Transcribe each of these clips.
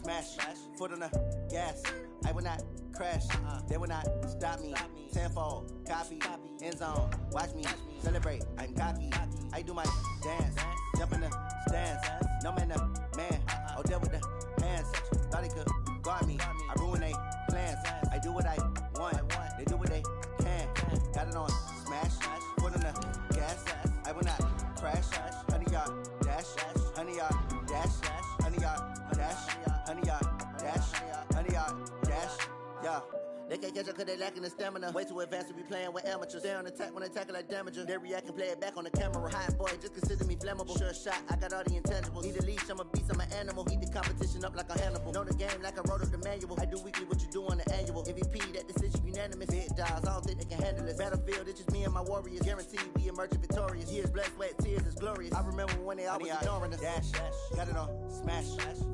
smash, foot on the gas. I will not crash, they will not stop me. Tenfold, copy, end zone, watch me celebrate. I'm cocky, I do my dance, jump in the stands. No man, the man, oh, there with the hands. Thought he could guard me, I ruin they plans. I do what I want, they do what they can. Got it on smash, foot on the gas. I will not crash, 100-yard dash, 100-yard dash, 100-yard dash, 100-yard dash, 100-yard dash, yeah. They can't catch up cause they lacking the stamina. Way too advanced to be playing with amateurs. Stay on attack when they tackle like damager. They react and play it back on the camera. Hot boy, just consider me flammable. Sure shot, I got all the intangibles. Need a leash, I'm a beast, I'm an animal. Heat the competition up like a Hannibal. Know the game like I wrote up the manual. I do weekly what you do on the annual. MVP, that decision unanimous. Big dials, I don't think they can handle it. Battlefield, it's just me and my warriors. Guaranteed we emerging victorious. Years, blood, sweat, tears is glorious. I remember when they always ignoring us. Dash, got it on smash,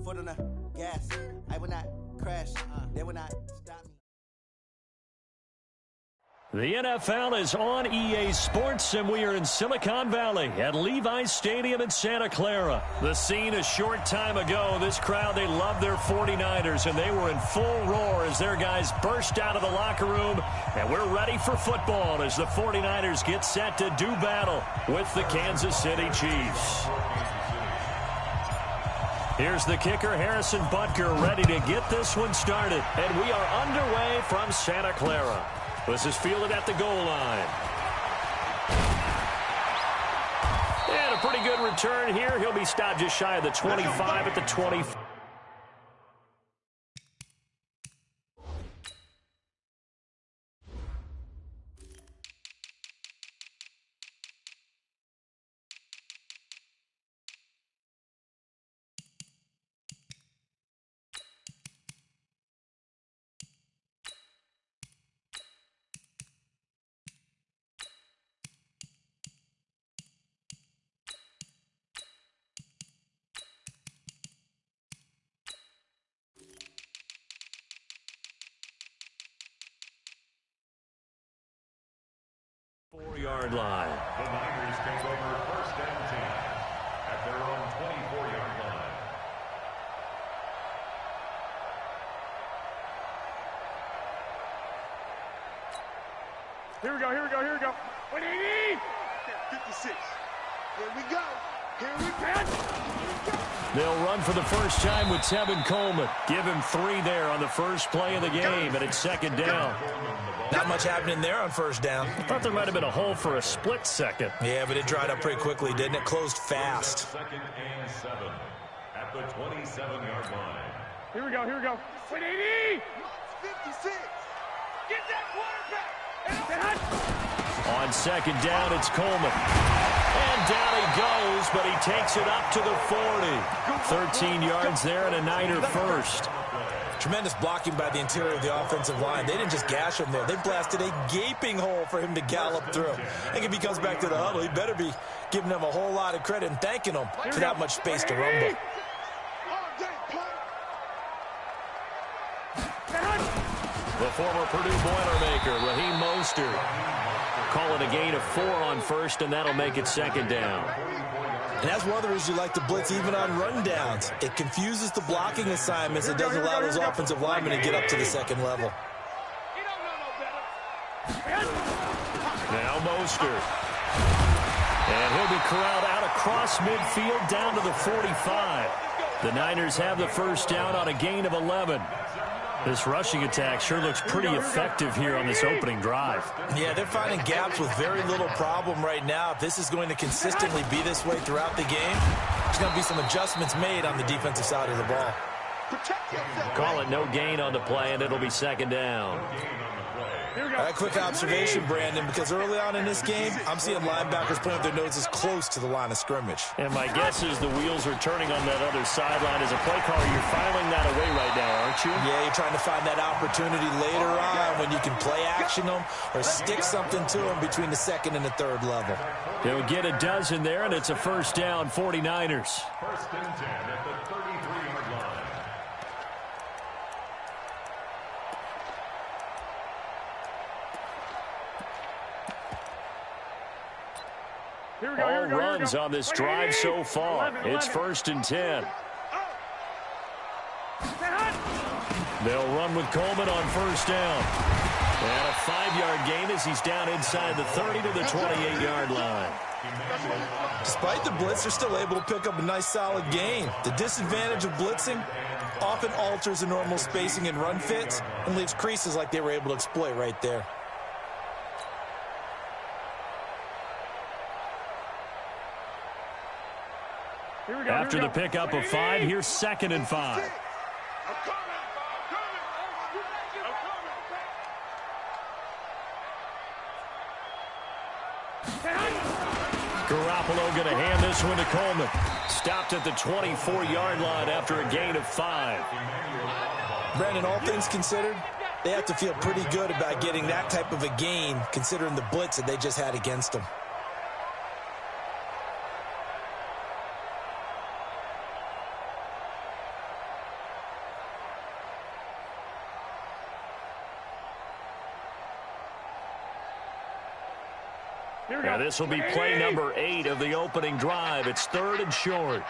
foot on the gas. I will not crash, they will not stop me. The NFL is on EA Sports, and we are in Silicon Valley at Levi's Stadium in Santa Clara. The scene a short time ago, this crowd, they love their 49ers, and they were in full roar as their guys burst out of the locker room, and we're ready for football as the 49ers get set to do battle with the Kansas City Chiefs. Here's the kicker, Harrison Butker, ready to get this one started, and we are underway from Santa Clara. This is fielded at the goal line. And a pretty good return here. He'll be stopped just shy of the 25 at the 25. Four-yard line. The Niners take over first down 10 at their own 24-yard line. Here we go, here we go, here we go. What do you need? 56. Here we go. Here we go. They'll run for the first time with Tevin Coleman. Give him 3 there on the first play of the game, and it's second down. Not much happening there on first down. I thought there might have been a hole for a split second. Yeah, but it dried up pretty quickly, didn't it? Closed fast. Second and 7 at the 27-yard line. Here we go, here we go. What do you need? 56. Get that quarterback. On second down, it's Coleman. And down he goes, but he takes it up to the 40. 13 yards there and a Niner first. Tremendous blocking by the interior of the offensive line. They didn't just gash him there. They blasted a gaping hole for him to gallop through. I think if he comes back to the huddle, he better be giving them a whole lot of credit and thanking them for that much space to rumble. The former Purdue Boilermaker, Raheem Mostert. Call it a gain of 4 on first, and that'll make it second down. And that's one of the reasons you like to blitz even on rundowns. It confuses the blocking assignments. It doesn't allow those offensive linemen to get up to the second level. Now Mostert. And he'll be corralled out across midfield down to the 45. The Niners have the first down on a gain of 11. This rushing attack sure looks pretty effective here on this opening drive. Yeah, they're finding gaps with very little problem right now. If this is going to consistently be this way throughout the game, there's going to be some adjustments made on the defensive side of the ball. Call it no gain on the play, and it'll be second down. A quick observation, Brandon, because early on in this game, I'm seeing linebackers putting up their noses close to the line of scrimmage. And my guess is the wheels are turning on that other sideline. As a play caller, you're filing that away right now, aren't you? Yeah, you're trying to find that opportunity later on when you can play action them or stick something to them between the second and the third level. They'll get a dozen there, and it's a first down, 49ers. First and 10 at the 33-yard line. All runs on this drive so far. It's first and 10. They'll run with Coleman on first down. And a 5-yard gain as he's down inside the 30 to the 28-yard line. Despite the blitz, they're still able to pick up a nice solid gain. The disadvantage of blitzing often alters the normal spacing and run fits and leaves creases like they were able to exploit right there. After the pickup of 5, here's 2nd and 5. Garoppolo going to hand this one to Coleman. Stopped at the 24-yard line after a gain of 5. Brandon, all things considered, they have to feel pretty good about getting that type of a gain considering the blitz that they just had against them. Now this will be play number 8 of the opening drive. It's 3rd and short.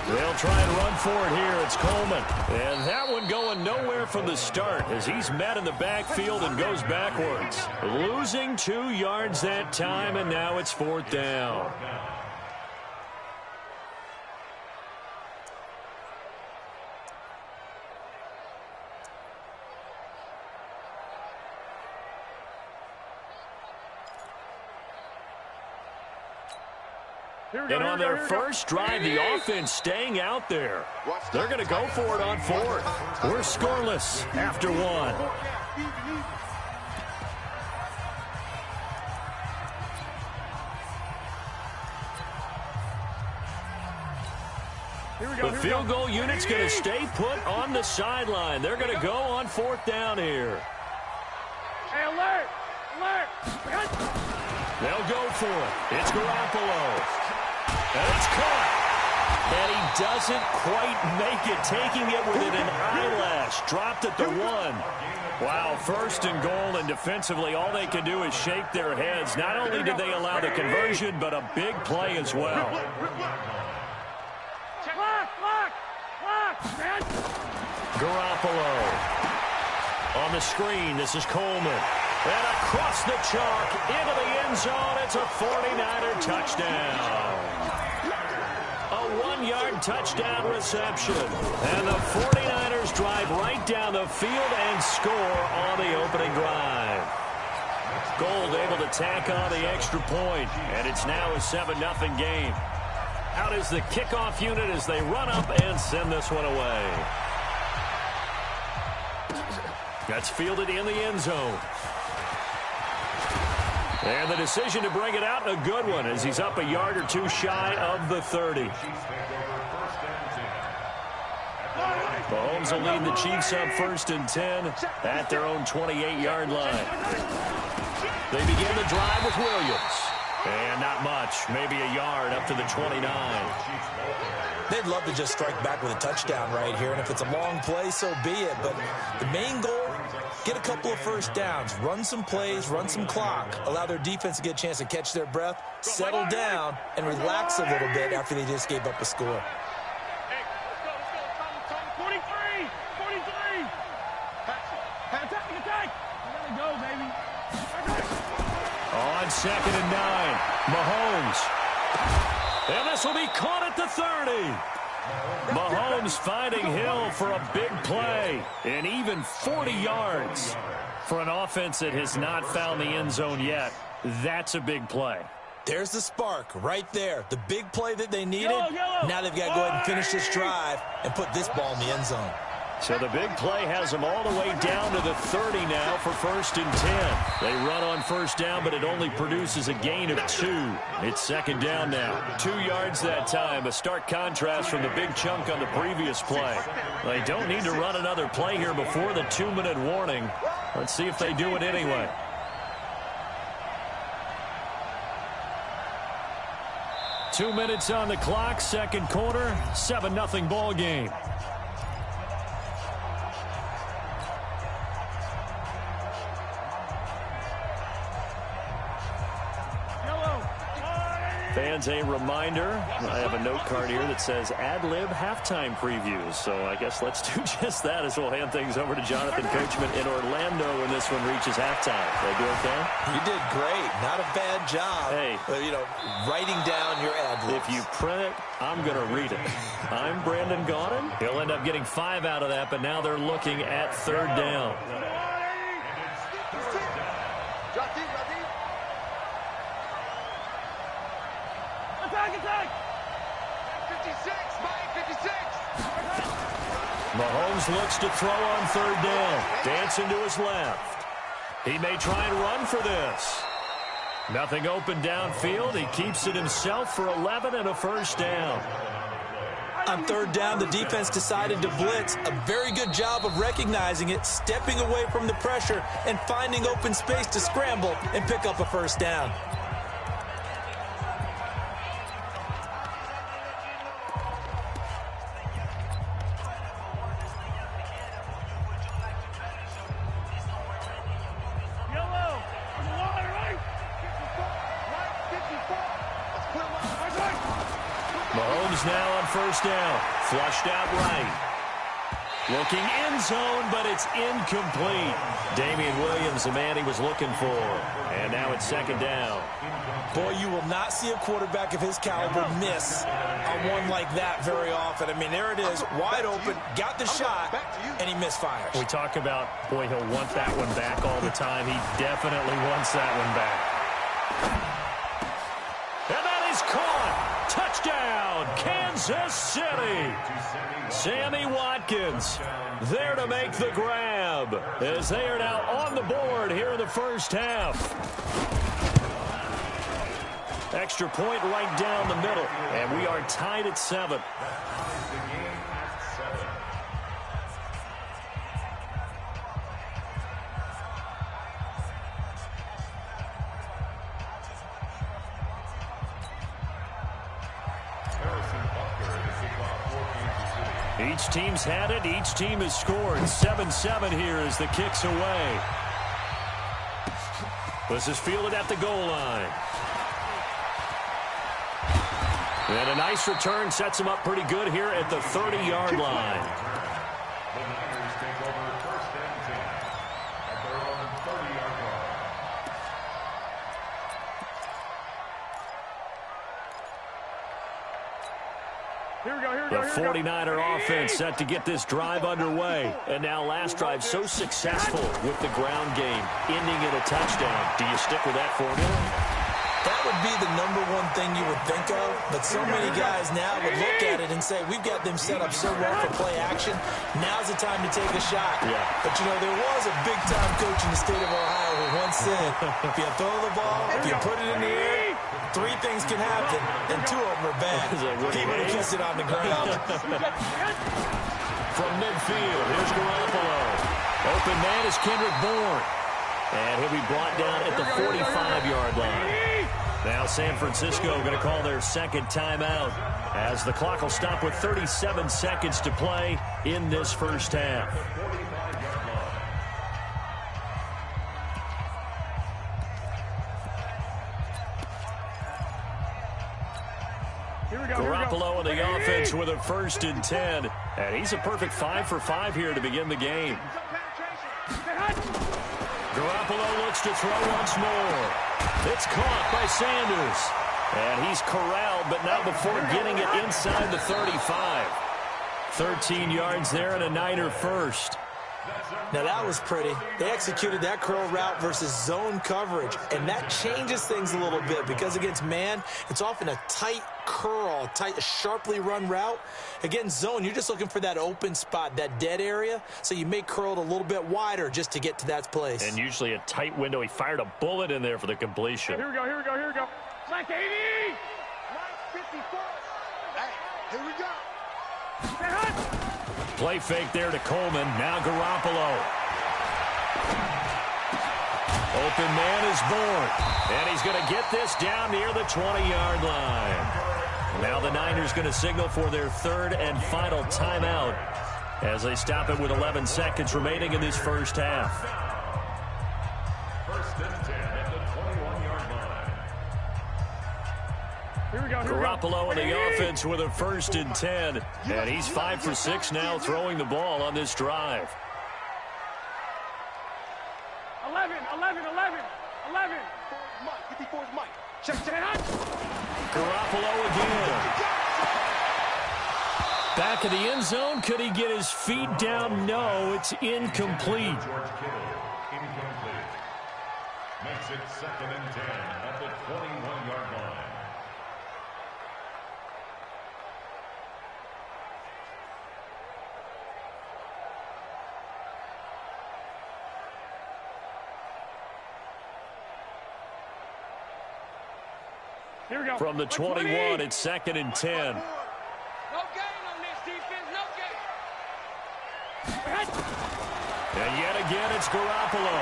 They'll try and run for it here. It's Coleman. And that one going nowhere from the start as he's met in the backfield and goes backwards. Losing 2 yards that time, and now it's 4th down. And on their first drive, the offense staying out there. They're going to go for it on 4th. We're scoreless after 1. The field goal unit's going to stay put on the sideline. They're going to go on 4th down here. Hey, alert! Alert! They'll go for it. It's Garoppolo. And it's caught. And he doesn't quite make it, taking it within an eyelash. Dropped at the 1. Wow, 1st and goal, and defensively all they can do is shake their heads. Not only did they allow the conversion, but a big play as well. Garoppolo. On the screen, this is Coleman. And across the chalk, into the end zone, it's a 49er touchdown. A 1-yard touchdown reception. And the 49ers drive right down the field and score on the opening drive. Gold able to tack on the extra point, and it's now a 7-0 game. Out is the kickoff unit as they run up and send this one away. That's fielded in the end zone. And the decision to bring it out, a good one, as he's up a yard or 2 shy of the 30. Mahomes will lead the Chiefs up 1st and 10 at their own 28-yard line. They begin the drive with Williams. And not much, maybe a yard up to the 29. They'd love to just strike back with a touchdown right here, and if it's a long play, so be it. But the main goal, get a couple of first downs, run some plays, run some clock, allow their defense to get a chance to catch their breath, settle down, and relax a little bit after they just gave up a score. Hey, let's go. 43! 43! Attack! We gotta go, baby. On 2nd and 9, Mahomes. And this will be caught at the 30. Mahomes finding Hill for a big play, and even 40 yards for an offense that has not found the end zone yet. That's a big play. There's the spark right there. The big play that they needed. Now they've got to go ahead and finish this drive and put this ball in the end zone. So the big play has them all the way down to the 30 now for 1st and 10. They run on 1st down, but it only produces a gain of 2. It's 2nd down now. 2 yards that time, a stark contrast from the big chunk on the previous play. They don't need to run another play here before the 2-minute warning. Let's see if they do it anyway. Two minutes on the clock, 2nd quarter, 7-0 ball game. Fans, a reminder, I have a note card here that says ad-lib halftime previews. So I guess let's do just that as we'll hand things over to Jonathan Coachman in Orlando when this one reaches halftime. Did I do okay? You did great. Not a bad job. Hey. Writing down your ad-libs. If you print it, I'm going to read it. I'm Brandon Gaudin. He'll end up getting 5 out of that, but now they're looking at 3rd down. Attack! 56, Mike, 56! Mahomes looks to throw on 3rd down. Dancing to his left. He may try and run for this. Nothing open downfield. He keeps it himself for 11 and a 1st down. On 3rd down, the defense decided to blitz. A very good job of recognizing it, stepping away from the pressure, and finding open space to scramble and pick up a 1st down. Mahomes now on 1st down. Flushed out right. Looking end zone, but it's incomplete. Damian Williams, the man he was looking for. And now it's 2nd down. Boy, you will not see a quarterback of his caliber miss on one like that very often. I mean, there it is, wide open, got the shot, and he misfires. We talk about, boy, he'll want that one back all the time. He definitely wants that one back. And that is caught. Touchdown, Kansas City. Sammy Watkins there to make the grab as they are now on the board here in the 1st half. Extra point right down the middle, and we are tied at 7. Each team's had it. Each team has scored. 7-7 here as the kick's away. This is fielded at the goal line. And a nice return sets him up pretty good here at the 30-yard line. The Niners take over 1st and 10 at their own 30-yard line. The 49er offense set to get this drive underway. And now last drive so successful with the ground game, ending in a touchdown. Do you stick with that formula? That would be the #1 thing you would think of, but so many guys now would look at it and say, we've got them set up so well for play action. Now's the time to take a shot. Yeah. But, there was a big-time coach in the state of Ohio who once said, if you throw the ball, if you put it in the air, 3 things can happen, and 2 of them are bad. He would have kissed it on the ground. From midfield, here's Garoppolo. Open man is Kendrick Bourne. And he'll be brought down at the 45-yard line. Now San Francisco going to call their 2nd timeout as the clock will stop with 37 seconds to play in this 1st half. Garoppolo in the offense with a 1st and 10. And he's a perfect 5 for 5 here to begin the game. Garoppolo looks to throw once more. It's caught by Sanders. And he's corralled, but not before getting it inside the 35. 13 yards there and a Niner 1st. Now, that was pretty. They executed that curl route versus zone coverage, and that changes things a little bit because against man, it's often a tight curl, tight, sharply run route. Against zone, you're just looking for that open spot, that dead area, so you may curl it a little bit wider just to get to that place. And usually a tight window. He fired a bullet in there for the completion. Here we go. Mike 80! Mike 54! Hey, here we go! Play fake there to Coleman. Now Garoppolo. Open man is Bourne. And he's going to get this down near the 20-yard line. Now the Niners going to signal for their 3rd and final timeout as they stop it with 11 seconds remaining in this 1st half. 1st and 10 at the 21-yard line. Garoppolo in the offense with a 1st and 10. And he's 5 for 6 now throwing the ball on this drive. 11. 54's Mike. Check. Garoppolo again. Back in the end zone. Could he get his feet down? No, it's incomplete. George Kittle, incomplete. Makes it 2nd and 10 at the 21-yard line. Here we go. From the 21, it's 2nd and 10. No gain on this defense. No gain. And yet again, it's Garoppolo.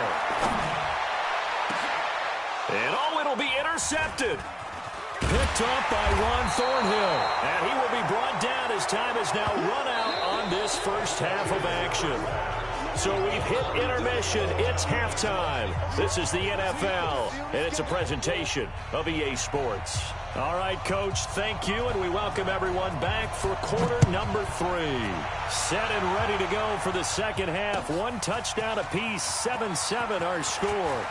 And it'll be intercepted. Picked up by Ron Thornhill. And he will be brought down as time has now run out on this first half of action. So we've hit intermission. It's halftime. This is the NFL, and it's a presentation of EA Sports. All right, Coach, thank you, and we welcome everyone back for quarter number 3. Set and ready to go for the second half. 1 touchdown apiece, 7-7 our score.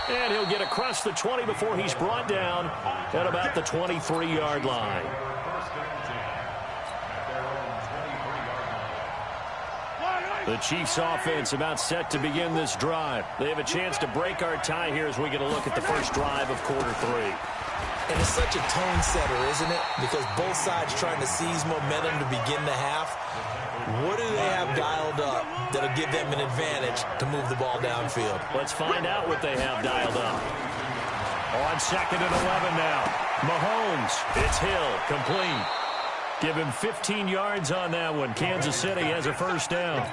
And he'll get across the 20 before he's brought down at about the 23-yard line. The Chiefs offense about set to begin this drive. They have a chance to break our tie here as we get a look at the first drive of quarter 3. And it's such a tone setter, isn't it? Because both sides trying to seize momentum to begin the half. What do they have dialed up that'll give them an advantage to move the ball downfield? Let's find out what they have dialed up. On 2nd and 11 now. Mahomes, it's Hill, complete. Give him 15 yards on that one. Kansas City has a first down.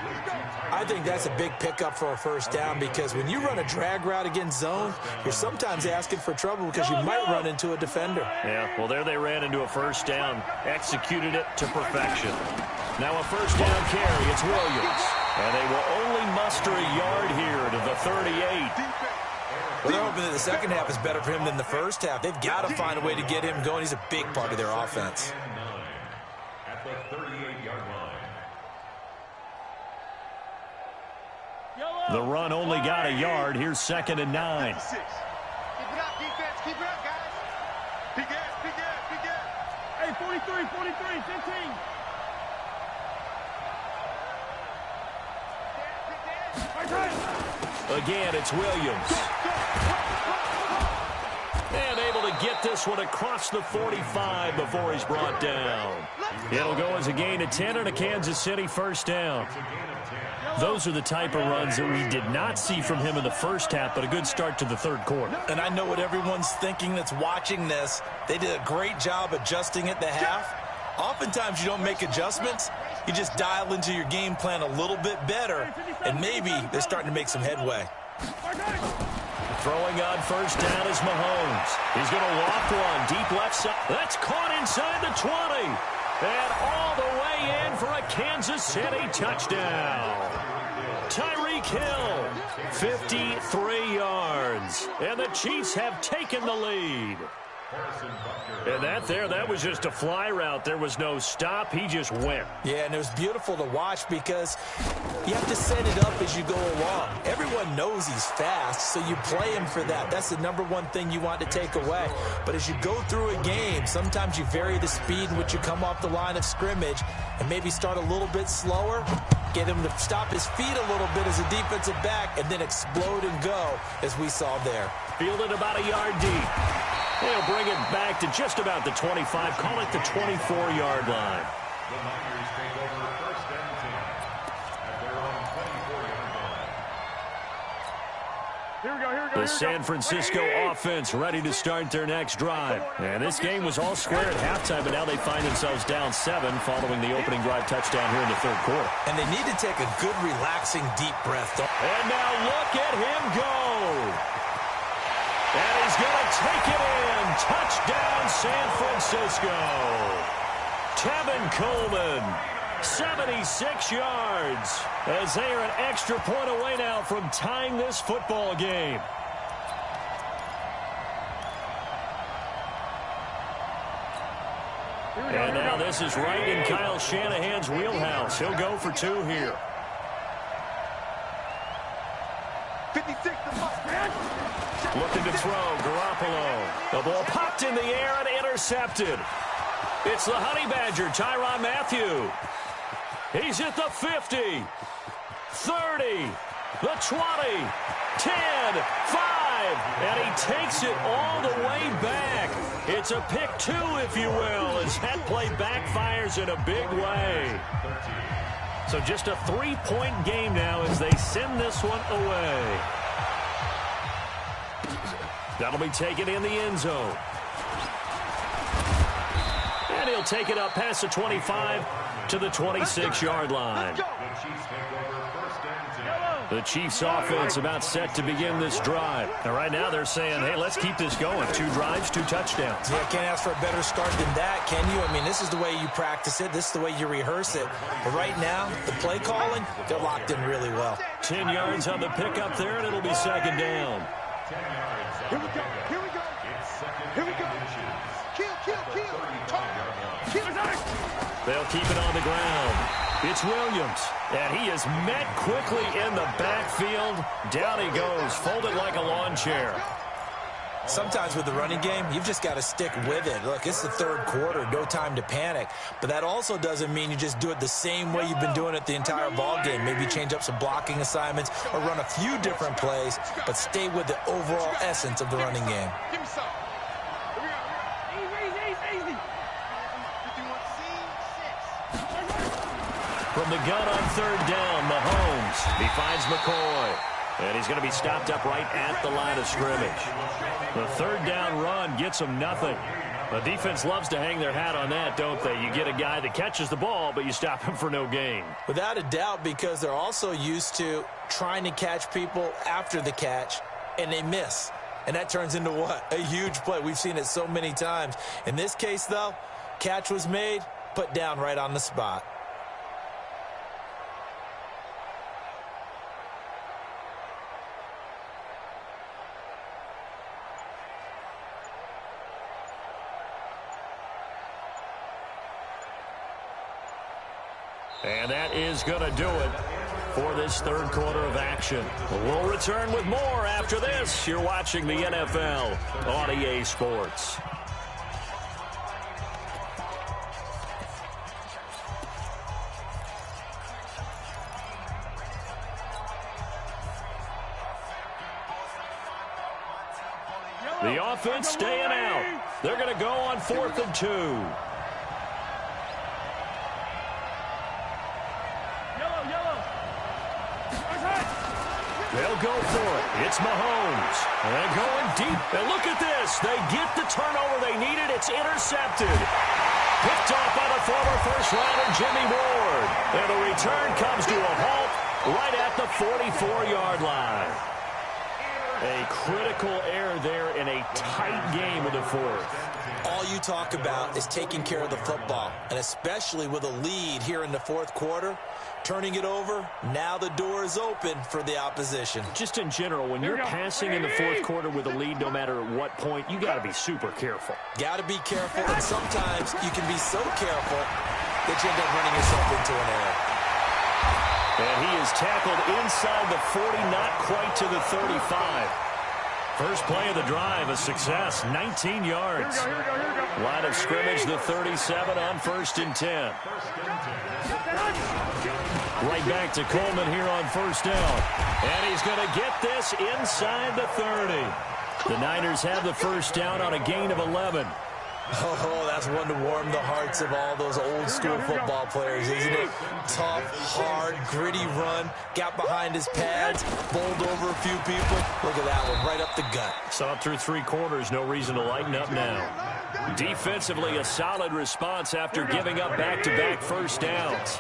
I think that's a big pickup for a first down because when you run a drag route against zone, you're sometimes asking for trouble because you might run into a defender. Yeah, well, there they ran into a first down. Executed it to perfection. Now a first down carry. It's Williams. And they will only muster a yard here to the 38. Well, they're hoping that the second half is better for him than the first half. They've got to find a way to get him going. He's a big part of their offense. At the 38-yard line. The run only got a yard. Here's 2nd and 9. Keep it up, defense. Keep it up, guys. Big ass. Hey, 43, 15. Again, it's Williams. And able to get this one across the 45 before he's brought down. It'll go as a gain of 10 and a Kansas City first down. Those are the type of runs that we did not see from him in the first half, but a good start to the third quarter. And I know what everyone's thinking that's watching this. They did a great job adjusting at the half. Oftentimes you don't make adjustments. You just dial into your game plan a little bit better, and maybe they're starting to make some headway. Throwing on first down is Mahomes. He's going to loft one deep left side. That's caught inside the 20. And all the way in for a Kansas City touchdown. Tyreek Hill, 53 yards. And the Chiefs have taken the lead. And that was just a fly route. There was no stop. He just went. Yeah, and it was beautiful to watch because you have to set it up as you go along. Everyone knows he's fast, so you play him for that. That's the number one thing you want to take away. But as you go through a game, sometimes you vary the speed in which you come off the line of scrimmage and maybe start a little bit slower, get him to stop his feet a little bit as a defensive back, and then explode and go, as we saw there. Fielded about a yard deep. They'll bring it back to just about the 25. Call it the 24-yard line. The Niners take over first and 10 at their own 24-yard line. Here we go. The San Francisco offense ready to start their next drive. And this game was all square at halftime, but now they find themselves down 7 following the opening drive touchdown here in the third quarter. And they need to take a good, relaxing, deep breath. And now look at him go. And he's going to take it in. Touchdown, San Francisco. Tevin Coleman, 76 yards, as they are an extra point away now from tying this football game. And now this is right in Kyle Shanahan's wheelhouse. He'll go for 2 here. 56. Looking to throw, Garoppolo. The ball popped in the air and intercepted. It's the Honey Badger, Tyrann Mathieu. He's at the 50, 30, the 20, 10, 5, and he takes it all the way back. It's a pick 2, if you will, as that play backfires in a big way. So just a 3-point game now as they send this one away. That'll be taken in the end zone. And he'll take it up past the 25 to the 26-yard line. The Chiefs offense about set to begin this drive. And right now they're saying, hey, let's keep this going. 2 drives, 2 touchdowns. Yeah, can't ask for a better start than that, can you? I mean, this is the way you practice it. This is the way you rehearse it. But right now, the play calling, they're locked in really well. 10 yards on the pickup there, and it'll be 2nd down. Here we go. Here we go. Here we go. Kill. They'll keep it on the ground. It's Williams, and he is met quickly in the backfield. Down he goes, folded like a lawn chair. Sometimes with the running game, you've just got to stick with it. Look, it's the 3rd quarter, no time to panic. But that also doesn't mean you just do it the same way you've been doing it the entire ball game. Maybe change up some blocking assignments or run a few different plays, but stay with the overall essence of the running game. Give me some. Easy. 51-6. From the gun on 3rd down, Mahomes. He finds McCoy. And he's going to be stopped up right at the line of scrimmage. The 3rd down run gets him nothing. The defense loves to hang their hat on that, don't they? You get a guy that catches the ball, but you stop him for no gain. Without a doubt, because they're also used to trying to catch people after the catch, and they miss. And that turns into what? A huge play. We've seen it so many times. In this case, though, catch was made, put down right on the spot. And that is going to do it for this 3rd quarter of action. We'll return with more after this. You're watching the NFL on EA Sports. The offense staying out. They're going to go on 4th and 2. They'll go for it. It's Mahomes. And going deep. And look at this. They get the turnover they needed. It's intercepted. Picked off by the former first-rounder Jimmy Ward. And the return comes to a halt right at the 44-yard line. A critical error there in a tight game of the 4th. All you talk about is taking care of the football, and especially with a lead here in the 4th quarter, turning it over, now the door is open for the opposition. Just in general, when you're passing in the 4th quarter with a lead, no matter at what point, you got to be super careful. Got to be careful, and sometimes you can be so careful that you end up running yourself into an error. And he is tackled inside the 40, not quite to the 35. First play of the drive, a success, 19 yards. Here we go. Line of scrimmage, the 37 on 1st and 10. Right back to Coleman here on 1st down. And he's going to get this inside the 30. The Niners have the 1st down on a gain of 11. Oh, that's one to warm the hearts of all those old-school football players, isn't it? Tough, hard, gritty run, got behind his pads, bowled over a few people. Look at that one, right up the gut. Saw it through 3 quarters, no reason to lighten up now. Defensively, a solid response after giving up back-to-back 1st downs.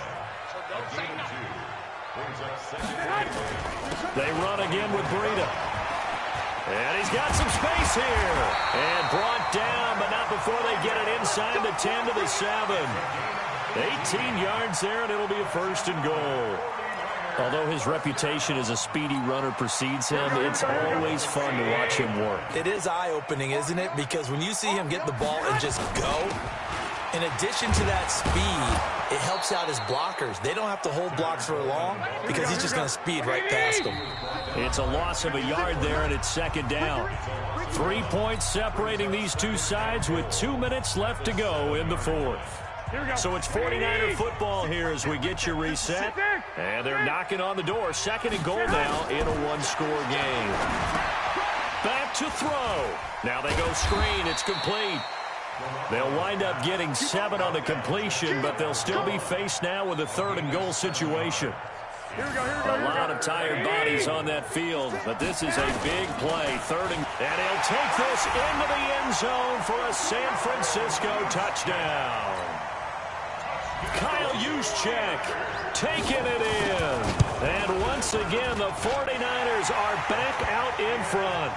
They run again with Breida. And he's got some space here. And brought down, but not before they get it inside the 10 to the 7. 18 yards there, and it'll be a 1st and goal. Although his reputation as a speedy runner precedes him, it's always fun to watch him work. It is eye-opening, isn't it? Because when you see him get the ball and just go, In addition to that speed, it helps out his blockers. They don't have to hold blocks for long because he's just going to speed right past them. It's a loss of a yard there, and it's second down. 3 points separating these two sides with 2 minutes left to go in the fourth. So it's 49er football here as we get you reset. And they're knocking on the door. Second and goal now in a one-score game. Back to throw. Now they go screen. It's complete. They'll wind up getting 7 on the completion, but they'll still be faced now with a third and goal situation. A lot of tired bodies on that field, but this is a big play. Third and he'll take this into the end zone for a San Francisco touchdown. Kyle Juszczyk taking it in. And once again, the 49ers are back out in front.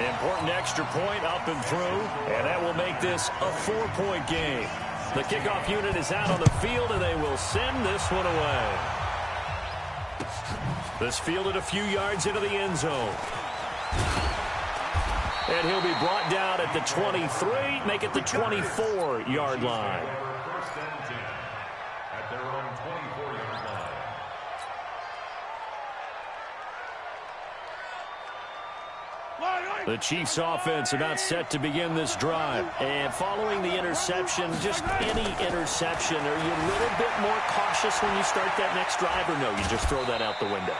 Important extra point up and through, and that will make this a 4-point game. The kickoff unit is out on the field, and they will send this one away. This fielded a few yards into the end zone. And he'll be brought down at the 23, make it the 24-yard line. First and 10 at their own 24-yard line. The Chiefs offense about set to begin this drive. And following the interception, just any interception, are you a little bit more cautious when you start that next drive, or no, you just throw that out the window?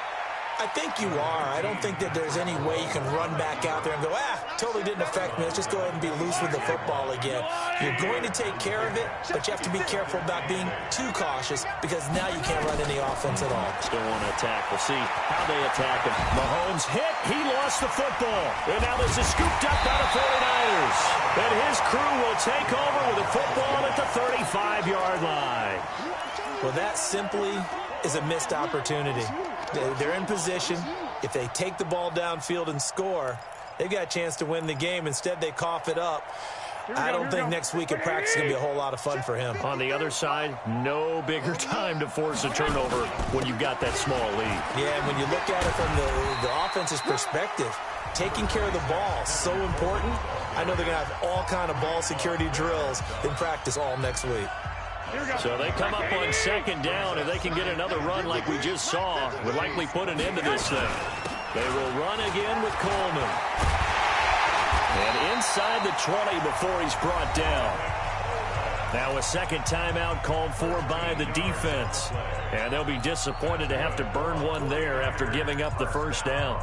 I think you are. I don't think that there's any way you can run back out there and go, totally didn't affect me. Let's just go ahead and be loose with the football again. You're going to take care of it, but you have to be careful about being too cautious because now you can't run any offense at all. Still want to attack. We'll see how they attack him. Mahomes hit. He lost the football. And now this is scooped up by the 49ers. And his crew will take over with the football at the 35-yard line. Well, that simply is a missed opportunity. They're in position. If they take the ball downfield and score, they've got a chance to win the game. Instead, they cough it up. I don't think next week at practice is going to be a whole lot of fun for him. On the other side, no bigger time to force a turnover when you've got that small lead. Yeah, and when you look at it from the offense's perspective, taking care of the ball is so important. I know they're going to have all kind of ball security drills in practice all next week. So they come up on second down. If they can get another run like we just saw, would likely put an end to this thing. They will run again with Coleman. And inside the 20 before he's brought down. Now a second timeout called for by the defense. And they'll be disappointed to have to burn one there after giving up the first down.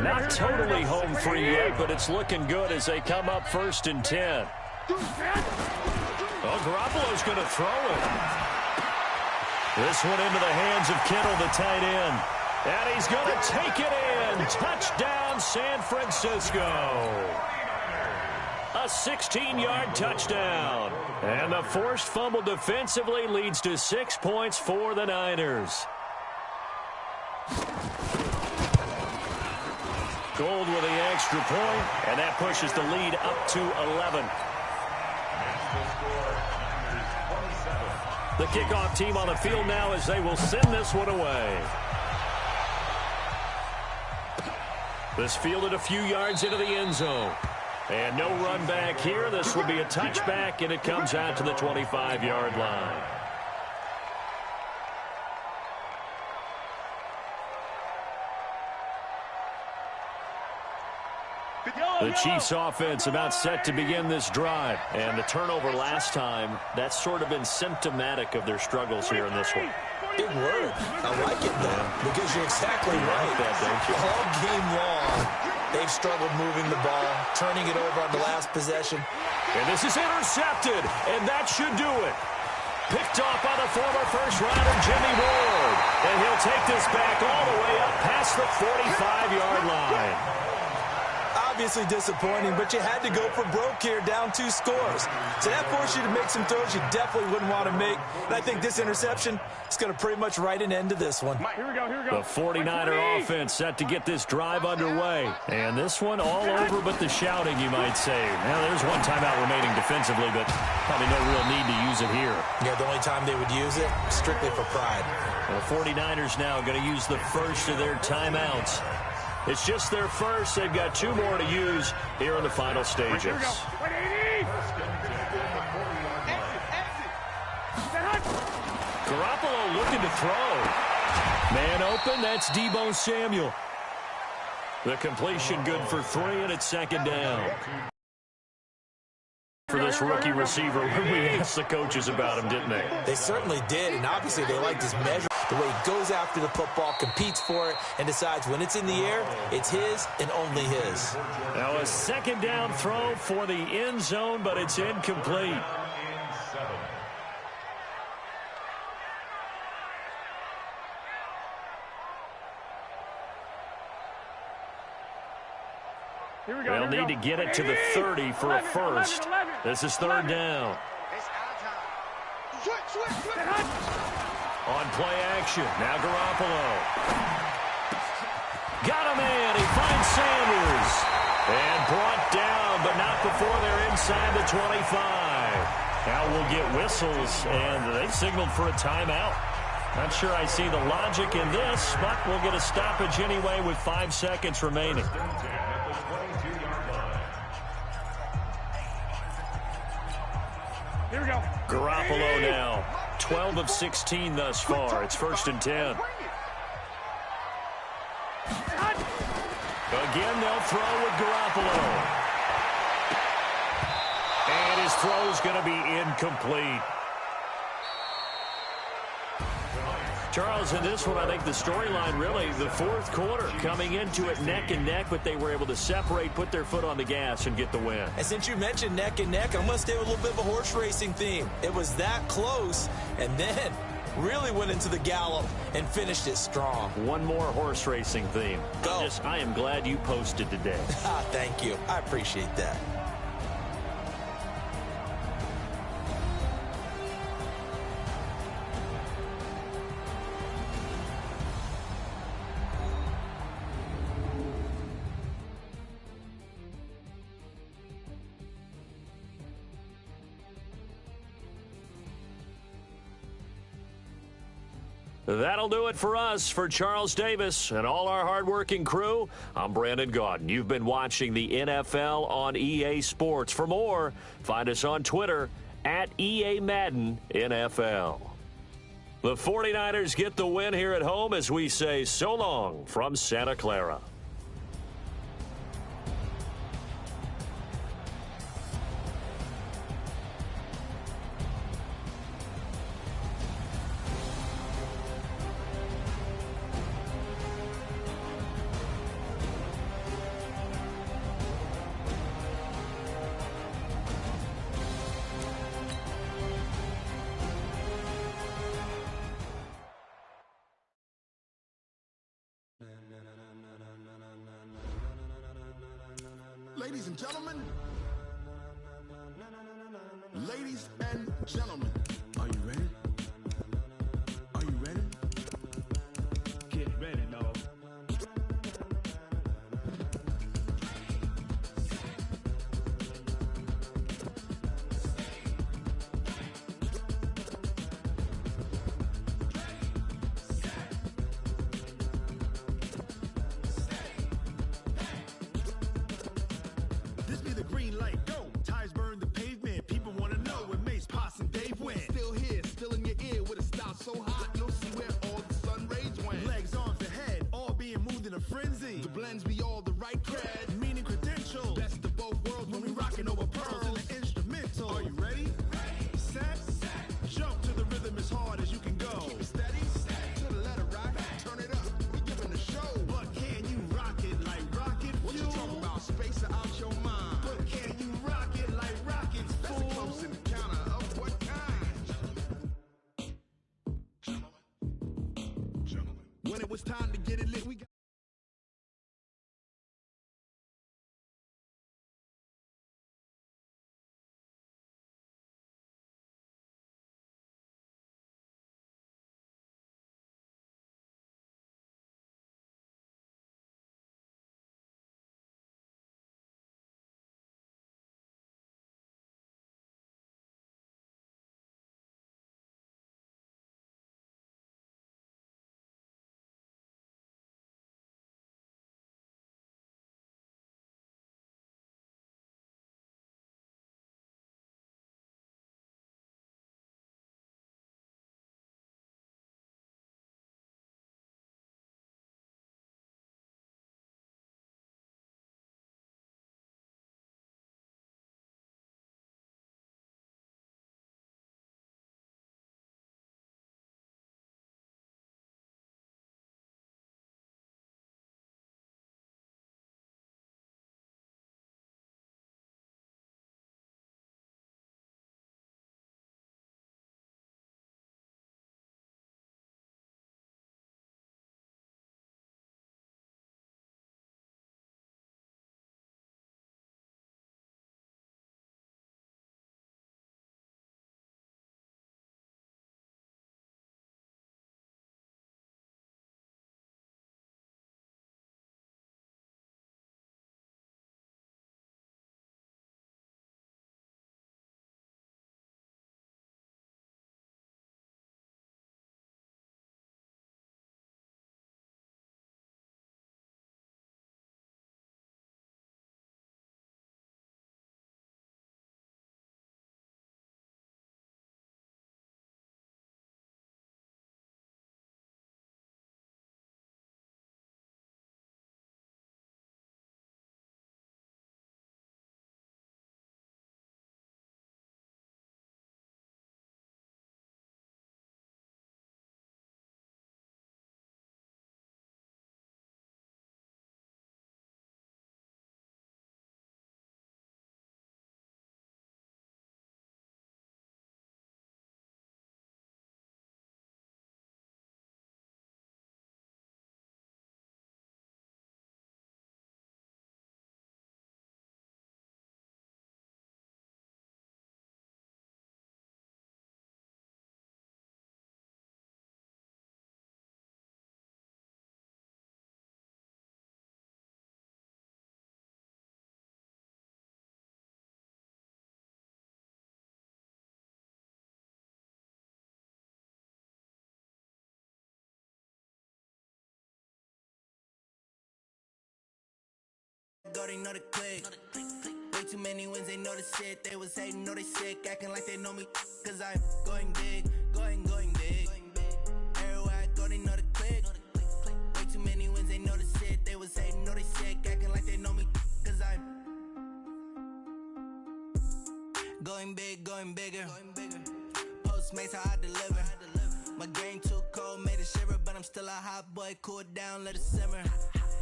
Not totally home free yet, but it's looking good as they come up 1st and 10. Oh, Garoppolo's going to throw it. This one into the hands of Kittle, the tight end. And he's going to take it in. Touchdown, San Francisco. A 16-yard touchdown. And the forced fumble defensively leads to 6 points for the Niners. Gold with the extra point, and that pushes the lead up to 11. The kickoff team on the field now as they will send this one away. This fielded a few yards into the end zone. And no run back here. This will be a touchback, and it comes out to the 25-yard line. The Chiefs offense about set to begin this drive. And the turnover last time, that's sort of been symptomatic of their struggles here in this one. Big word. I like it, though, because you're exactly right. Like that, don't you? All game long, they've struggled moving the ball, turning it over on the last possession. And this is intercepted, and that should do it. Picked off by the former first-rounder Jimmy Ward. And he'll take this back all the way up past the 45-yard line. Obviously disappointing, but you had to go for broke here, down 2 scores. So that forced you to make some throws you definitely wouldn't want to make. And I think this interception is going to pretty much write an end to this one. Here we go, here we go. The 49er offense set to get this drive underway. And this one all over but the shouting, you might say. Now, there's one timeout remaining defensively, but probably no real need to use it here. Yeah, the only time they would use it, strictly for pride. The 49ers now going to use the first of their timeouts. It's just their first. They've got 2 more to use here in the final stages. Garoppolo looking to throw. Man open, that's Deebo Samuel. The completion good for 3, and it's second down. For this rookie receiver, when we asked the coaches about him, didn't they? They certainly did, and obviously they liked his measure. The way he goes after the football, competes for it, and decides when it's in the air, it's his and only his. Now a second down throw for the end zone, but it's incomplete. They'll need to get it to the 30 for a first. This is third down. On play action, now Garoppolo. Got him in, he finds Sanders. And brought down, but not before they're inside the 25. Now we'll get whistles, and they signaled for a timeout. Not sure I see the logic in this, but we'll get a stoppage anyway with 5 seconds remaining. Here we go. Garoppolo now, 12 of 16 thus far. It's 1st and 10. Again, they'll throw with Garoppolo. And his throw's going to be incomplete. Charles, in this one, I think the storyline really, the fourth quarter, coming into it neck and neck, but they were able to separate, put their foot on the gas, and get the win. And since you mentioned neck and neck, I'm going to stay with a little bit of a horse racing theme. It was that close, and then really went into the gallop and finished it strong. One more horse racing theme. Go. I am glad you posted today. Thank you. I appreciate that. That'll do it for us. For Charles Davis and all our hardworking crew, I'm Brandon Gaudin. You've been watching the NFL on EA Sports. For more, find us on Twitter at EA Madden NFL. The 49ers get the win here at home as we say so long from Santa Clara. Ladies and gentlemen, ladies and gentlemen, are you ready? Are you ready? Get ready, dog. This be the green light, go. Tires burn the pavement. People want to know where Mace, Poss, and Dave went. Still here, still in your ear with a style so hot, you'll see where all the sun rays went. Legs, arms, and head, all being moved in a frenzy. The blends be all the right cred, meaning credentials. Best of both worlds when we rocking over pearls in the instrumental. Are you ready? Set, jump to the rhythm as hard as you can go. Keep it steady, to the letter right, turn it up, we giving the show. But can you rock it like rocket fuel? What you talking about, space out your mind? But can you rock it like rockets, fool? That's a close encounter of what kind? Gentlemen. When it was time to get it lit, we got Go, they know the click. Way too many wins, they know the shit. They was hating, know they sick, acting like they know me. Cause I'm going big, going big. Everywhere I go, they know the click. Way too many wins, they know the shit. They was hating, know they sick, acting like they know me. Cause I'm going big, going bigger. Postmates, how I deliver. My game too cold, made it shiver. But I'm still a hot boy, cool it down, let it simmer.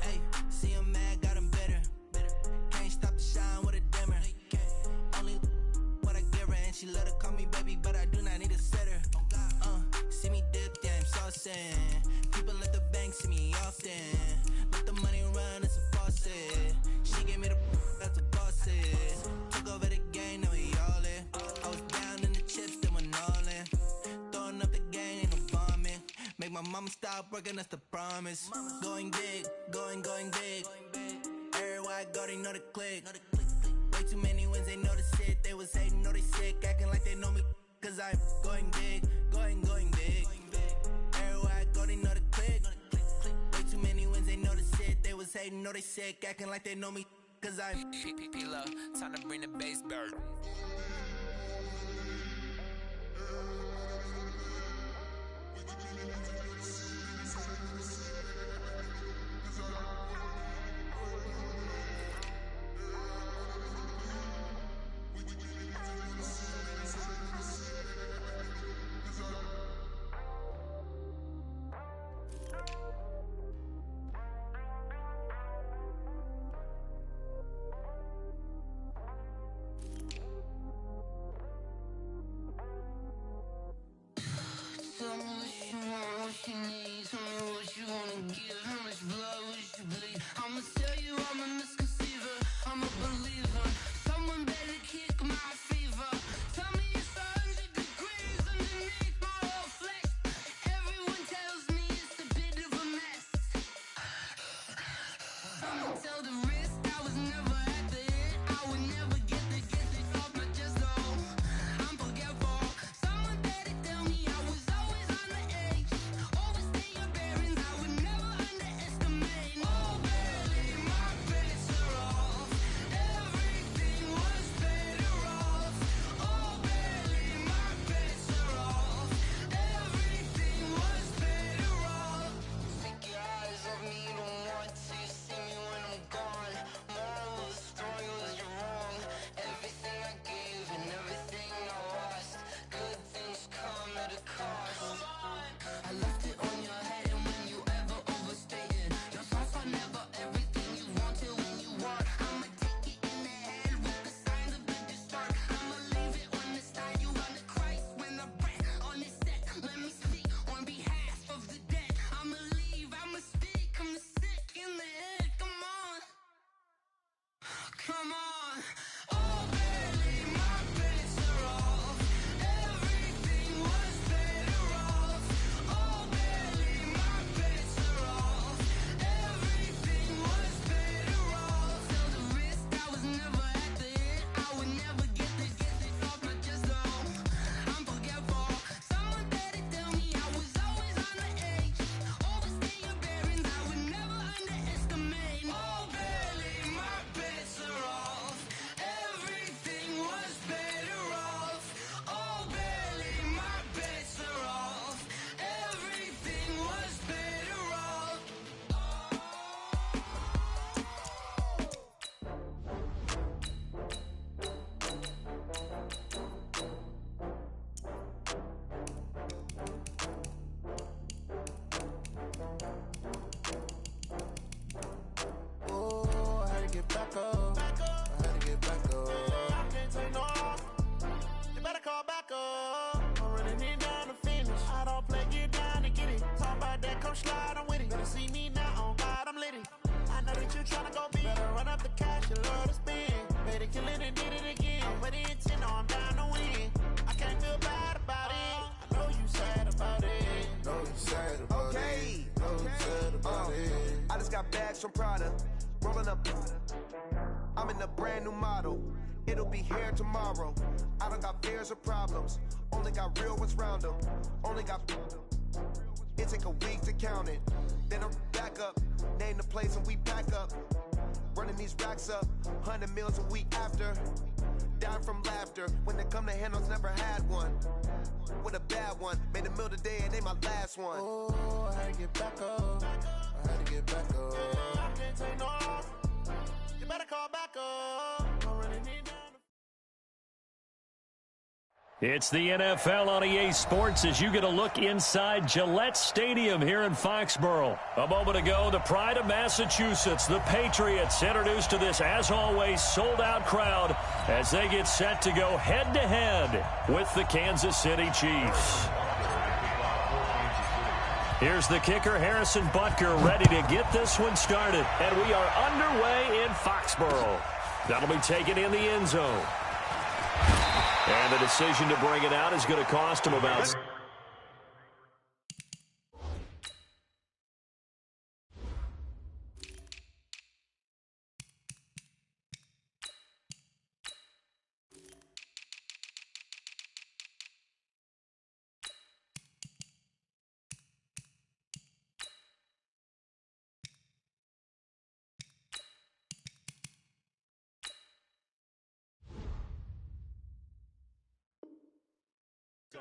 Hey, see him mad, got him bitter. Can't stop the shine with a dimmer. Only what I give her, and she love to call me baby, but I do not need a sitter. See me dip, yeah, I'm saucing. People at the bank see me often. Let the money run, it's a faucet. She gave me the that's a boss it. Took over the game, now we all in. I was down in the chips, then went all in. Throwing up the gang, ain't no bombing. Make my mama stop working, that's the promise. Going big, going big. Everywhere I go, they know the click. Way too many wins, they know the shit. They was hating, know they sick, acting like they know me. Cause I'm going big, going big. Everywhere I go, they know the click. Way too many wins, they know the shit. They was hating, know they sick, acting like they know me. Cause I'm P-Love, time to bring the bass bird. Tell me what you want, what you need. Tell me what you wanna give. How much blood would you bleed? I'ma tell you I'm a misconceiver. I'm a believer. Someone better kick my fever. Tell me it's 100 degrees underneath my whole flesh. Everyone tells me it's a bit of a mess. I'ma tell the wrist I was never at the hit. I would never get it off my chest though. I'm forgetful. Someone better tell me I was always on the edge. Overstay your bearings, I would never underestimate. Oh barely, my bets are off. Everything was better off. Oh barely, my bets are off. Everything was better off. Take your eyes off me, you don't want to see me when I'm gone. Moral of the story was you're wrong. Everything I gave and everything I lost. Good things come at a cost. I left it on your head, and when you ever overstated, your thoughts are never everything you wanted when you want. I'ma take it in the head with the signs of the distort. I'ma leave it on the side. You on the Christ when I breath on this set. Let me speak on behalf of the dead. I'ma leave, I'ma speak. I'm the sick in the head. Come on, come on. Oh, barely, my bets are off. Everything was better off. Oh, barely, my bets are off. Everything was better off. Tell the wrist I was never at the hit. I would never get it off my chest though. I'm forgetful. Someone better tell me I was always on the edge. Overstay your bearings, I would never underestimate. Oh, barely, my bets are off. Everything was better off. Oh, barely, my bets are off. Everything was better off. oh, I had to get back up. I had to get back up. I can't take no off. You better call back up. I'm running it down to finish. I don't play, get down to get it. Talk about that, come slide, I'm with it. Better see me now, on God, I'm lit it. I know that you tryna go big. Better run up the cash, you love to spend. Better kill it and did it again. I'm with the intent, no, I'm down to win. I can't feel bad about it. I know you sad about it. Know you sad about Okay. it. Know you sad about it. I just got bags from Prada, rolling up. I'm in a brand new model. It'll be here tomorrow. I don't got fears or problems. Only got real ones round them. Only got. It take a week to count it. Then I'm back up. Name the place and we pack up. Running these racks up, 100 meals a week after. Down from laughter, when they come to handles, never had one. With a bad one, made a meal today and ain't my last one. Oh, I had to get back up. I had to get back up. I can't take no loss. You better call back up. I really need that. It's the NFL on EA Sports as you get a look inside Gillette Stadium here in Foxborough. A moment ago, the pride of Massachusetts, the Patriots, introduced to this, as always, sold-out crowd as they get set to go head-to-head with the Kansas City Chiefs. Here's the kicker, Harrison Butker, ready to get this one started. And we are underway in Foxborough. That'll be taken in the end zone. And the decision to bring it out is going to cost him about...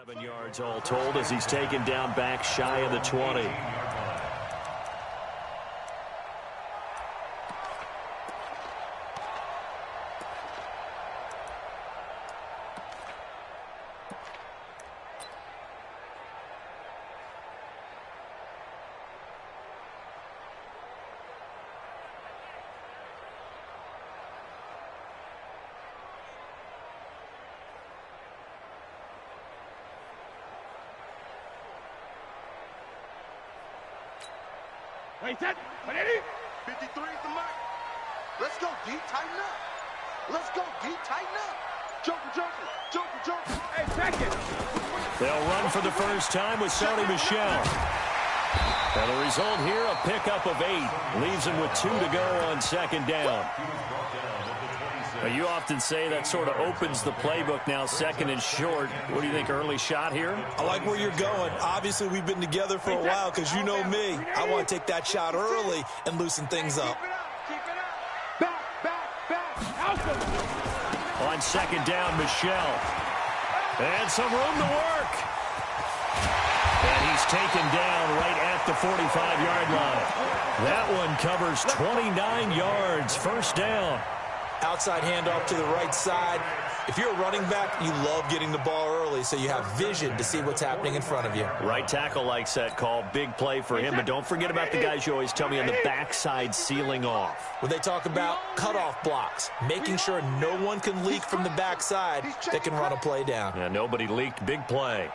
...7 yards all told as he's taken down back shy of the 20. Wait, set. 53 is the mark. Let's go, D. Tighten up. Let's go, D. Tighten up. Joker, Joker, Joker, Joker. Hey, second. They'll run for the first time with Sony Michel. And the result here, a pickup of 8. Leaves him with 2 to go on second down. You often say that sort of opens the playbook now, second and short. What do you think, early shot here? I like where you're going. Obviously, we've been together for a while because you know me. I want to take that shot early and loosen things up. Keep it up. Back. On second down, Michel. And some room to work. And he's taken down right at the 45-yard line. That one covers 29 yards, first down. Outside handoff to the right side. If you're a running back, you love getting the ball early so you have vision to see what's happening in front of you. Right tackle likes that call. Big play for him. But don't forget about the guys you always tell me on the backside sealing off. When they talk about cutoff blocks, making sure no one can leak from the backside that can run a play down. Yeah, nobody leaked. Big play.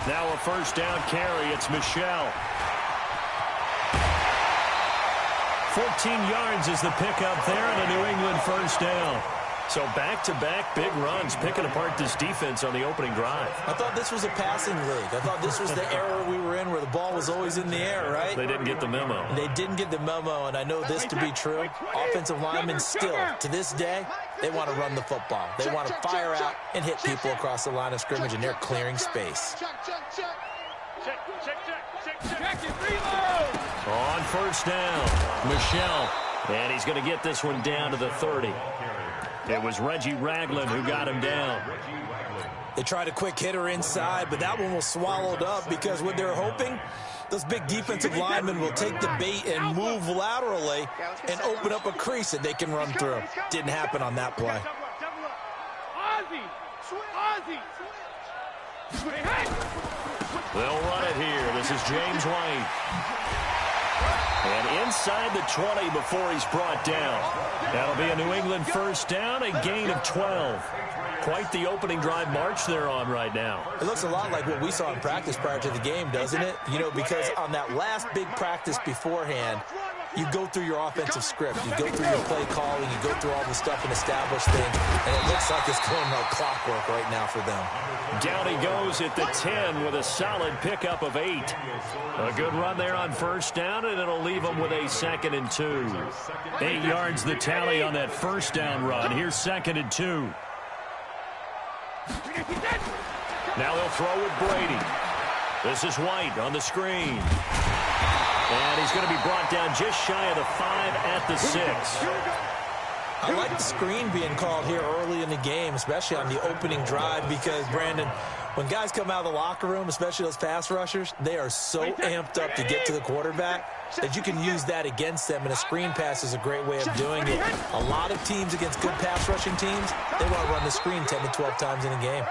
Now a first down carry. It's Michel. 14 yards is the pickup there and a New England first down. So back-to-back big runs, picking apart this defense on the opening drive. I thought this was a passing league. I thought this was the era we were in where the ball was always in the air, right? They didn't get the memo. They didn't get the memo, and I know this to be true. Offensive linemen still, to this day, they want to run the football. They want to fire out and hit people across the line of scrimmage, and they're clearing space. Check it, reload. On first down, Michel. And he's going to get this one down to the 30. It was Reggie Ragland who got him down. They tried a quick hitter inside, but that one was swallowed up because what they're hoping, those big defensive linemen will take the bait and move laterally and open up a crease that they can run through. Didn't happen on that play. Ozzy. They'll run it here. This is James White. And inside the 20 before he's brought down. That'll be a New England first down, a gain of 12. Quite the opening drive march they're on right now. It looks a lot like what we saw in practice prior to the game, doesn't it? You know, because on that last big practice beforehand, you go through your offensive script. You go through your play calling. You go through all the stuff and establish things. And it looks like it's going like clockwork right now for them. Down he goes at the 10 with a solid pickup of 8. A good run there on first down, and it'll leave them with a 2nd and 2. 8 yards the tally on that first down run. Here's 2nd and 2. Now they'll throw with Brady. This is White on the screen. And he's going to be brought down just shy of the 5 at the 6. I like the screen being called here early in the game, especially on the opening drive, because, Brandon, when guys come out of the locker room, especially those pass rushers, they are so amped up to get to the quarterback that you can use that against them, and a screen pass is a great way of doing it. A lot of teams against good pass rushing teams, they want to run the screen 10 to 12 times in a game.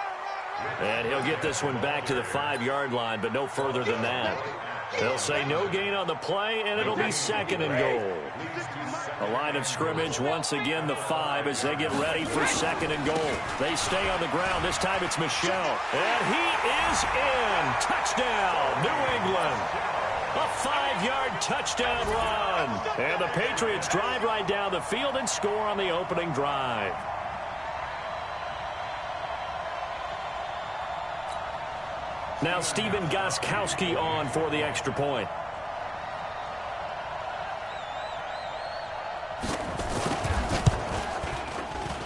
And he'll get this one back to the 5-yard line, but no further than that. They'll say no gain on the play, and it'll be 2nd and goal. A line of scrimmage, once again, the 5 as they get ready for 2nd and goal. They stay on the ground. This time it's Michel. And he is in. Touchdown, New England. A 5-yard touchdown run. And the Patriots drive right down the field and score on the opening drive. Now Stephen Gostkowski on for the extra point.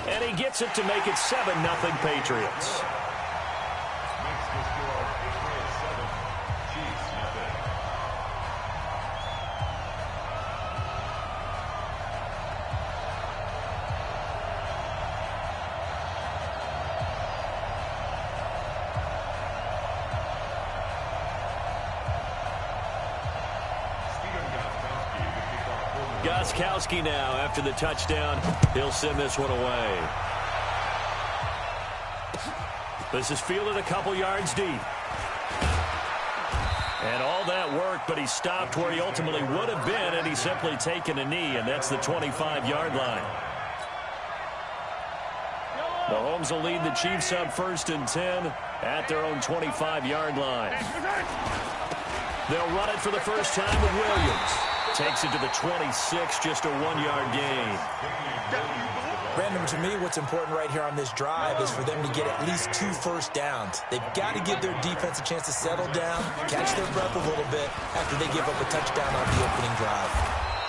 And he gets it to make it 7-0 Patriots. Makes the score Patriots 7, Chiefs nothing. Gostkowski now after the touchdown. He'll send this one away. This is fielded a couple yards deep. And all that work, but he stopped where he ultimately would have been, and he's simply taken a knee, and that's the 25-yard line. Mahomes will lead the Chiefs up 1st and 10 at their own 25-yard line. They'll run it for the first time with Williams. Takes it to the 26, just a 1-yard gain. Brandon, to me, what's important right here on this drive is for them to get at least 2 first downs. They've got to give their defense a chance to settle down, catch their breath a little bit after they give up a touchdown on the opening drive.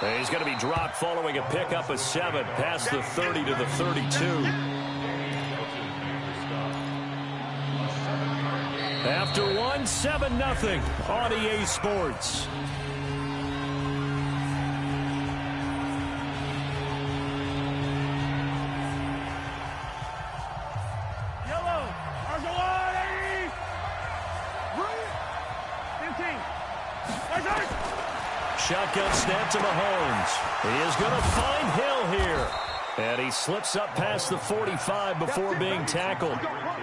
And he's going to be dropped following a pickup of 7 past the 30 to the 32. After 1, 7-0 on EA Sports. Shotgun snap to Mahomes. He is going to find Hill here. And he slips up past the 45 before being tackled.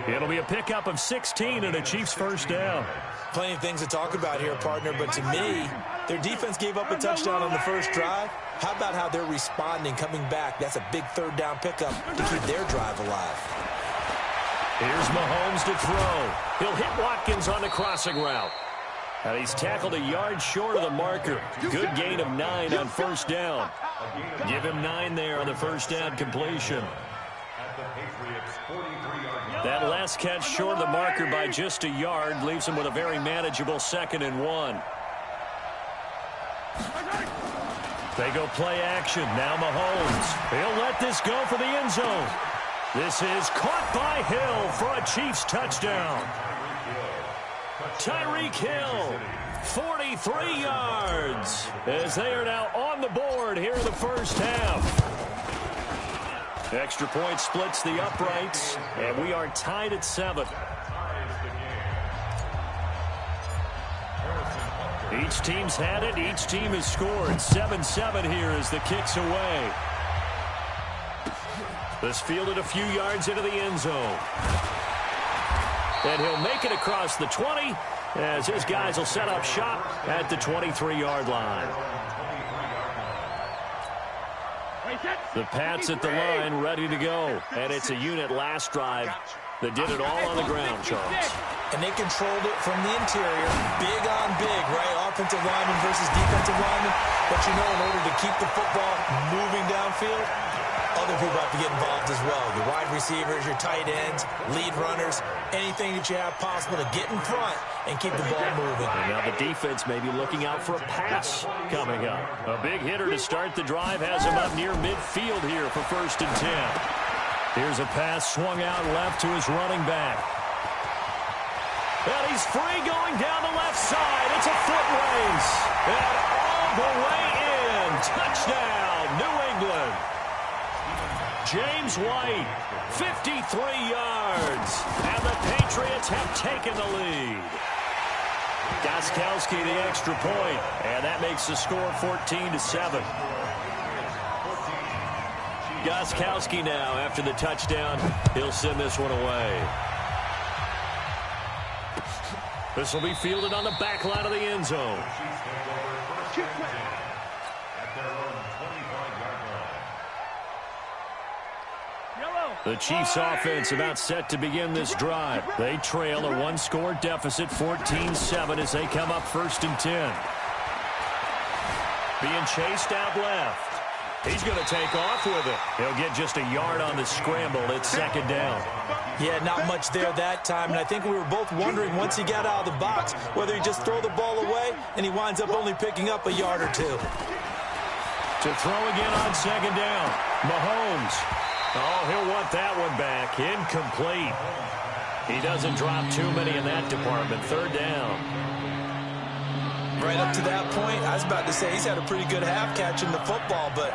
It'll be a pickup of 16 and a Chiefs first down. Plenty of things to talk about here, partner, but to me, their defense gave up a touchdown on the first drive. How about how they're responding, coming back? That's a big 3rd down pickup to keep their drive alive. Here's Mahomes to throw. He'll hit Watkins on the crossing route. And he's tackled a yard short of the marker. Good gain of 9 on first down. Give him 9 there on the first down completion. That last catch short of the marker by just a yard leaves him with a very manageable 2nd and 1. They go play action. Now Mahomes. He'll let this go for the end zone. This is caught by Hill for a Chiefs touchdown. Tyreek Hill, 43 yards, as they are now on the board here in the first half. Extra point splits the uprights, and we are tied at 7. Each team's had it. Each team has scored. 7-7 here as the kick's away. This fielded a few yards into the end zone. And he'll make it across the 20 as his guys will set up shop at the 23-yard line. The Pats at the line ready to go. And it's a unit last drive that did it all on the ground, Charles. And they controlled it from the interior, big on big, right? Offensive lineman versus defensive lineman. But you know, in order to keep the football moving downfield, other people have to get involved as well. Your wide receivers, your tight ends, lead runners, anything that you have possible to get in front and keep the ball moving. And now the defense may be looking out for a pass coming up. A big hitter to start the drive has him up near midfield here for 1st and 10. Here's a pass swung out left to his running back. And he's free going down the left side. It's a foot race. And all the way in. Touchdown, New England. James White, 53 yards. And the Patriots have taken the lead. Gostkowski the extra point, and that makes the score 14-7. Gostkowski now, after the touchdown, he'll send this one away. This will be fielded on the back line of the end zone. The Chiefs offense about set to begin this drive. They trail a one-score deficit, 14-7, as they come up 1st and 10. Being chased out left. He's going to take off with it. He'll get just a yard on the scramble. It's 2nd down. Yeah, not much there that time, and I think we were both wondering once he got out of the box whether he just throw the ball away, and he winds up only picking up a yard or two. To throw again on 2nd down. Mahomes. Oh, he'll want that one back. Incomplete. He doesn't drop too many in that department. 3rd down. Right up to that point, I was about to say he's had a pretty good half catching the football, but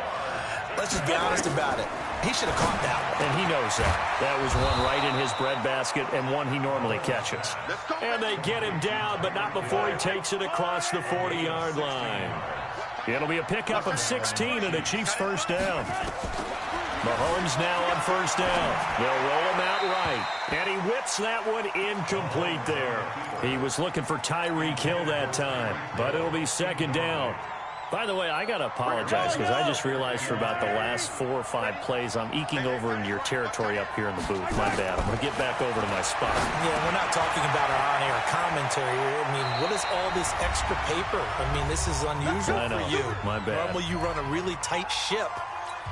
let's just be honest about it. He should have caught that one. And he knows that. That was one right in his breadbasket and one he normally catches. And they get him down, but not before he takes it across the 40-yard line. It'll be a pickup of 16 and the Chiefs' 1st down. Mahomes now on 1st down. They'll roll him out right. And he whips that one incomplete there. He was looking for Tyreek Hill that time, but it'll be 2nd down. By the way, I got to apologize because I just realized for about the last 4 or 5 plays, I'm eking over into your territory up here in the booth. My bad. I'm going to get back over to my spot. Yeah, we're not talking about our on-air commentary here. I mean, what is all this extra paper? I mean, this is unusual for you. My bad. Normally you run a really tight ship.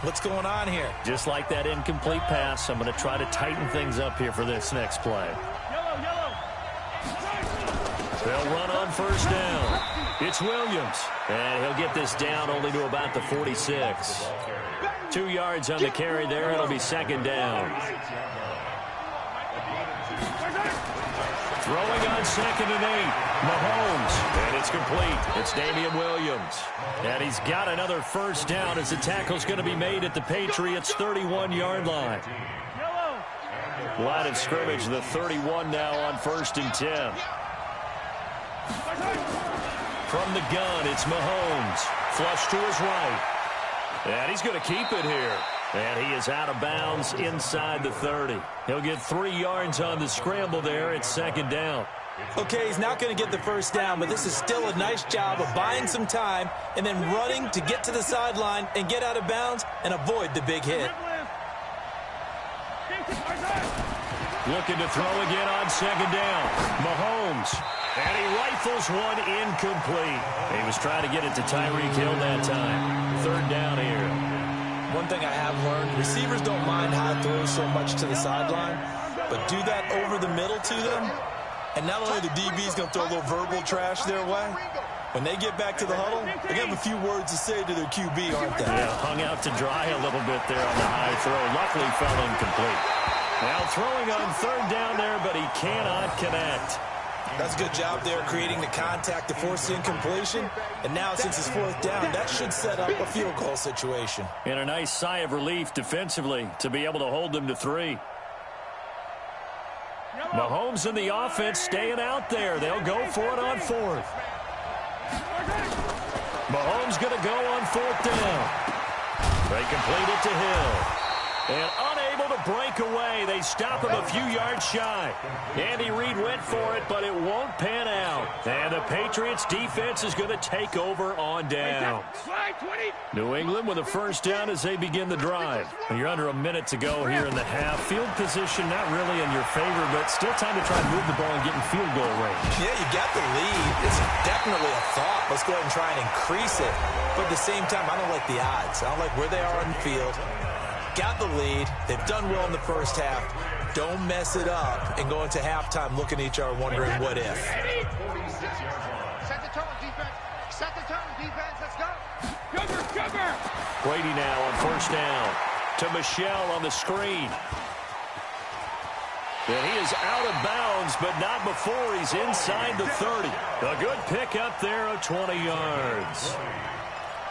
What's going on here? Just like that incomplete pass, I'm going to try to tighten things up here for this next play. They'll run on 1st down. It's Williams. And he'll get this down only to about the 46. 2 yards on the carry there. It'll be 2nd down. Throwing on 2nd and 8. Mahomes. And it's complete. It's Damian Williams. And he's got another 1st down as the tackle's going to be made at the Patriots' 31-yard line. Line of scrimmage, the 31 now on 1st and 10. From the gun, it's Mahomes. Flush to his right. And he's going to keep it here. And he is out of bounds inside the 30. He'll get 3 yards on the scramble there. It's 2nd down. Okay, he's not going to get the 1st down, but this is still a nice job of buying some time and then running to get to the sideline and get out of bounds and avoid the big hit. Looking to throw again on 2nd down. Mahomes. And he rifles one incomplete. He was trying to get it to Tyreek Hill that time. 3rd down here. One thing I have learned, receivers don't mind high throws so much to the sideline, but do that over the middle to them, and not only the DB's going to throw a little verbal trash their way, when they get back to the huddle, they have a few words to say to their QB, aren't they? Yeah, hung out to dry a little bit there on the high throw. Luckily fell incomplete. Now throwing on 3rd down there, but he cannot connect. That's a good job there creating the contact to force the incompletion. And now since it's 4th down, that should set up a field goal situation. And a nice sigh of relief defensively to be able to hold them to 3. Mahomes and the offense staying out there. They'll go for it on 4th. Mahomes going to go on 4th down. They complete it to Hill. And unable to break away. They stop him a few yards shy. Andy Reid went for it, but it won't pan out. And the Patriots defense is going to take over on down. New England with a 1st down as they begin the drive. And you're under a minute to go here in the half. Field position not really in your favor, but still time to try and move the ball and get in field goal range. Yeah, you got the lead. It's definitely a thought. Let's go ahead and try and increase it. But at the same time, I don't like the odds. I don't like where they are on the field. Got the lead. They've done well in the 1st half. Don't mess it up and go into halftime looking at each other wondering what if. Set the tone, defense. Set the tone, defense. Let's go. Cover. Brady now on 1st down. To Michelle on the screen. And he is out of bounds, but not before he's inside the 30. A good pickup there of 20 yards.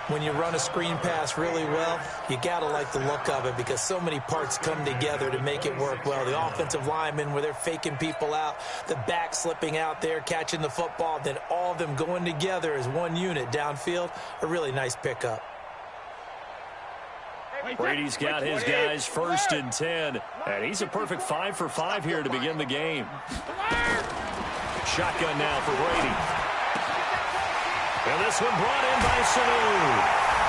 When you run a screen pass really well, you got to like the look of it because so many parts come together to make it work well. The offensive linemen, where they're faking people out, the back slipping out there, catching the football, then all of them going together as one unit downfield. A really nice pickup. Brady's got his guys 1st and 10, and he's a perfect 5 for 5 here to begin the game. Shotgun now for Brady. And this one brought in by Sanu.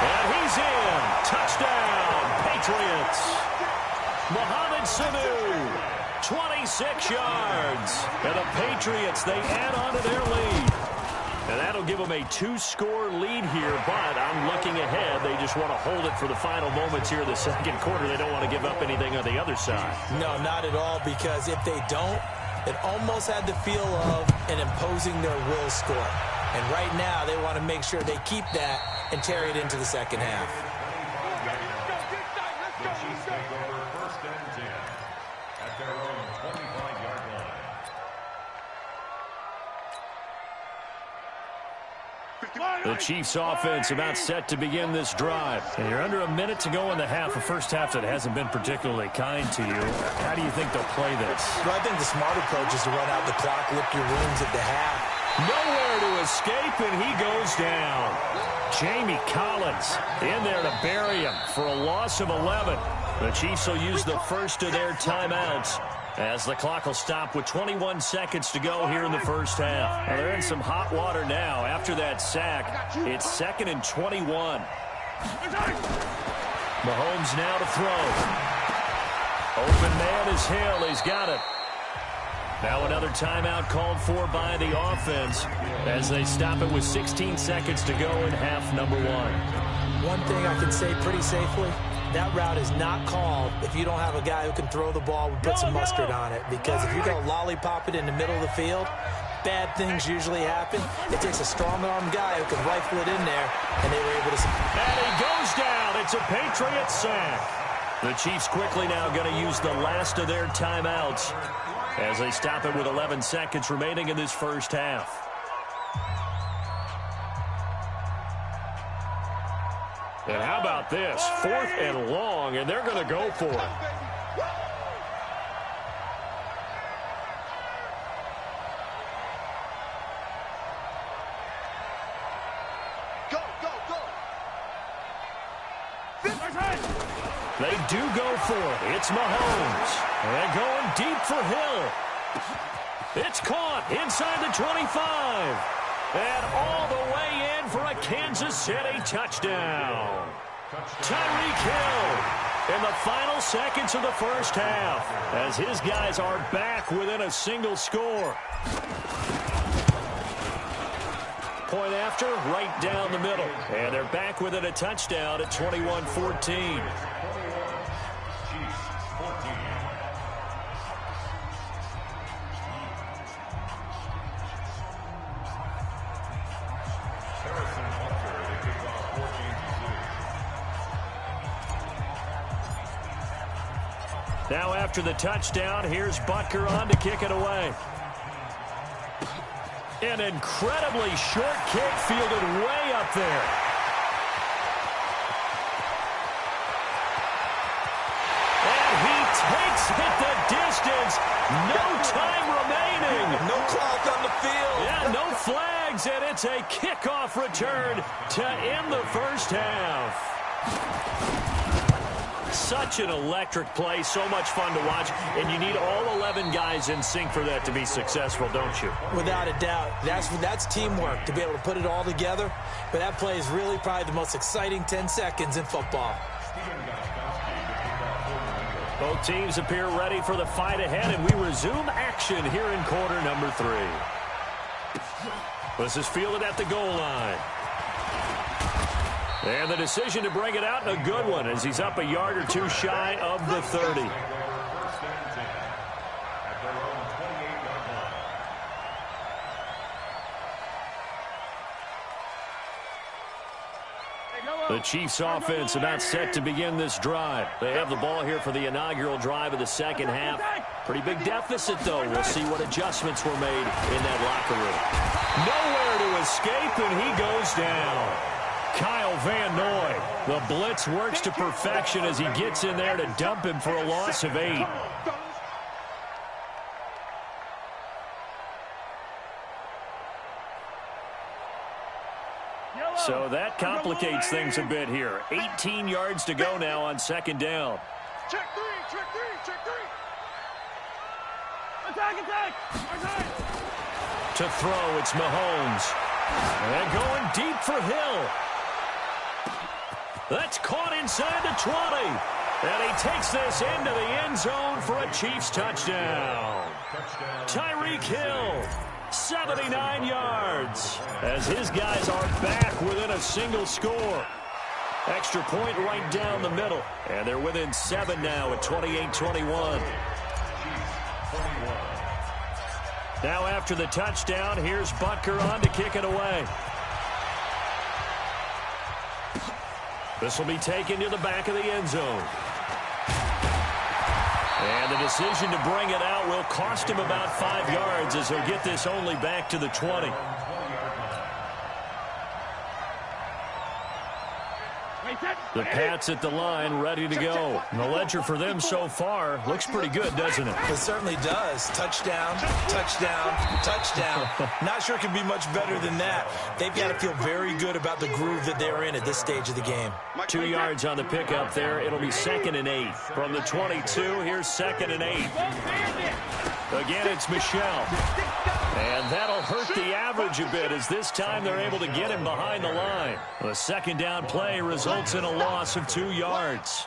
And he's in. Touchdown, Patriots. Mohamed Sanu, 26 yards. And the Patriots, they add on to their lead. And that'll give them a 2-score lead here, but I'm looking ahead. They just want to hold it for the final moments here in the second quarter. They don't want to give up anything on the other side. No, not at all, because if they don't, it almost had the feel of an imposing their will score. And right now, they want to make sure they keep that and carry it into the second half. The Chiefs take over 1st and 10 at their own 25-yard line. The Chiefs offense about set to begin this drive. And you're under a minute to go in the half, a first half that hasn't been particularly kind to you. How do you think they'll play this? Well, I think the smart approach is to run out the clock, lick your wounds at the half. Nowhere to escape, and he goes down. Jamie Collins in there to bury him for a loss of 11. The Chiefs will use the first of their timeouts as the clock will stop with 21 seconds to go here in the first half. Now they're in some hot water now. After that sack, it's 2nd and 21. Mahomes now to throw. Open man is Hill. He's got it. Now another timeout called for by the offense as they stop it with 16 seconds to go in half number 1. One thing I can say pretty safely, that route is not called if you don't have a guy who can throw the ball and put some mustard on it. Because if you're going to lollipop it in the middle of the field, bad things usually happen. It takes a strong-armed guy who can rifle it in there, and they were able to... And he goes down. It's a Patriots sack. The Chiefs quickly now going to use the last of their timeouts as they stop it with 11 seconds remaining in this first half. And how about this? 4th and long, and they're going to go for it. Go, go, go. They do go for it. It's Mahomes. And going deep for Hill. It's caught inside the 25. And all the way in for a Kansas City touchdown. Tyreek Hill in the final seconds of the first half as his guys are back within a single score. Point after, right down the middle. And they're back within a touchdown at 21-14. Now after the touchdown, here's Butker on to kick it away. An incredibly short kick fielded way up there. And he takes it the distance. No time remaining. No clock on the field. Yeah, no flags, and it's a kickoff return to end the first half. Such an electric play, so much fun to watch, and you need all 11 guys in sync for that to be successful, don't you? Without a doubt. That's teamwork, to be able to put it all together. But that play is really probably the most exciting 10 seconds in football. Both teams appear ready for the fight ahead, and we resume action here in quarter number 3. This is fielded at the goal line. And the decision to bring it out, and a good one, as he's up a yard or two shy of the 30. The Chiefs offense about set to begin this drive. They have the ball here for the inaugural drive of the second half. Pretty big deficit, though. We'll see what adjustments were made in that locker room. Nowhere to escape, and he goes down. Kyle Van Noy. The blitz works to perfection as he gets in there to dump him for a loss of 8. So that complicates things a bit here. 18 yards to go now on second down. Check three, check three, check three. Attack, attack. To throw, it's Mahomes. And going deep for Hill. That's caught inside the 20. And he takes this into the end zone for a Chiefs touchdown. Tyreek Hill. 79 yards as his guys are back within a single score. Extra point right down the middle. And they're within 7 now at 28-21. Now after the touchdown, here's Butker on to kick it away. This will be taken to the back of the end zone. And the decision to bring it out will cost him about 5 yards as he'll get this only back to the 20. The Pats at the line, ready to go. And the ledger for them so far looks pretty good, doesn't it? It certainly does. Touchdown, touchdown, touchdown. Not sure it can be much better than that. They've got to feel very good about the groove that they're in at this stage of the game. 2 yards on the pickup there. It'll be 2nd and 8. From the 22, here's 2nd and 8. Again, it's Michelle. And that'll hurt the average a bit as this time they're able to get him behind the line. The second down play results in a loss of 2 yards.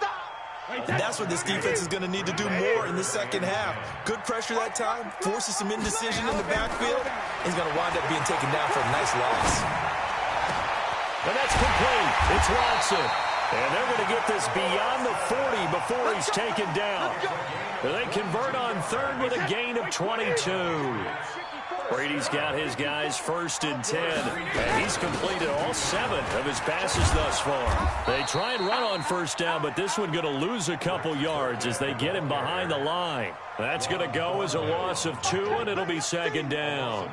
And that's what this defense is going to need to do more in the second half. Good pressure that time, forces some indecision in the backfield. He's going to wind up being taken down for a nice loss. And that's complete. It's Watson. And they're going to get this beyond the 40 before he's taken down. They convert on third with a gain of 22. Brady's got his guys 1st and 10. And he's completed all 7 of his passes thus far. They try and run on first down, but this one going to lose a couple yards as they get him behind the line. That's going to go as a loss of 2, and it'll be 2nd down.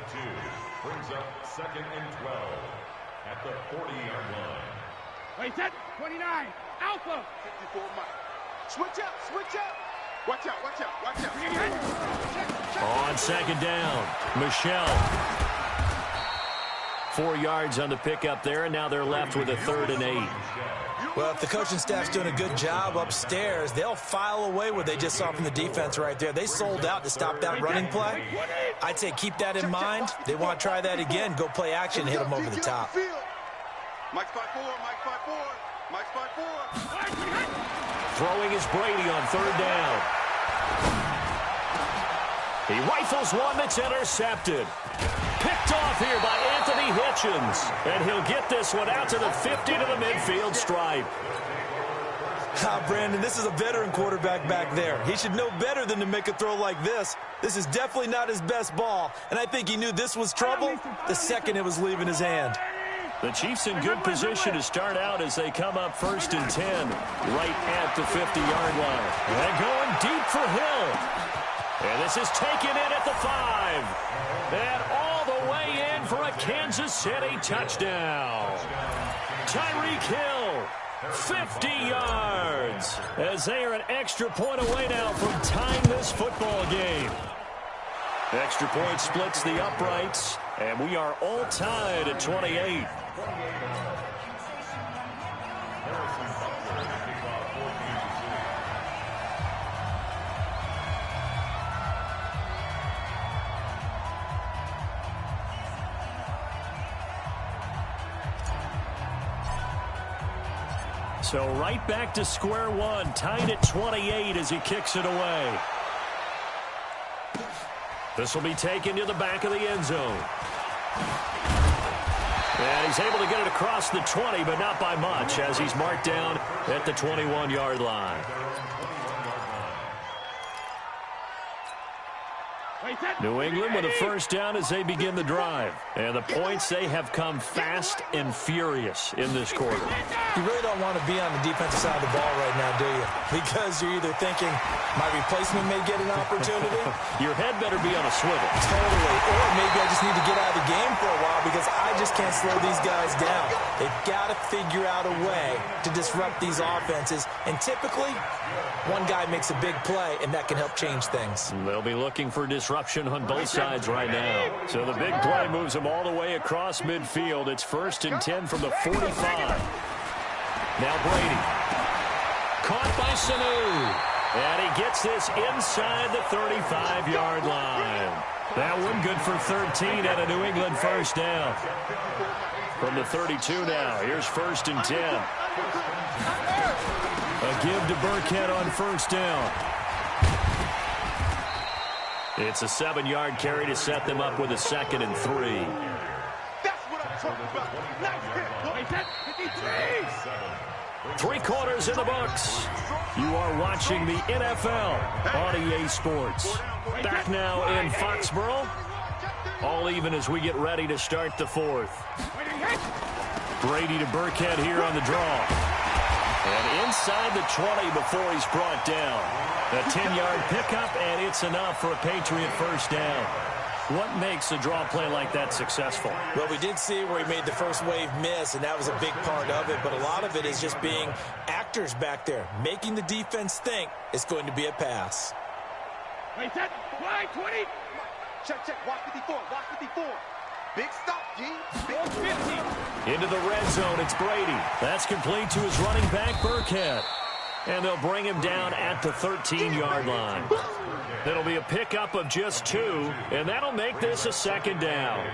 Brings up 2nd and 12 at the 40-yard line. Wait, set. 29. Alpha. 54 Mike. Switch up, switch up. Watch out, watch out, watch out. On 2nd down, Michelle. 4 yards on the pickup there, and now they're left with a 3rd and 8. Well, if the coaching staff's doing a good job upstairs, they'll file away what they just saw from the defense right there. They sold out to stop that running play. I'd say keep that in mind. They want to try that again, go play action, hit them over the top. Mike spot 4, Mike spot 4, Mike spot 4. Throwing is Brady on 3rd down. He rifles one that's intercepted. Picked off here by Anthony Hitchens. And he'll get this one out to the 50 to the midfield stripe. Brandon, this is a veteran quarterback back there. He should know better than to make a throw like this. This is definitely not his best ball. And I think he knew this was trouble the second it was leaving his hand. The Chiefs in good position to start out as they come up 1st and 10 right at the 50-yard line. And going deep for Hill. And this is taken in at the 5. And all the way in for a Kansas City touchdown. Tyreek Hill, 50 yards. As they are an extra point away now from tying this football game. Extra point splits the uprights. And we are all tied at 28. So right back to square one, tied at 28 as he kicks it away. This will be taken to the back of the end zone. And he's able to get it across the 20, but not by much, as he's marked down at the 21-yard line. New England with a first down as they begin the drive. And the points, they have come fast and furious in this quarter. You really don't want to be on the defensive side of the ball right now, do you? Because you're either thinking, my replacement may get an opportunity. Your head better be on a swivel. Totally. Or maybe I just need to get out of the game for a while because I just can't slow these guys down. They've got to figure out a way to disrupt these offenses. And typically, one guy makes a big play, and that can help change things. They'll be looking for disruption on both sides right now. So the big play moves them all the way across midfield. It's 1st and 10 from the 45. Now Brady. Caught by Sanu. And he gets this inside the 35-yard line. That one good for 13 and a New England first down. From the 32 now, here's 1st and 10. A give to Burkhead on first down. It's a 7-yard carry to set them up with a 2nd and 3. That's what I'm talking about. Nice hit. 3 quarters in the books. You are watching the NFL on EA Sports. Back now in Foxborough. All even as we get ready to start the 4th. Brady to Burkhead here on the draw. And inside the 20 before he's brought down. A 10-yard pickup, and it's enough for a Patriot first down. What makes a draw play like that successful? Well, we did see where he made the first wave miss, and that was a big part of it. But a lot of it is just being actors back there, making the defense think it's going to be a pass. Wait, set. Wide 20. Check. Watch 54. Watch 54. Big stop, G. Big 50. Into the red zone, it's Brady. That's complete to his running back, Burkhead. And they'll bring him down at the 13-yard line. That'll be a pickup of just 2, and that'll make this a 2nd down.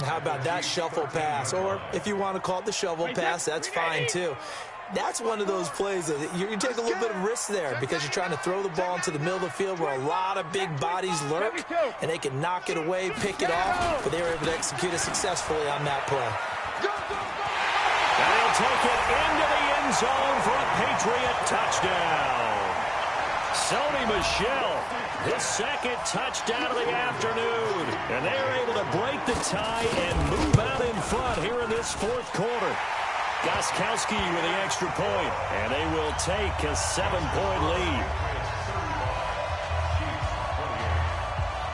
How about that shuffle pass? Or if you want to call it the shovel pass, that's fine too. That's one of those plays that you take a little bit of risk there because you're trying to throw the ball into the middle of the field where a lot of big bodies lurk, and they can knock it away, pick it off, but they were able to execute it successfully on that play. And they'll take it into the end zone for a Patriot touchdown. Sony Michel, his 2nd touchdown of the afternoon. And they are able to break the tie and move out in front here in this 4th quarter. Gostkowski with the extra point, and they will take a 7-point lead.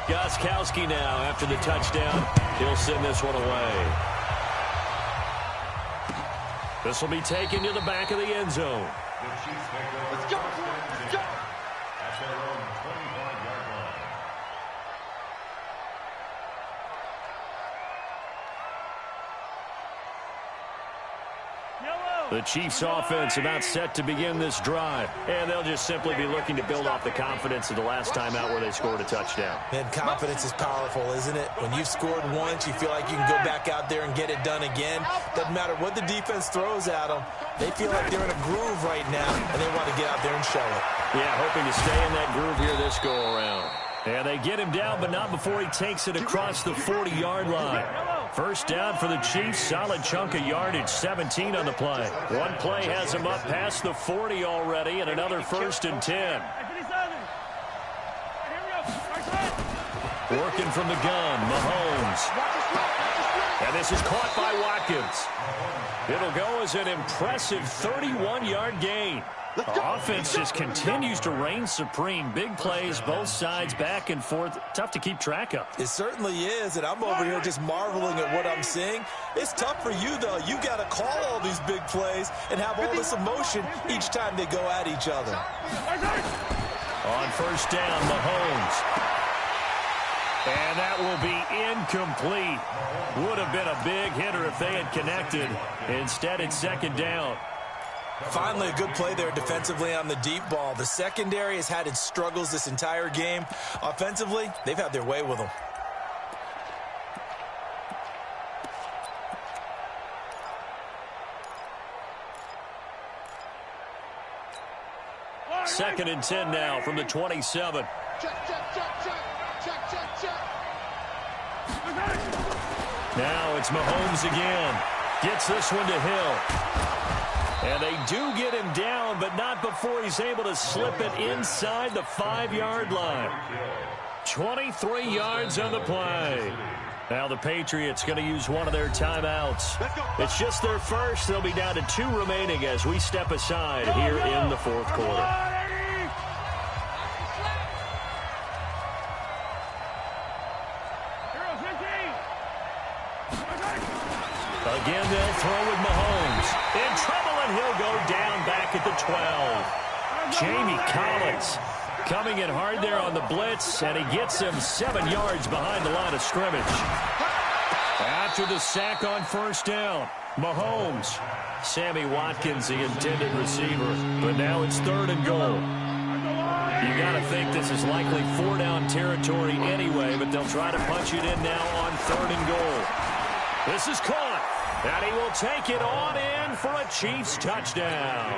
Gostkowski now, after the touchdown, he'll send this one away. This will be taken to the back of the end zone. Let's go. Let's go. At their own 25-yard line. The Chiefs offense about set to begin this drive. And they'll just simply be looking to build off the confidence of the last time out where they scored a touchdown. And confidence is powerful, isn't it? When you've scored once, you feel like you can go back out there and get it done again. Doesn't matter what the defense throws at them. They feel like they're in a groove right now, and they want to get out there and show it. Yeah, hoping to stay in that groove here this go-around. And they get him down, but not before he takes it across the 40-yard line. First down for the Chiefs. Solid chunk of yardage, 17 on the play. One play has him up past the 40 already, and another 1st and 10. Working from the gun, Mahomes. And this is caught by Watkins. It'll go as an impressive 31-yard gain. The offense just continues to reign supreme. Big plays, both sides, back and forth. Tough to keep track of. It certainly is, and I'm over here just marveling at what I'm seeing. It's tough for you, though. You got to call all these big plays and have all this emotion each time they go at each other. On first down, Mahomes. And that will be incomplete. Would have been a big hitter if they had connected. Instead, it's 2nd down. Finally, a good play there defensively on the deep ball. The secondary has had its struggles this entire game. Offensively, they've had their way with them. Second and 10 now from the 27. Now it's Mahomes again. Gets this one to Hill. And they do get him down, but not before he's able to slip it inside the 5-yard line. 23 yards on the play. Now the Patriots going to use one of their timeouts. It's just their first. They'll be down to 2 remaining as we step aside here in the fourth quarter. Again, they'll throw with Mahomes. In trouble, and he'll go down back at the 12. Jamie Collins coming in hard there on the blitz, and he gets him 7 yards behind the line of scrimmage. After the sack on first down, Mahomes. Sammy Watkins, the intended receiver, but now it's 3rd and goal. You got to think this is likely 4-down territory anyway, but they'll try to punch it in now on 3rd and goal. This is caught, and he will take it on in for a Chiefs touchdown.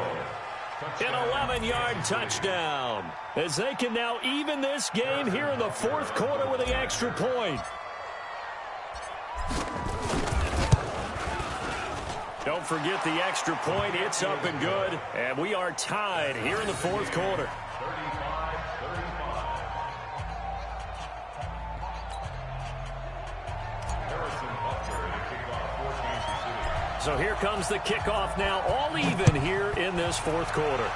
An 11-yard touchdown, as they can now even this game here in the fourth quarter with the extra point. Don't forget the extra point. It's up and good, and we are tied here in the fourth quarter. So here comes the kickoff now, all even here in this fourth quarter.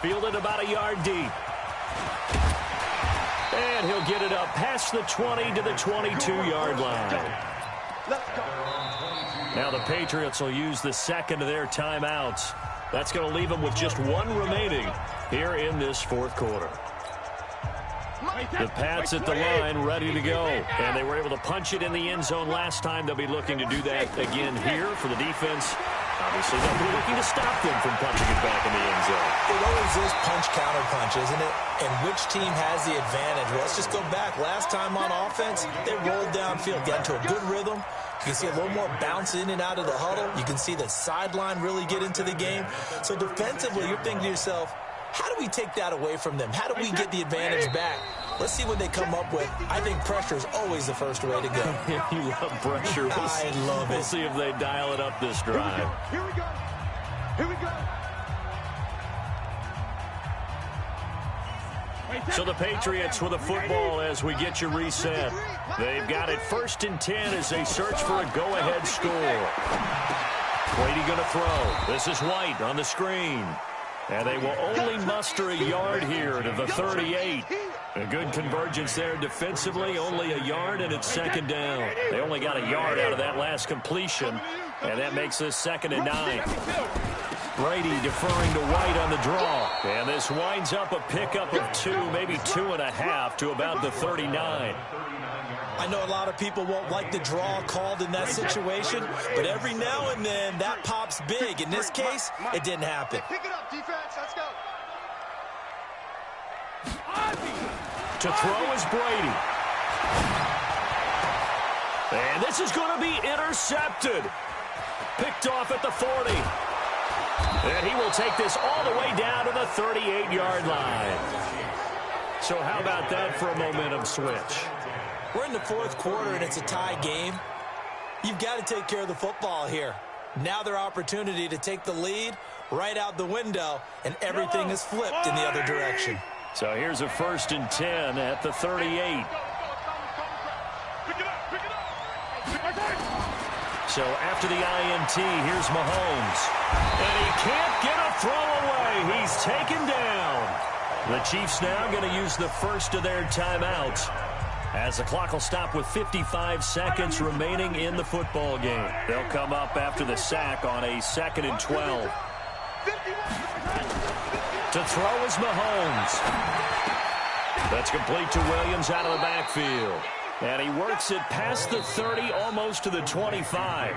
Fielded about a yard deep. And he'll get it up past the 20 to the 22-yard line. Now the Patriots will use the second of their timeouts. That's going to leave them with just 1 remaining here in this fourth quarter. The Pats at the line, ready to go. And they were able to punch it in the end zone last time. They'll be looking to do that again here for the defense. Obviously, they'll be looking to stop them from punching it back in the end zone. It always is punch-counter-punch, isn't it? And which team has the advantage? Well, let's just go back. Last time on offense, they rolled downfield, got into a good rhythm. You can see a little more bounce in and out of the huddle. You can see the sideline really get into the game. So defensively, you're thinking to yourself, how do we take that away from them? How do we get the advantage back? Let's see what they come up with. I think pressure is always the first way to go. You love pressure. I love it. We'll see if they dial it up this drive. Here we go. Here we go. So the Patriots with a football as we get you reset. They've got it 1st and 10 as they search for a go-ahead score. Brady going to throw. This is White on the screen. And they will only muster a yard here to the 38. A good convergence there defensively, only a yard, and it's 2nd down. They only got a yard out of that last completion, and that makes this 2nd and 9. Brady deferring to White on the draw, and this winds up a pickup of 2, maybe 2.5 to about the 39. I know a lot of people won't like the draw called in that situation, but every now and then that pops big. In this case, it didn't happen. Pick it up, defense. Let's go. To throw is Brady. And this is going to be intercepted. Picked off at the 40. And he will take this all the way down to the 38-yard line. So how about that for a momentum switch? We're in the fourth quarter, and it's a tie game. You've got to take care of the football here. Now their opportunity to take the lead right out the window, and everything is flipped in the other direction. So here's a 1st and 10 at the 38. So after the INT, here's Mahomes. And he can't get a throw away. He's taken down. The Chiefs now going to use the first of their timeouts, as the clock will stop with 55 seconds remaining in the football game. They'll come up after the sack on a 2nd and 12. To throw is Mahomes. That's complete to Williams out of the backfield. And he works it past the 30, almost to the 25.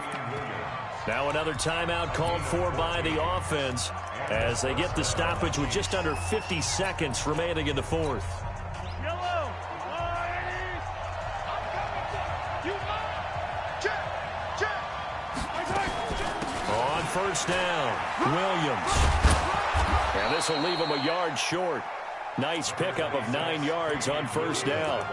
Now another timeout called for by the offense as they get the stoppage with just under 50 seconds remaining in the fourth. On first down, Williams. And this will leave him a yard short. Nice pickup of 9 yards on first down.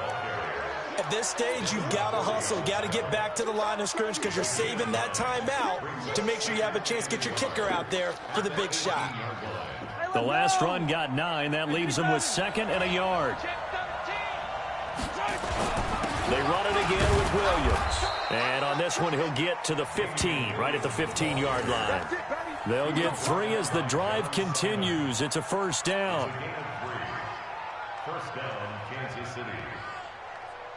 At this stage, you've got to hustle, got to get back to the line of scrimmage because you're saving that timeout to make sure you have a chance to get your kicker out there for the big shot. The last run got 9. That leaves them with 2nd and a yard. They run it again with Williams. And on this one, he'll get to the 15, right at the 15-yard line. They'll get 3 as the drive continues. It's a first down. First down, Kansas City.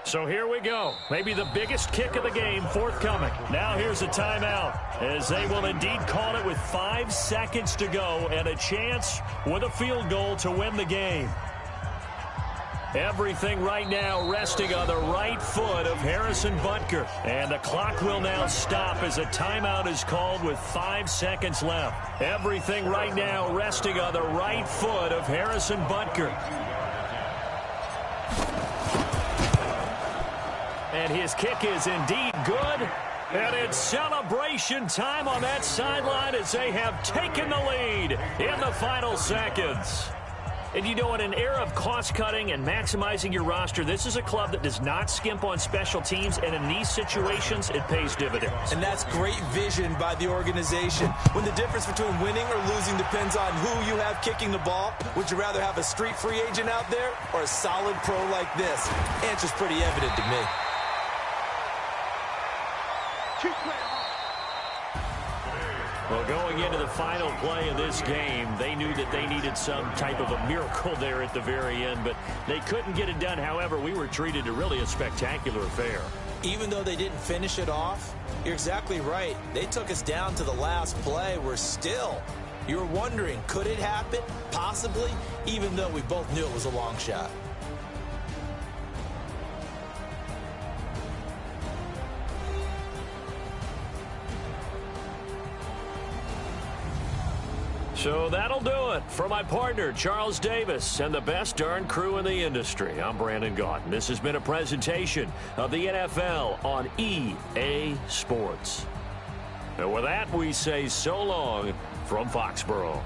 So here we go. Maybe the biggest kick of the game forthcoming. Now here's a timeout, as they will indeed call it with 5 seconds to go and a chance with a field goal to win the game. Everything right now resting on the right foot of Harrison Butker. And the clock will now stop as a timeout is called with 5 seconds left. Everything right now resting on the right foot of Harrison Butker. And his kick is indeed good. And it's celebration time on that sideline as they have taken the lead in the final seconds. And you know, in an era of cost-cutting and maximizing your roster, this is a club that does not skimp on special teams, and in these situations, it pays dividends. And that's great vision by the organization. When the difference between winning or losing depends on who you have kicking the ball, would you rather have a street free agent out there or a solid pro like this? Answer's pretty evident to me. Well, going into the final play of this game, they knew that they needed some type of a miracle there at the very end, but they couldn't get it done. However, we were treated to really a spectacular affair. Even though they didn't finish it off, you're exactly right. They took us down to the last play. We're still. You were wondering, could it happen? Possibly, even though we both knew it was a long shot. So that'll do it for my partner, Charles Davis, and the best darn crew in the industry. I'm Brandon Gaudin. This has been a presentation of the NFL on EA Sports. And with that, we say so long from Foxborough.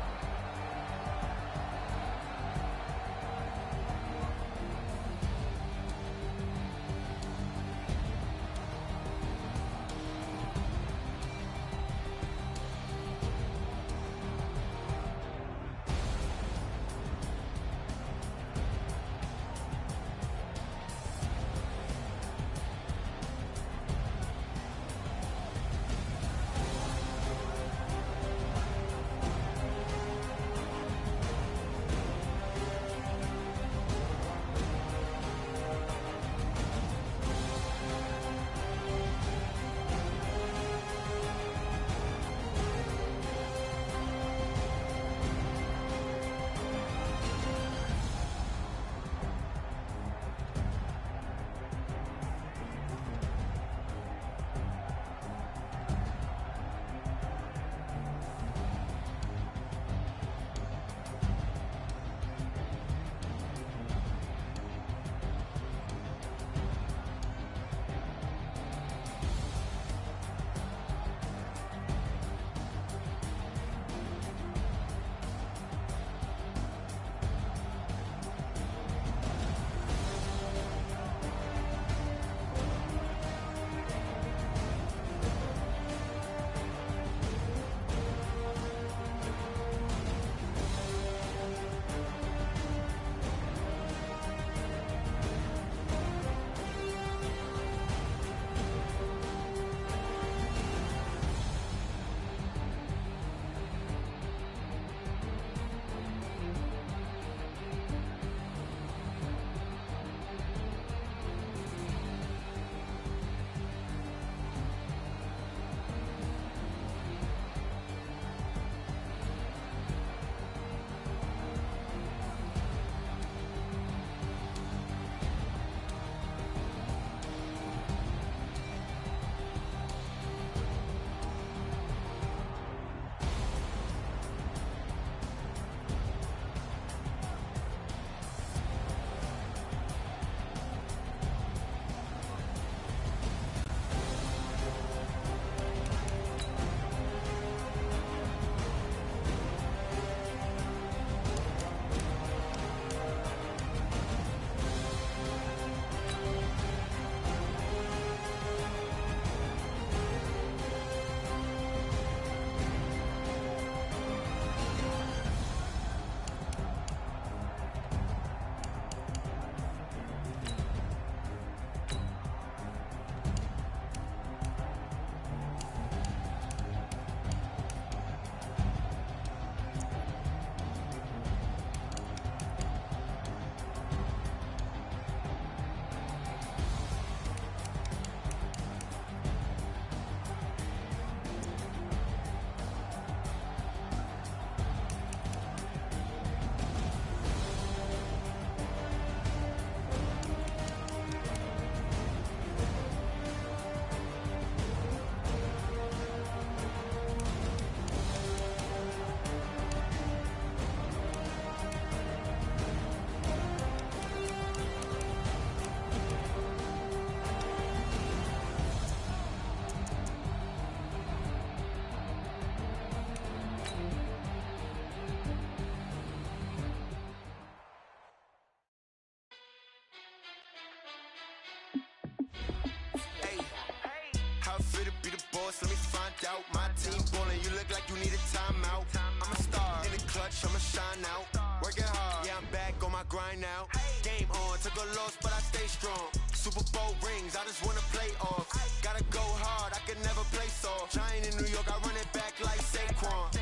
fit to be the boss? Let me find out. My team ballin', you look like you need a timeout. I'm a star in the clutch, I'ma shine out. Working hard, yeah, I'm back on my grind now. Game on, took a loss, but I stay strong. Super Bowl rings, I just wanna play off. Gotta go hard, I can never play soft. Giant in New York, I run it back like Saquon.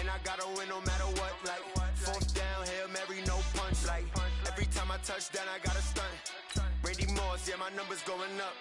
And I gotta win no matter what, like fourth down, Hail Mary, no punch. Like every time I touch down, I gotta stunt. Randy Moss, yeah, my numbers going up.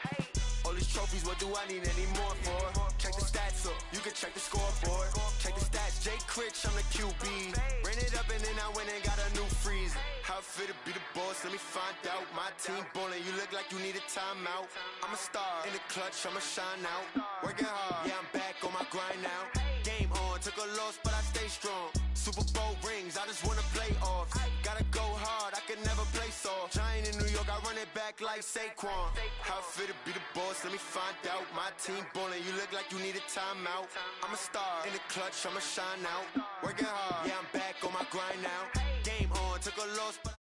All these trophies, what do I need any more for? Check the stats up, you can check the scoreboard. Check the stats, Jay Critch, I'm the QB. Ran it up and then I went and got a new freeze. How fit to be the boss, let me find out. My team ballin', you look like you need a timeout. I'm a star in the clutch, I'ma shine out. Working hard, yeah, I'm back on my grind now. Game on, took a loss, but I stay strong. Super Bowl rings, I just wanna play off. Gotta go hard, I can never play soft. Giant in New York, I run it back like Saquon. How fit to be the boss, let me find out. My team ballin', you look like you need a timeout. I'm a star in the clutch, I'ma shine out. Working hard, yeah, I'm back on my grind now. Game on, took a loss, but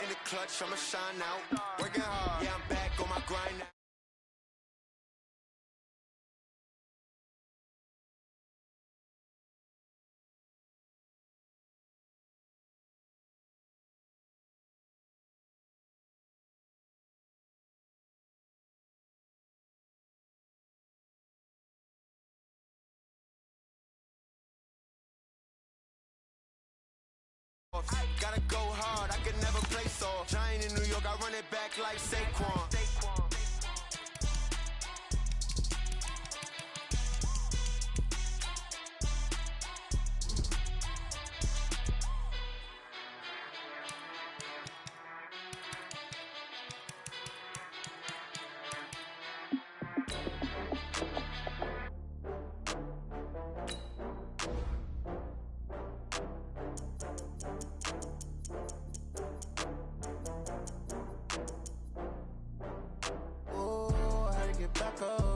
in the clutch, I'ma shine out. Working hard, yeah, I'm back on my grind now. Gotta go hard, I can never play soft. Giant in New York, I run it back like Saquon.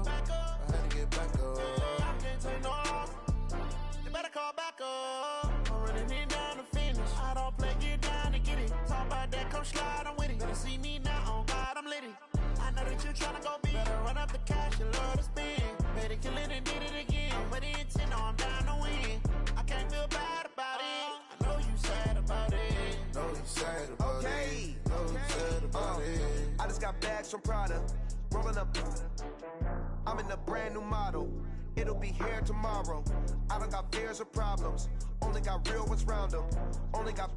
Back up, I had to get back up. I can't take no loss. You better call back up. I'm running it down to finish. I don't play, get down to get it. Talk about that, come slide, I'm with it. Better see me now, on God, I'm lit it. I know that you tryna go big. Better run up the cash, you love to spend. Better kill it and did it again. But the intent, no, I'm down to win. I can't feel bad about it. I know you sad about it. Know you sad about it. Know you sad about it. I just got bags from Prada. Rolling up, I'm in a brand new model. It'll be here tomorrow. I don't got fears or problems. Only got real ones round them. Only got.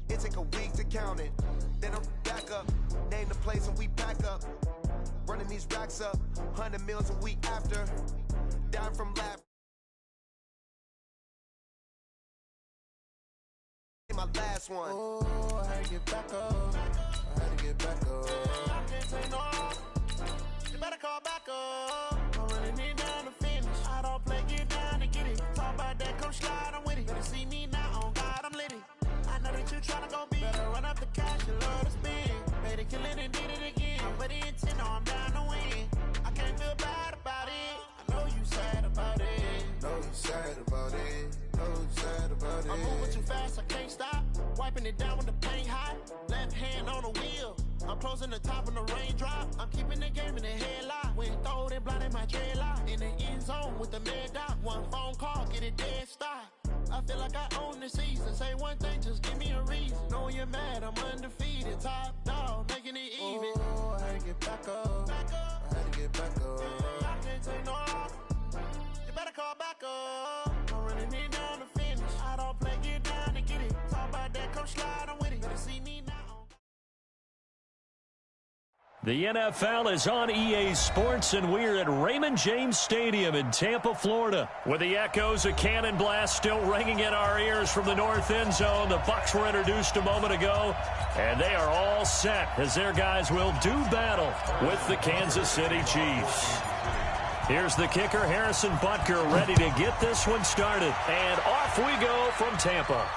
It take a week to count it. Then I'm back up. Name the place and we pack up. Running these racks up. 100 meals a week after. Down from laughter. My last one. Oh, I had to get back up. I had to get back up. I can't take no loss. You better call back up. I'm running it down to finish. I don't play, get down to get it. Talk about that, come slide, I'm with it. Better see me now, on God, I'm lit it. I know that you tryna go big. Better run up the cash, you love to spend. Better kill it and did it again. But the intent, no, I'm down to win. I can't feel bad about it. I know you sad about it. Know you sad about it. Know you sad about it. I'm moving too fast, I can't stop. Wiping it down with the paint hot. Left hand on the wheel. I'm closing the top of the raindrop. I'm keeping the game in the headlock. When throwed and blinded my dreadlock. In the end zone with the mad dot. One phone call, get it dead stop. I feel like I own the season. Say one thing, just give me a reason. Knowing you're mad, I'm undefeated. Top dog, making it even. Oh, I had to get back up. I had to get back up. I can't take no loss. You better call back up. I'm running it down to finish. I don't play, get down to get it. Talk about that, come slide, I'm with it. Better see me now. The NFL is on EA Sports, and we're at Raymond James Stadium in Tampa, Florida, with the echoes of cannon blast still ringing in our ears from the north end zone. The Bucs were introduced a moment ago, and they are all set as their guys will do battle with the Kansas City Chiefs. Here's the kicker, Harrison Butker, ready to get this one started. And off we go from Tampa.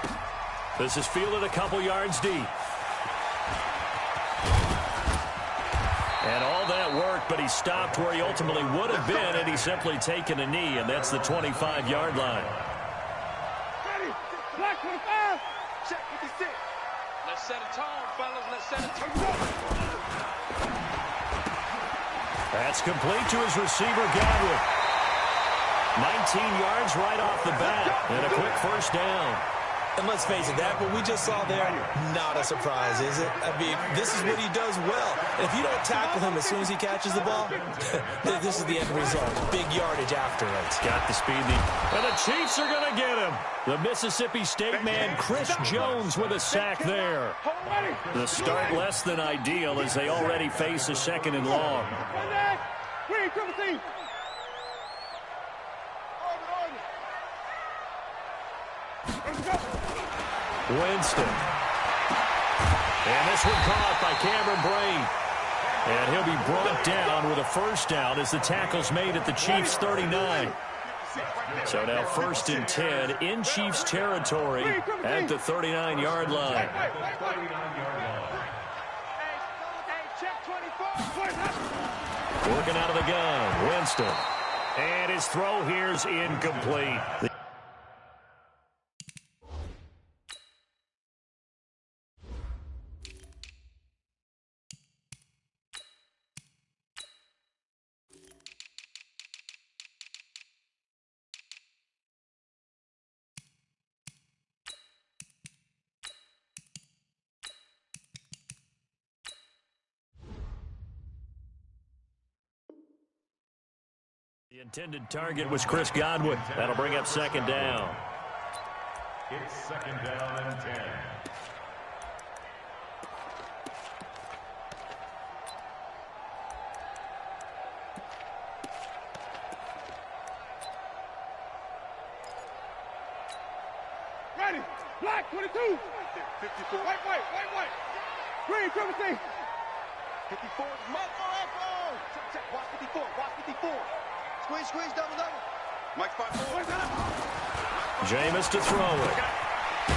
This is fielded a couple yards deep. And all that work, but he stopped where he ultimately would have been had he simply taken a knee, and that's the 25-yard line. Ready, black 25, check 56. Let's set a tone, fellas, let's set a tone. That's complete to his receiver, Godwin. 19 yards right off the bat, and a quick first down. And let's face it, that what we just saw there, not a surprise, is it? I mean, this is what he does well. And if you don't tackle him as soon as he catches the ball, this is the end result. Big yardage after it. Got the speed. And the Chiefs are going to get him. The Mississippi State man, Chris Jones, with a sack there. The start less than ideal as they already face a second and long. Winston. And this one caught by Cameron Brate. And he'll be brought down with a first down as the tackle's made at the Chiefs' 39. So now 1st and 10 in Chiefs territory at the 39-yard line. Working out of the gun, Winston. And his throw here's incomplete. The intended target was Chris Godwin. That'll bring up 2nd down. It's 2nd down and 10. Ready, black 22. 54, white. Green, 17. 54, check, watch 54, watch 54. Squeeze, double. Mike 5-4. Jameis to throw it.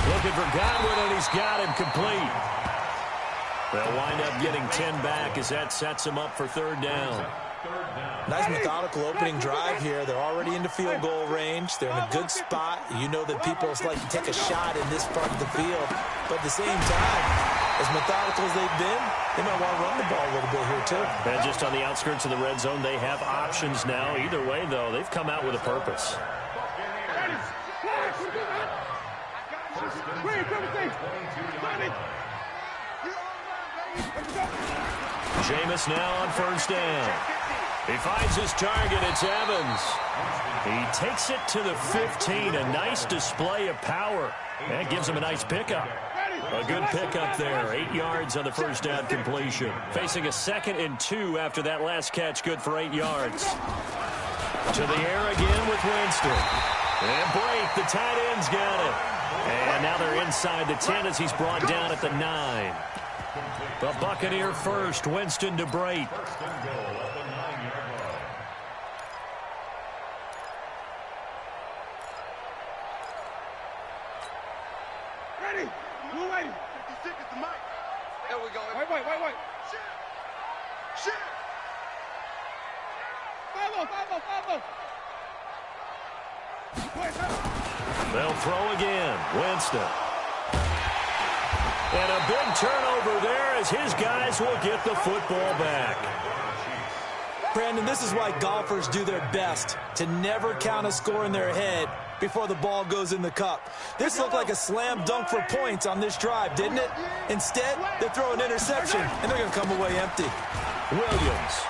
Looking for Godwin, and he's got him complete. They'll wind up getting 10 back as that sets him up for 3rd down. Nice methodical opening drive here. They're already into field goal range. They're in a good spot. You know that people like to take a shot in this part of the field. But at the same time, as methodical as they've been, they might want to run the ball a little bit here, too. And just on the outskirts of the red zone, they have options now. Either way, though, they've come out with a purpose. Jameis now on 1st down. He finds his target. It's Evans. He takes it to the 15. A nice display of power. That gives him a nice pickup. A good pickup there. 8 yards on the first down completion. Facing a 2nd and 2 after that last catch. Good for 8 yards. To the air again with Winston. And Brate, the tight end's got it. And now they're inside the 10 as he's brought down at the 9. The Buccaneer first. Winston to Brate. First and goal at the 9-yard line. Ready, blue lady. 56 is the mic. There we go. White. Shit. 5-0. They'll throw again. Winston. And a big turnover there as his guys will get the football back. Brandon, this is why golfers do their best to never count a score in their head before the ball goes in the cup. This looked like a slam dunk for points on this drive, didn't it? Instead, they throw an interception, and they're going to come away empty. Williams.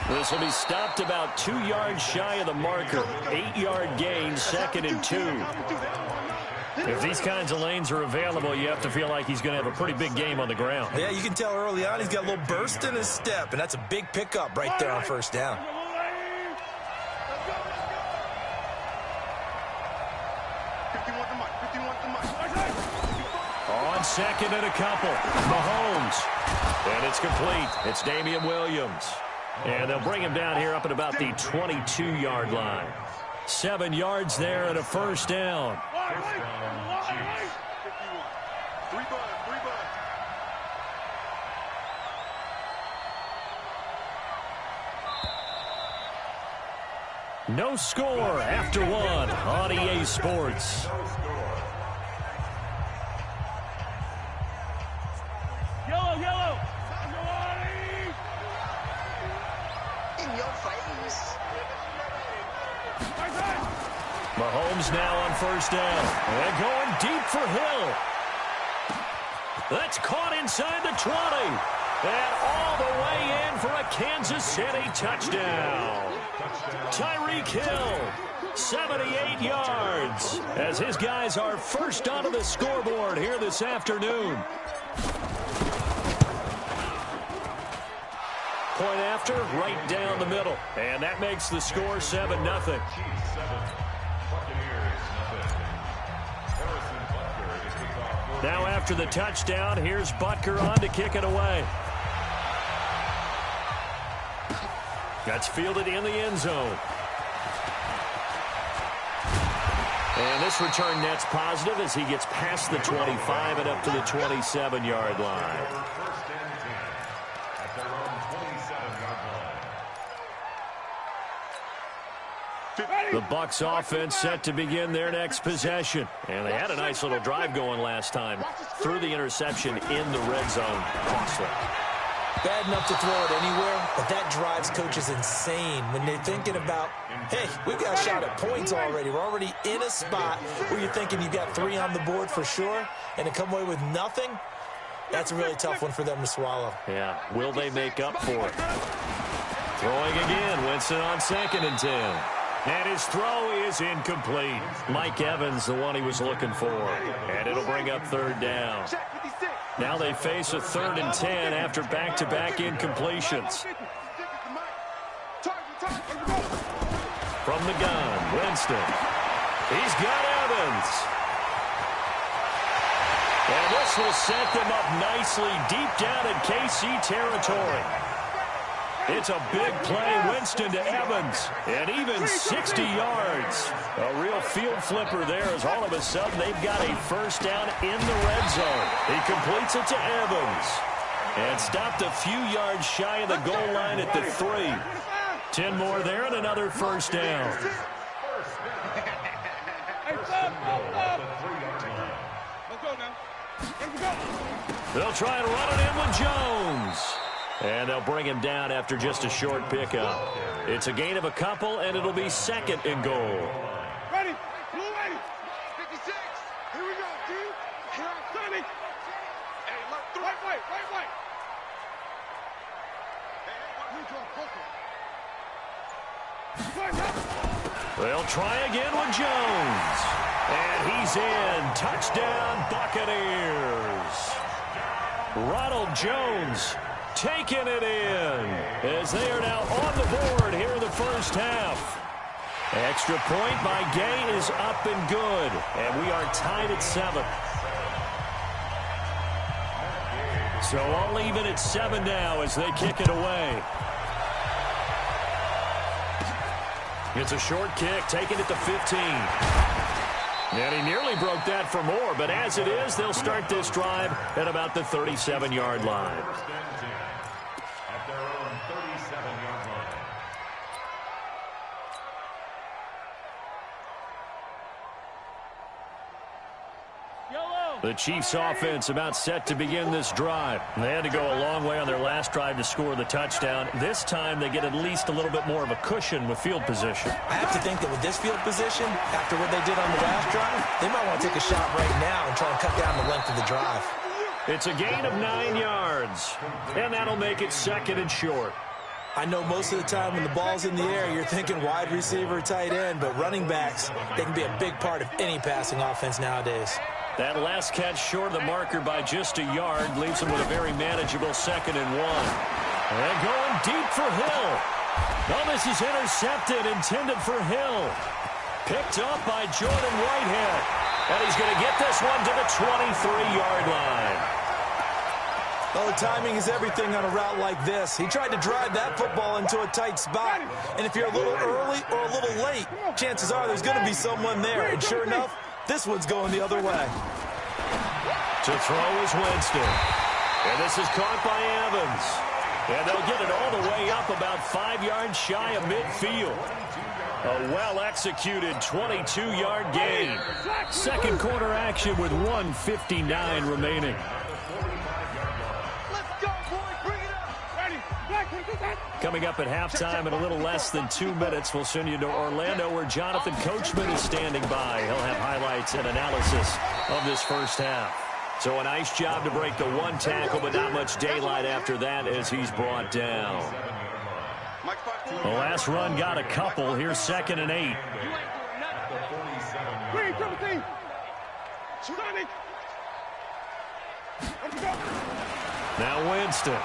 This will be stopped about 2 yards shy of the marker. 8-yard gain, 2nd and 2. If these kinds of lanes are available, you have to feel like he's going to have a pretty big game on the ground. Yeah, you can tell early on he's got a little burst in his step, and that's a big pickup right there on first down. On second and a couple, Mahomes. And it's complete. It's Damian Williams. And they'll bring him down here up at about the 22-yard line. 7 yards there and a first down. No score after one on EA Sports. Yellow. In your face. Mahomes now on first down. And going deep for Hill. That's caught inside the 20. And all the way in for a Kansas City touchdown. Tyreek Hill, 78 yards, as his guys are first onto the scoreboard here this afternoon. Point after, right down the middle. And that makes the score 7-0. Now after the touchdown, here's Butker on to kick it away. That's fielded in the end zone. And this return net's positive as he gets past the 25 and up to the 27-yard line. The Bucs offense set to begin their next possession. And they had a nice little drive going last time. Threw the interception in the red zone. Costly. Bad enough to throw it anywhere, but that drives coaches insane when they're thinking about, hey, we've got a shot at points already. We're already in a spot where you're thinking you've got 3 on the board for sure, and to come away with nothing, that's a really tough one for them to swallow. Yeah, will they make up for it? Throwing again, Winston on 2nd and 10. And his throw is incomplete. Mike Evans, the one he was looking for. And it'll bring up 3rd down. Now they face a 3rd and 10 after back-to-back incompletions. From the gun, Winston. He's got Evans. And this will set them up nicely deep down in KC territory. It's a big play, Winston to Evans, and even 60 yards. A real field flipper there as all of a sudden they've got a first down in the red zone. He completes it to Evans and stopped a few yards shy of the goal line at the 3. 10 more there and another first down. They'll try and run it in with Jones. And they'll bring him down after just a short pickup. It's a gain of a couple, and it'll be 2nd and goal. Ready? Blue ready. 56. Here we go, D. Here I'm Sonny. Hey, look, right. Hey, They'll try again with Jones. And he's in. Touchdown, Buccaneers. Ronald Jones taking it in as they are now on the board here in the first half. Extra point by Gay is up and good, and we are tied at 7. So all even at 7 now as they kick it away. It's a short kick, taking it to 15. And he nearly broke that for more, but as it is, they'll start this drive at about the 37-yard line. At their own 37-yard line. The Chiefs offense about set to begin this drive. They had to go a long way on their last drive to score the touchdown. This time they get at least a little bit more of a cushion with field position. I have to think that with this field position, after what they did on the last drive, they might want to take a shot right now and try and cut down the length of the drive. It's a gain of 9 yards, and that'll make it 2nd and short. I know most of the time when the ball's in the air, you're thinking wide receiver, tight end, but running backs, they can be a big part of any passing offense nowadays. That last catch short of the marker by just a yard leaves him with a very manageable 2nd and 1. And going deep for Hill. No, this is intercepted, intended for Hill. Picked up by Jordan Whitehead. And he's going to get this one to the 23-yard line. Well, the timing is everything on a route like this. He tried to drive that football into a tight spot. And if you're a little early or a little late, chances are there's going to be someone there. And sure enough, this one's going the other way. To throw is Winston. And this is caught by Evans. And they'll get it all the way up about 5 yards shy of midfield. A well-executed 22-yard gain. Second quarter action with 1:59 remaining. Coming up at halftime in a little less than 2 minutes, we'll send you to Orlando where Jonathan Coachman is standing by. He'll have highlights and analysis of this first half. So a nice job to break the one tackle, but not much daylight after that as he's brought down. The last run got a couple. Here's 2nd and 8. Now Winston.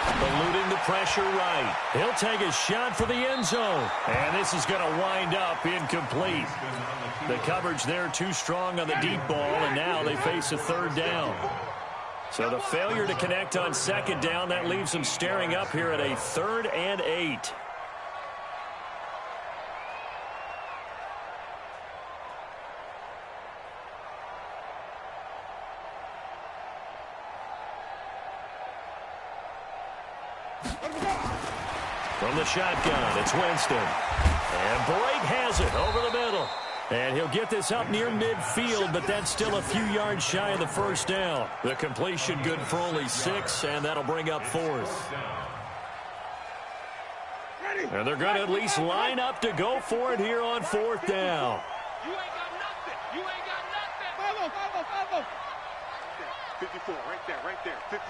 Eluding the pressure right. He'll take a shot for the end zone. And this is going to wind up incomplete. The coverage there too strong on the deep ball, and now they face a 3rd down. So the failure to connect on 2nd down, that leaves them staring up here at a 3rd and 8. From the shotgun, it's Winston. And Blake has it over the middle. And he'll get this up near midfield, but that's still a few yards shy of the 1st down. The completion good for only 6, and that'll bring up 4th. And they're going to at least line up to go for it here on 4th down. You ain't got nothing. You ain't got nothing. Follow. 54, right there. 50.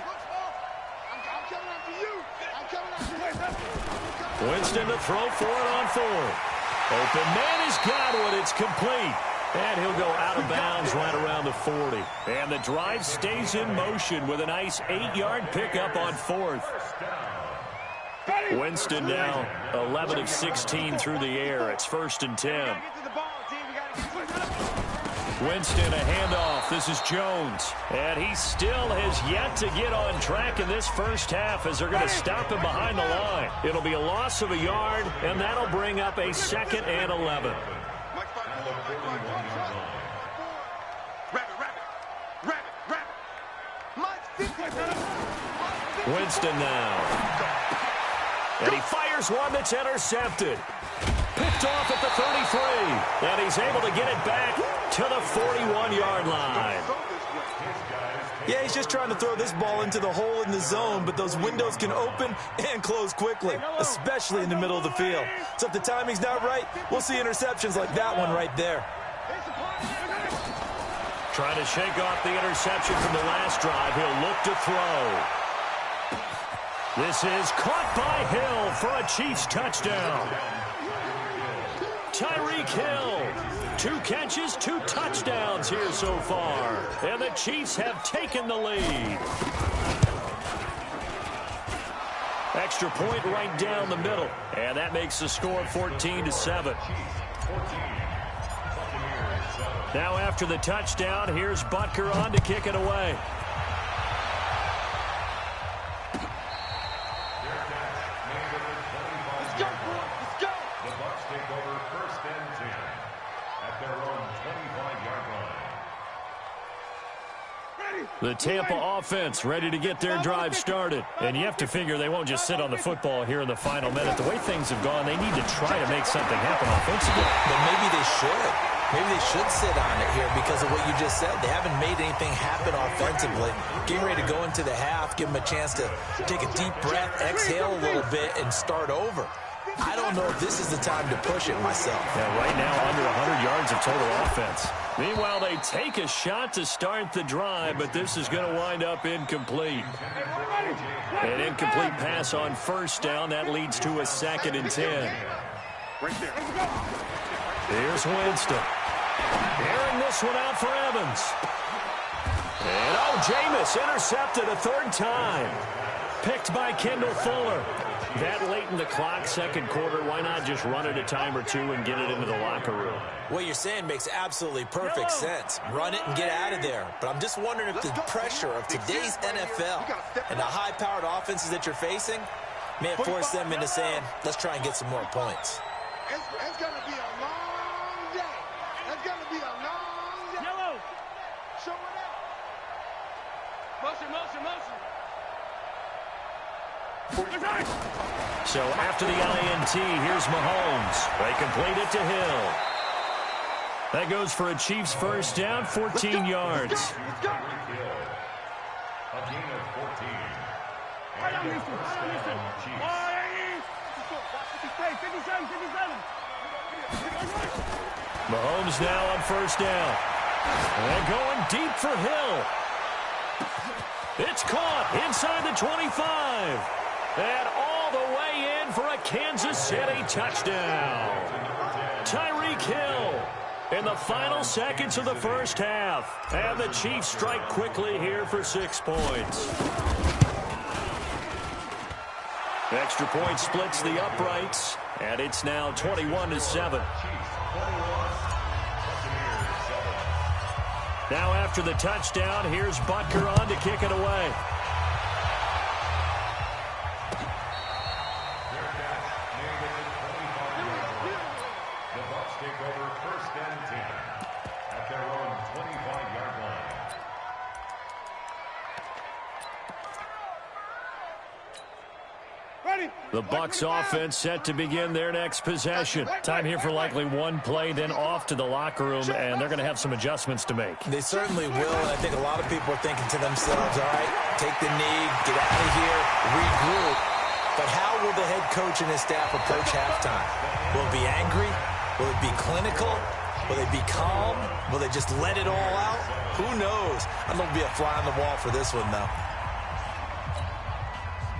I'm coming after you. Winston to throw for it on 4th. Open man has got one. It's complete. And he'll go out of bounds right around the 40. And the drive stays in motion with a nice 8-yard pickup on 4th. Winston now 11 of 16 through the air. It's 1st and 10. Winston, a handoff. This is Jones. And he still has yet to get on track in this first half as they're going to stop him behind the line. It'll be a loss of a yard, and that'll bring up a 2nd and 11. Winston now. And he fires one that's intercepted. Picked off at the 33. And he's able to get it back to the 41-yard line. Yeah, he's just trying to throw this ball into the hole in the zone, but those windows can open and close quickly, especially in the middle of the field. So if the timing's not right, we'll see interceptions like that one right there. Trying to shake off the interception from the last drive. He'll look to throw. This is caught by Hill for a Chiefs touchdown. Tyreek Hill, 2 catches, 2 touchdowns here so far. And the Chiefs have taken the lead. Extra point right down the middle. And that makes the score 14-7. Now after the touchdown, here's Butker on to kick it away. The Tampa offense ready to get their drive started. And you have to figure they won't just sit on the football here in the final minute. The way things have gone, they need to try to make something happen offensively. But maybe they should. Maybe they should sit on it here because of what you just said. They haven't made anything happen offensively. Getting ready to go into the half, give them a chance to take a deep breath, exhale a little bit, and start over. I don't know if this is the time to push it myself. Yeah, right now under 100 yards of total offense. Meanwhile, they take a shot to start the drive, but this is going to wind up incomplete. An incomplete pass on first down. That leads to a 2nd and 10. Here's Winston. Airing this one out for Evans. And, Jameis intercepted a 3rd time. Picked by Kendall Fuller. That late in the clock, 2nd quarter, why not just run it a time or two and get it into the locker room? What you're saying makes absolutely perfect sense. Run it and get out of there. But I'm just wondering if the pressure of today's NFL and the high-powered offenses that you're facing may have forced them into saying, let's try and get some more points. It's going to be a long day. It's going to be a long day. Yellow. Show it up. Motion, motion, motion. So after the INT, here's Mahomes. They complete it to Hill. That goes for a Chiefs first down, 14 yards. A gain of 14. And a first down, Chiefs. 57. Mahomes now on first down. And going deep for Hill. It's caught inside the 25. And all the way in for a Kansas City touchdown. Tyreek Hill in the final seconds of the first half. And the Chiefs strike quickly here for 6 points. Extra point splits the uprights. And it's now 21-7. Now after the touchdown, here's Butker on to kick it away. The Bucs offense set to begin their next possession. Time here for likely one play, then off to the locker room, and they're going to have some adjustments to make. They certainly will, and I think a lot of people are thinking to themselves, all right, take the knee, get out of here, regroup. But how will the head coach and his staff approach halftime? Will it be angry? Will it be clinical? Will they be calm? Will they just let it all out? Who knows? I don't know if it'll be a fly on the wall for this one, though.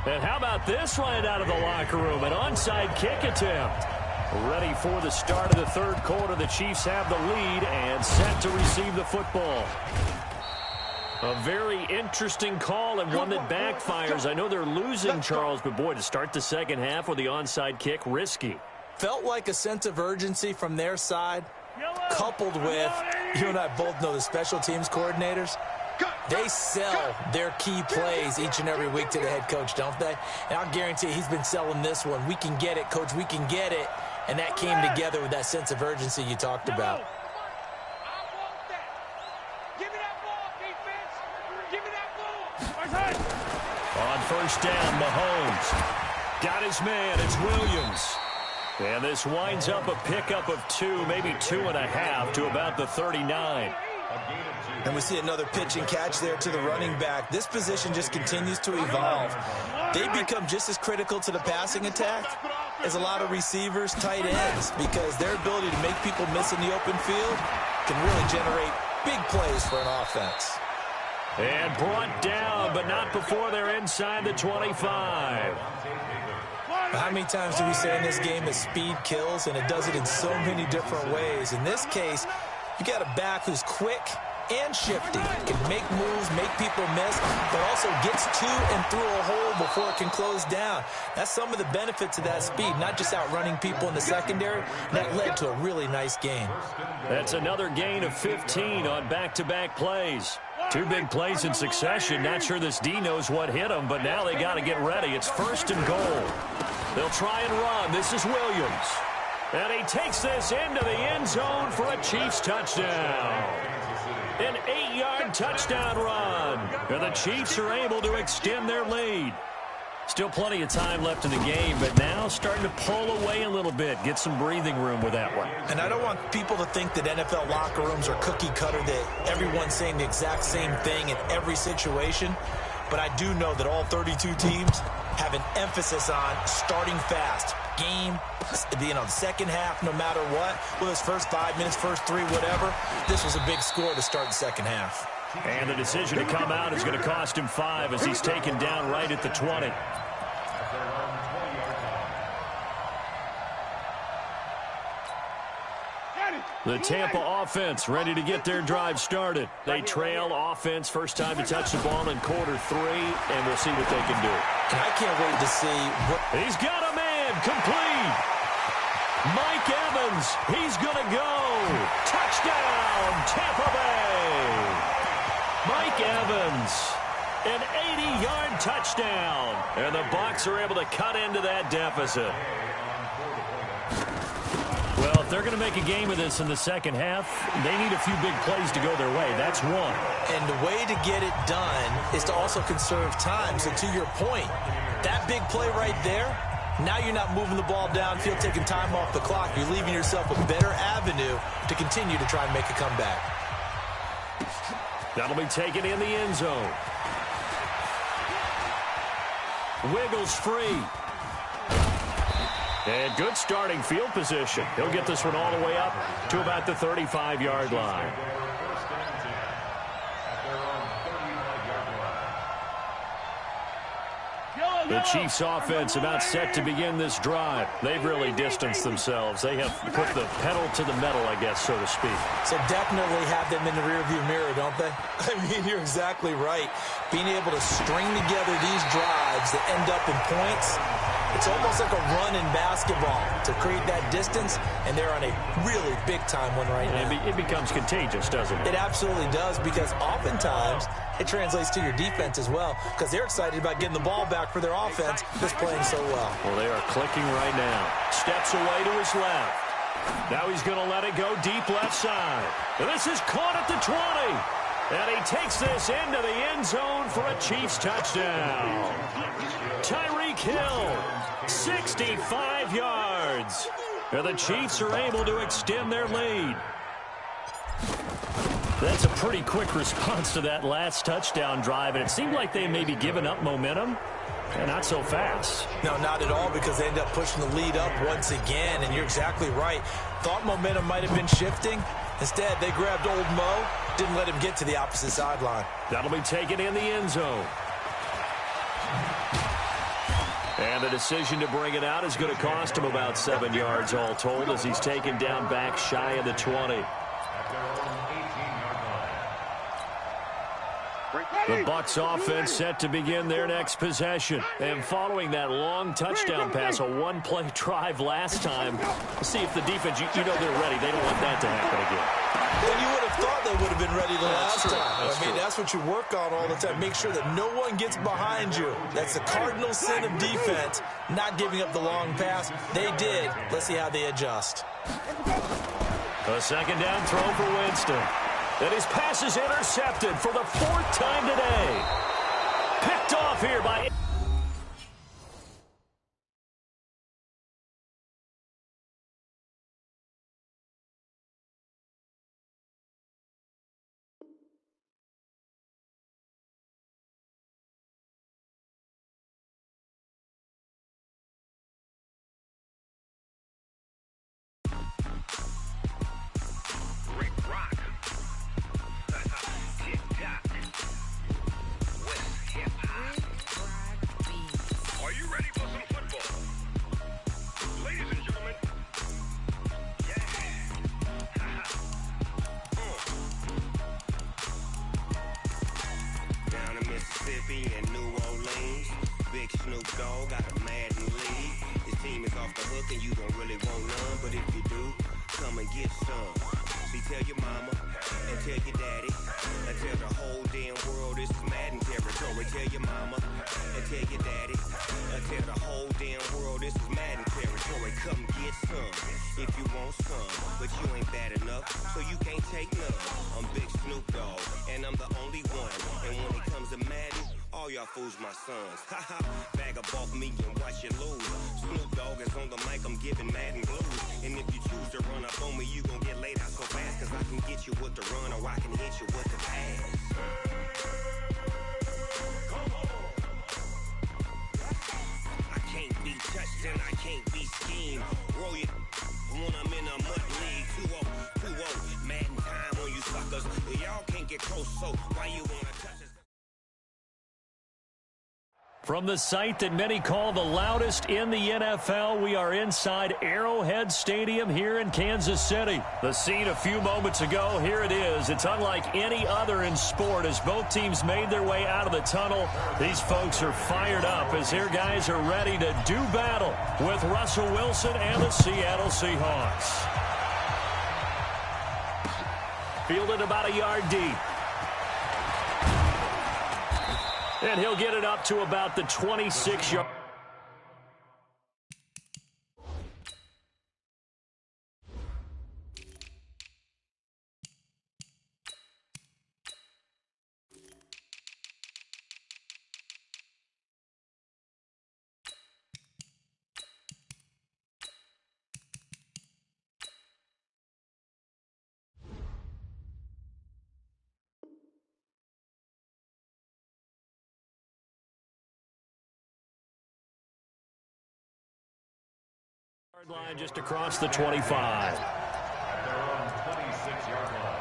And how about this right out of the locker room? An onside kick attempt. Ready for the start of the 3rd quarter. The Chiefs have the lead and set to receive the football. A very interesting call and one that backfires. I know they're losing, Charles, but boy, to start the 2nd half with the onside kick, risky. Felt like a sense of urgency from their side, coupled with, you and I both know the special teams coordinators. They sell their key plays each and every week to the head coach, don't they? And I'll guarantee he's been selling this one. We can get it, coach, we can get it. And that came together with that sense of urgency you talked about. On first down, Mahomes got his man. It's Williams. And this winds up a pickup of 2, maybe 2.5 to about the 39. And we see another pitch and catch there to the running back. This position just continues to evolve. They become just as critical to the passing attack as a lot of receivers, tight ends, because their ability to make people miss in the open field can really generate big plays for an offense. And brought down, but not before they're inside the 25. How many times do we say in this game that speed kills, and it does it in so many different ways? In this case, you got a back who's quick and shifty, can make moves, make people miss, but also gets to and through a hole before it can close down. That's some of the benefits of that speed, not just outrunning people in the secondary. That led to a really nice gain. That's another gain of 15 on back-to-back plays. 2 big plays in succession. Not sure this D knows what hit them, but now they got to get ready. It's 1st and goal. They'll try and run. This is Williams. And he takes this into the end zone for a Chiefs touchdown. An 8-yard touchdown run. And the Chiefs are able to extend their lead. Still plenty of time left in the game, but now starting to pull away a little bit. Get some breathing room with that one. And I don't want people to think that NFL locker rooms are cookie cutter, that everyone's saying the exact same thing in every situation. But I do know that all 32 teams have an emphasis on starting fast, game, the second half, no matter what, whether it's first 5 minutes, first 3, whatever, this was a big score to start the second half. And the decision to come out is going to cost him 5 as he's taken down right at the 20. The Tampa offense ready to get their drive started. They trail offense, first time to touch the ball in quarter 3, and we'll see what they can do. And I can't wait to see what... He's got a man, complete. Mike Evans, he's going to go. Touchdown, Tampa Bay. Mike Evans, an 80-yard touchdown. And the Bucs are able to cut into that deficit. Well, if they're going to make a game of this in the second half, they need a few big plays to go their way. That's one. And the way to get it done is to also conserve time. So to your point, that big play right there, now you're not moving the ball downfield, taking time off the clock. You're leaving yourself a better avenue to continue to try and make a comeback. That'll be taken in the end zone. Wiggles free. And good starting field position. He'll get this one all the way up to about the 35-yard line. The Chiefs offense about set to begin this drive. They've really distanced themselves. They have put the pedal to the metal, I guess, so to speak. So definitely have them in the rearview mirror, don't they? I mean, you're exactly right. Being able to string together these drives that end up in points, it's almost like a run in basketball to create that distance, and they're on a really big-time one right now. It becomes contagious, doesn't it? It absolutely does, because oftentimes it translates to your defense as well, because they're excited about getting the ball back for their offense that's playing so well. Well, they are clicking right now. Steps away to his left. Now he's going to let it go deep left side. And this is caught at the 20. And he takes this into the end zone for a Chiefs touchdown. Tyreek Hill, 65 yards. And the Chiefs are able to extend their lead. That's a pretty quick response to that last touchdown drive, and it seemed like they may be giving up momentum. And not so fast. No, not at all, because they end up pushing the lead up once again, and you're exactly right. Thought momentum might have been shifting. Instead, they grabbed old Mo, didn't let him get to the opposite sideline. That'll be taken in the end zone. And the decision to bring it out is going to cost him about 7 yards all told as he's taken down back shy of the 20. The Bucs offense set to begin their next possession. And following that long touchdown pass, a one-play drive last time, see if the defense, you know they're ready. They don't want that to happen again. Well, you would have thought they would have been ready the last time. I mean, that's what you work on all the time. Make sure that no one gets behind you. That's the cardinal sin of defense, not giving up the long pass. They did. Let's see how they adjust. A second down throw for Winston. And his pass is intercepted for the 4th time today. Picked off here by... My sons, haha, bag up off me and watch you lose. Snoop Dogg is on the mic, I'm giving Madden blues. And if you choose to run up on me, you gon' get laid out so fast. Cause I can get you with the run or I can hit you with the pass. Come on. I can't be touched and I can't be schemed. Roll it when I'm in a mud league. 2-0, Madden time on you suckers. Y'all can't get close, so why you wanna touch us? From the site that many call the loudest in the NFL, we are inside Arrowhead Stadium here in Kansas City. The scene a few moments ago, here it is. It's unlike any other in sport as both teams made their way out of the tunnel. These folks are fired up as their guys are ready to do battle with Russell Wilson and the Seattle Seahawks. Fielded about a yard deep. And he'll get it up to about the 26-yard. Line just across the 25. At their own 26-yard line.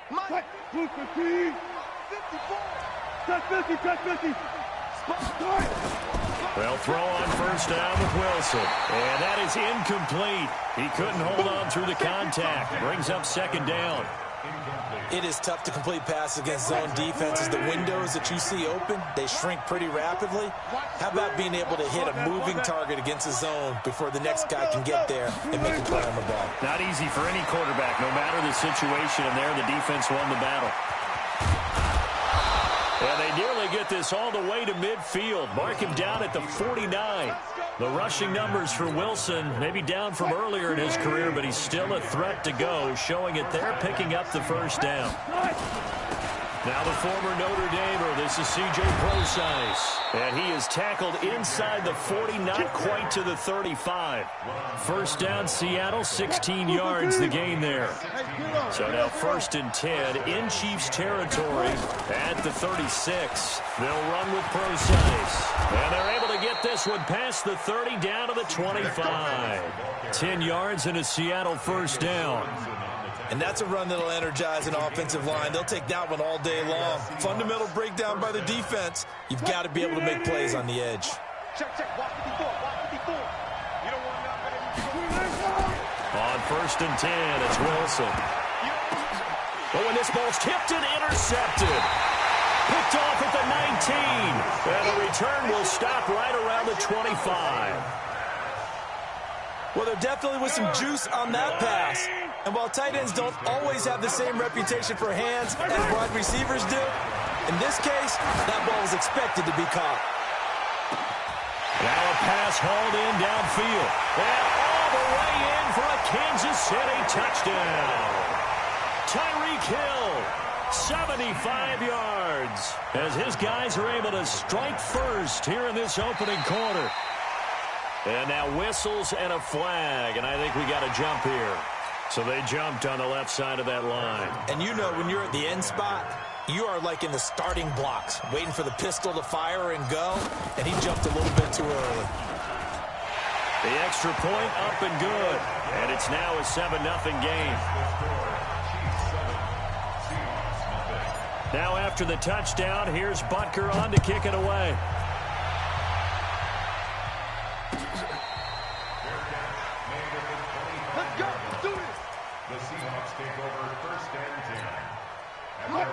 Mike, 250, 54, touch 50, touch 50. They'll throw on first down with Wilson. And that is incomplete. He couldn't hold on through the contact. Brings up second down. It is tough to complete passes against zone defenses. The windows that you see open, they shrink pretty rapidly. How about being able to hit a moving target against a zone before the next guy can get there and make a play on the ball? Not easy for any quarterback, no matter the situation. And there, the defense won the battle. And they nearly get this all the way to midfield. Mark him down at the 49. The rushing numbers for Wilson, maybe down from earlier in his career, but he's still a threat to go, showing it there, picking up the first down. Now the former Notre Damer, this is C.J. Procise. And he is tackled inside the 40, not quite to the 35. First down, Seattle, 16 yards, the gain there. So now 1st and 10 in Chiefs territory at the 36. They'll run with Procise. And they're able to get this one past the 30 down to the 25. 10 yards and a Seattle first down. And that's a run that'll energize an offensive line. They'll take that one all day long. Fundamental breakdown by the defense. You've got to be able to make plays on the edge. Check, walk 54, walk 54. You don't want nothing. On 1st and 10, it's Wilson. Oh, and this ball's tipped and intercepted. Picked off at the 19. And the return will stop right around the 25. Well, there definitely was some juice on that pass. And while tight ends don't always have the same reputation for hands as wide receivers do, in this case, that ball was expected to be caught. Now a pass hauled in downfield. And all the way in for a Kansas City touchdown. Tyreek Hill, 75 yards, as his guys are able to strike first here in this opening quarter. And now whistles and a flag, and I think we got a jump here. So they jumped on the left side of that line. And you know when you're at the end spot, you are like in the starting blocks, waiting for the pistol to fire and go, and he jumped a little bit too early. The extra point up and good, and it's now a 7-0 game. Now after the touchdown, here's Butker on to kick it away.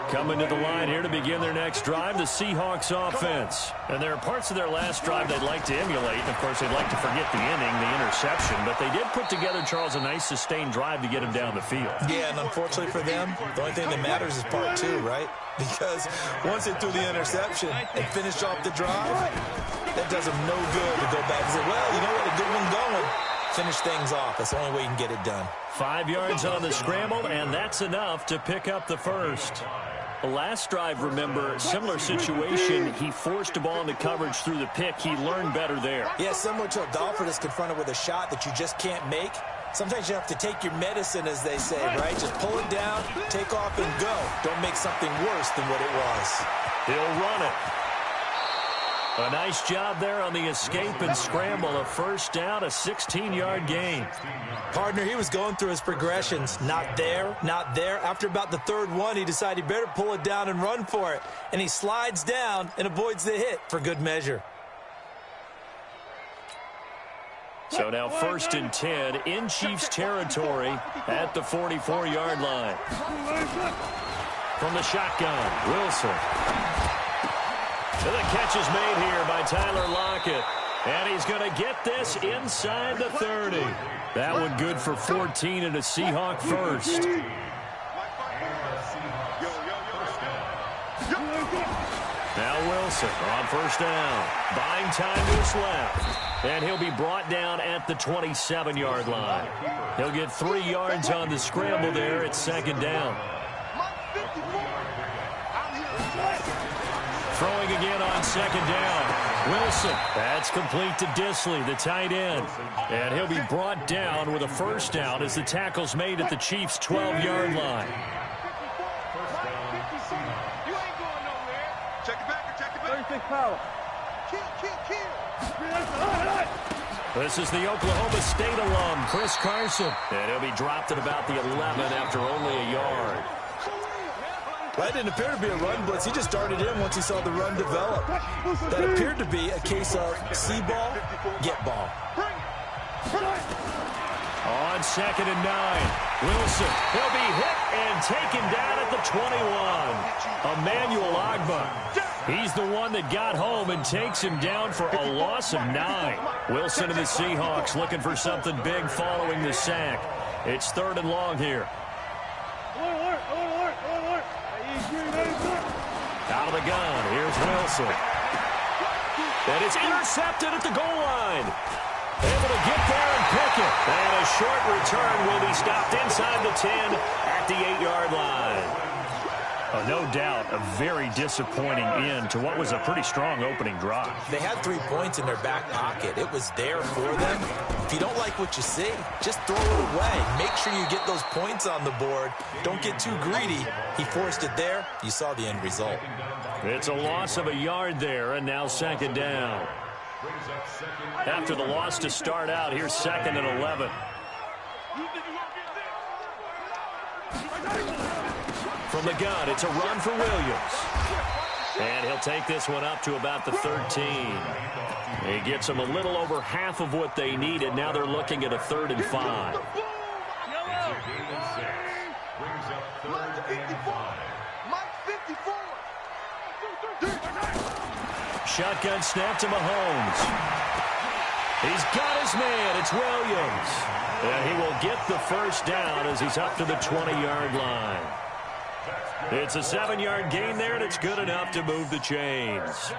Coming to the line here to begin their next drive, the Seahawks offense. And there are parts of their last drive they'd like to emulate. And, of course, they'd like to forget the inning, the interception. But they did put together, Charles, a nice sustained drive to get him down the field. Yeah, and unfortunately for them, the only thing that matters is part 2, right? Because once they threw the interception and finished off the drive, that does them no good to go back and say, well, you know what, a good one going. Finish things off. That's the only way you can get it done. 5 yards on the scramble, and that's enough to pick up the first. Last drive, remember, similar situation. He forced a ball into coverage through the pick. He learned better there. Yeah, similar to a golfer that's confronted with a shot that you just can't make. Sometimes you have to take your medicine, as they say, right? Just pull it down, take off, and go. Don't make something worse than what it was. He'll run it. A nice job there on the escape and scramble. A first down, a 16-yard gain. Partner, he was going through his progressions. Not there, not there. After about the third one, he decided he better pull it down and run for it. And he slides down and avoids the hit for good measure. So now 1st and 10 in Chiefs territory at the 44-yard line. From the shotgun, Wilson. And the catch is made here by Tyler Lockett. And he's going to get this inside the 30. That one good for 14 and a Seahawk first. Now Wilson on first down. Buying time to his left. And he'll be brought down at the 27-yard line. He'll get 3 yards on the scramble there. It's 2nd down. Throwing again on 2nd down. Wilson. That's complete to Disley, the tight end. And he'll be brought down with a first down as the tackle's made at the Chiefs' 12-yard line. This is the Oklahoma State alum, Chris Carson. And he'll be dropped at about the 11 after only a yard. That didn't appear to be a run blitz. He just darted in once he saw the run develop. That appeared to be a case of see ball, get ball. On 2nd and 9, Wilson. He'll be hit and taken down at the 21. Emmanuel Ogbah. He's the one that got home and takes him down for a loss of 9. Wilson and the Seahawks looking for something big following the sack. It's 3rd and long here. Out of the gun, here's Wilson. And it's intercepted at the goal line. Able to get there and pick it. And a short return will be stopped inside the 10 at the 8-yard line. Oh, no doubt a very disappointing end to what was a pretty strong opening drive. They had 3 points in their back pocket. It was there for them. If you don't like what you see, just throw it away. Make sure you get those points on the board. Don't get too greedy. He forced it there. You saw the end result. It's a loss of a yard there, and now 2nd down. After the loss to start out, here's 2nd and 11. From the gun, it's a run for Williams. And he'll take this one up to about the 13. He gets them a little over half of what they needed. Now they're looking at a 3rd and 5. Shotgun snap to Mahomes. He's got his man. It's Williams. And he will get the first down as he's up to the 20-yard line. It's a 7-yard gain there, and it's good enough to move the chains.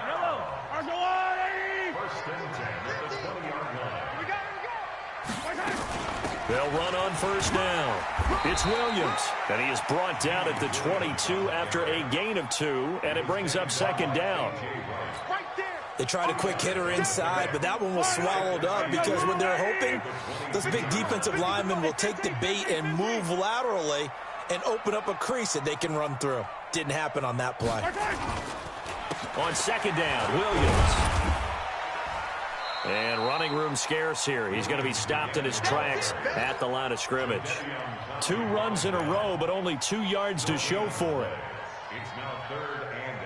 They'll run on first down. It's Williams, and he is brought down at the 22 after a gain of 2, and it brings up 2nd down. They tried a quick hitter inside, but that one was swallowed up because when they're hoping, those big defensive linemen will take the bait and move laterally and open up a crease that they can run through. Didn't happen on that play. On 2nd down, Williams. And running room scarce here. He's going to be stopped in his tracks at the line of scrimmage. 2 runs in a row, but only 2 yards to show for it. It's now 3rd and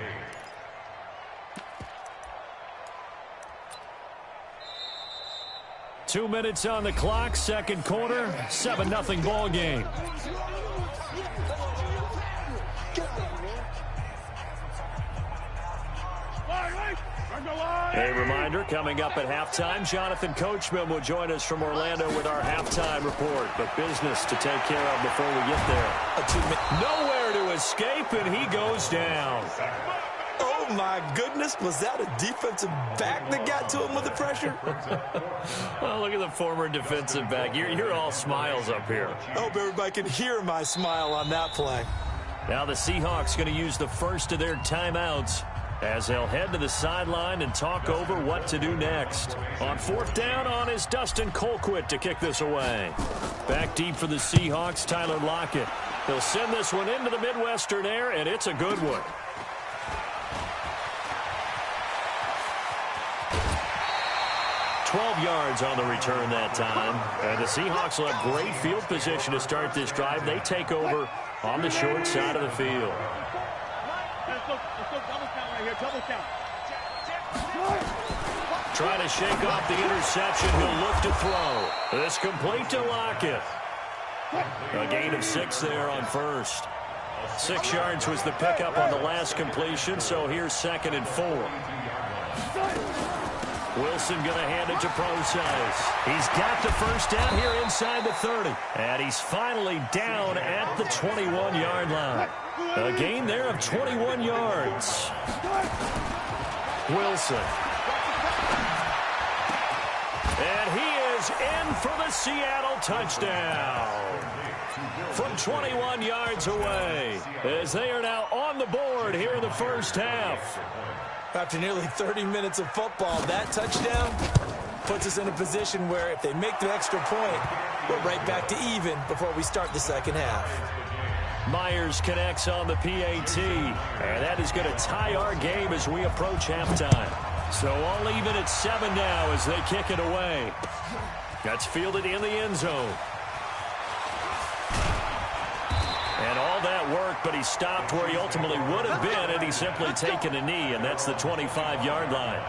8. 2 minutes on the clock, 2nd quarter, 7-0 ball game. A reminder, coming up at halftime, Jonathan Coachman will join us from Orlando with our halftime report. But business to take care of before we get there. Nowhere to escape, and he goes down. Oh, my goodness. Was that a defensive back that got to him with the pressure? Well, look at the former defensive back. You're all smiles up here. I hope everybody can hear my smile on that play. Now the Seahawks going to use the first of their timeouts as they'll head to the sideline and talk over what to do next. On fourth down, on is Dustin Colquitt to kick this away. Back deep for the Seahawks, Tyler Lockett. He'll send this one into the Midwestern air, and it's a good one. $12 yards on the return that time. And the Seahawks will have great field position to start this drive. They take over on the short side of the field. Let's go double count right here, double count. Trying to shake off the interception. He'll look to throw. This complete to Lockett. A gain of 6 there on first. 6 yards was the pickup on the last completion, so here's 2nd and 4. Wilson going to hand it to Procise. He's got the first down here inside the 30. And he's finally down at the 21-yard line. A gain there of 21 yards. Wilson. And he is in for the Seattle touchdown. From 21 yards away, as they are now on the board here in the first half. After nearly 30 minutes of football, that touchdown puts us in a position where if they make the extra point, we're right back to even before we start the second half. Myers connects on the PAT, and that is going to tie our game as we approach halftime. So all even at 7 now as they kick it away. That's fielded in the end zone. And all that work, but he stopped where he ultimately would have been, and he's simply taken a knee, and that's the 25-yard line.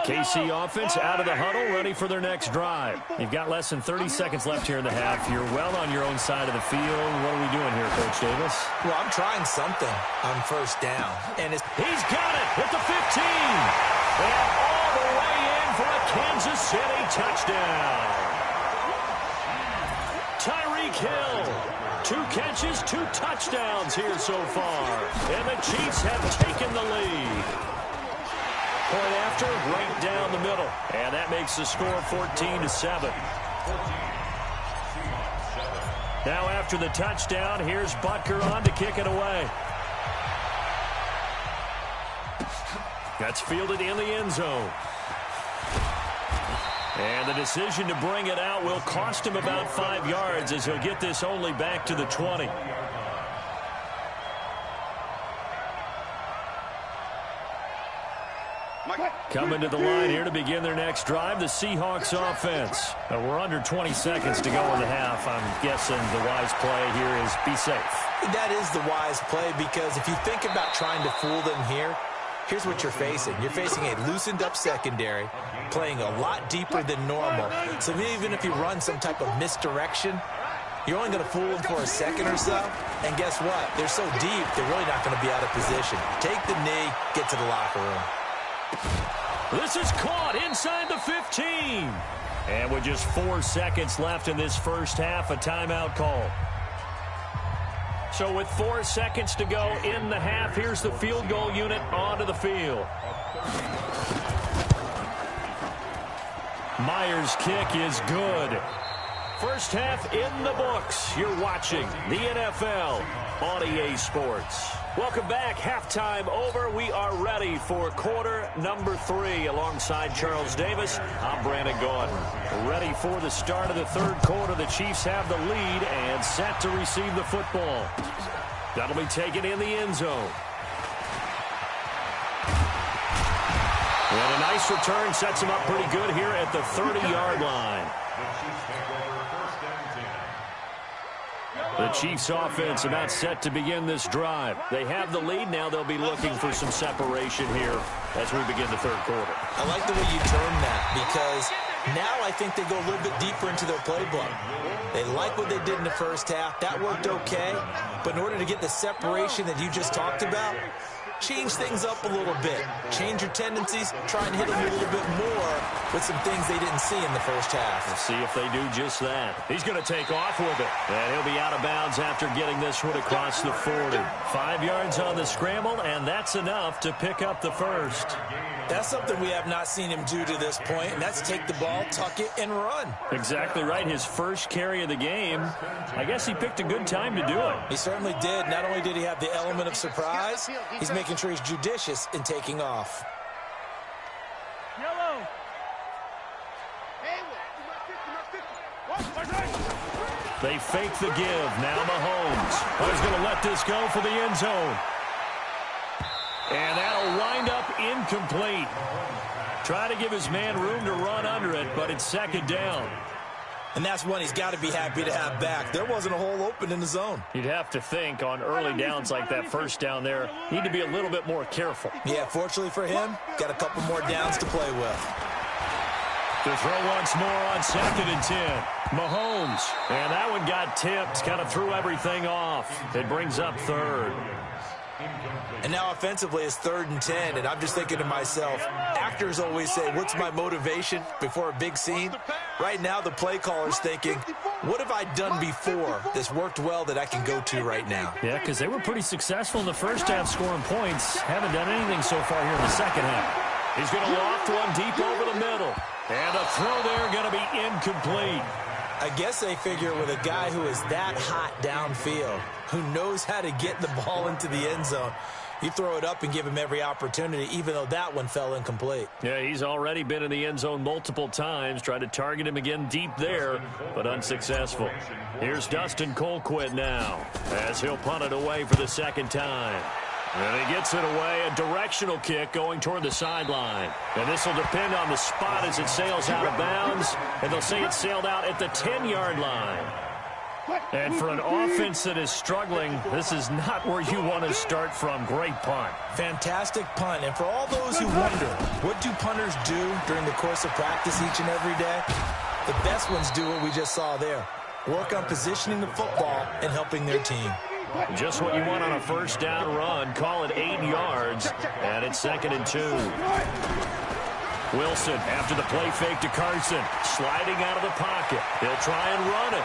KC offense out of the huddle, ready for their next drive. You've got less than 30 seconds left here in the half. You're well on your own side of the field. What are we doing here, Coach Davis? Well, I'm trying something on first down. And he's got it at the 15. And all the way in for a Kansas City touchdown. Tyreek Hill. 2 catches, 2 touchdowns here so far. And the Chiefs have taken the lead. Point after, right down the middle. And that makes the score 14-7. Now after the touchdown, here's Butker on to kick it away. That's fielded in the end zone. And the decision to bring it out will cost him about 5 yards as he'll get this only back to the 20. Coming to the line here to begin their next drive, the Seahawks offense. We're under 20 seconds to go in the half. I'm guessing the wise play here is be safe. That is the wise play, because if you think about trying to fool them here, here's what you're facing. You're facing a loosened up secondary, playing a lot deeper than normal. So even if you run some type of misdirection, you're only going to fool them for a second or so. And guess what? They're so deep, they're really not going to be out of position. Take the knee, get to the locker room. This is caught inside the 15. And with just 4 seconds left in this first half, a timeout call. So with 4 seconds to go in the half, here's the field goal unit onto the field. Myers' kick is good. First half in the books. You're watching the NFL on EA Sports. Welcome back. Halftime over. We are ready for quarter number 3. Alongside Charles Davis, I'm Brandon Gordon. Ready for the start of the third quarter. The Chiefs have the lead and set to receive the football. That'll be taken in the end zone. And a nice return sets him up pretty good here at the 30-yard line. The Chiefs offense about set to begin this drive. They have the lead. Now they'll be looking for some separation here as we begin the third quarter. I like the way you term that, because now I think they go a little bit deeper into their playbook. They like what they did in the first half. That worked okay. But in order to get the separation that you just talked about, change things up a little bit. Change your tendencies. Try and hit them a little bit more with some things they didn't see in the first half. We'll see if they do just that. He's going to take off with it. And he'll be out of bounds after getting this one across the 40. 5 yards on the scramble, and that's enough to pick up the first. That's something we have not seen him do to this point, and that's take the ball, tuck it, and run. Exactly right. His first carry of the game. I guess he picked a good time to do it. He certainly did. Not only did he have the element of surprise, he's making sure he's judicious in taking off. Yellow. They fake the give. Now Mahomes. He's going to let this go for the end zone. And that'll wind up incomplete. Try to give his man room to run under it, but it's second down. And that's one he's got to be happy to have back. There wasn't a hole open in the zone. You'd have to think on early downs like that first down there, need to be a little bit more careful. Yeah, fortunately for him, got a couple more downs to play with. To throw once more on 2nd and 10. Mahomes. And that one got tipped. Kind of threw everything off. It brings up 3rd. And now offensively it's 3rd and 10. And I'm just thinking to myself, actors always say, what's my motivation before a big scene? Right now the play caller's thinking, what have I done before that's worked well that I can go to right now? Yeah, because they were pretty successful in the first half scoring points. Haven't done anything so far here in the second half. He's going to loft one deep over the middle. And a throw there going to be incomplete. I guess they figure with a guy who is that hot downfield, who knows how to get the ball into the end zone, you throw it up and give him every opportunity, even though that one fell incomplete. Yeah, he's already been in the end zone multiple times. Tried to target him again deep there, but unsuccessful. Here's Dustin Colquitt now, as he'll punt it away for the second time. And he gets it away, a directional kick going toward the sideline. And this will depend on the spot as it sails out of bounds. And they'll say it sailed out at the 10-yard line. And for an offense that is struggling, this is not where you want to start from. Great punt. Fantastic punt. And for all those who wonder, what do punters do during the course of practice each and every day? The best ones do what we just saw there. Work on positioning the football and helping their team. Just what you want on a first down run. Call it 8 yards, and it's 2nd and 2. Wilson after the play fake to Carson. Sliding out of the pocket. He'll try and run it.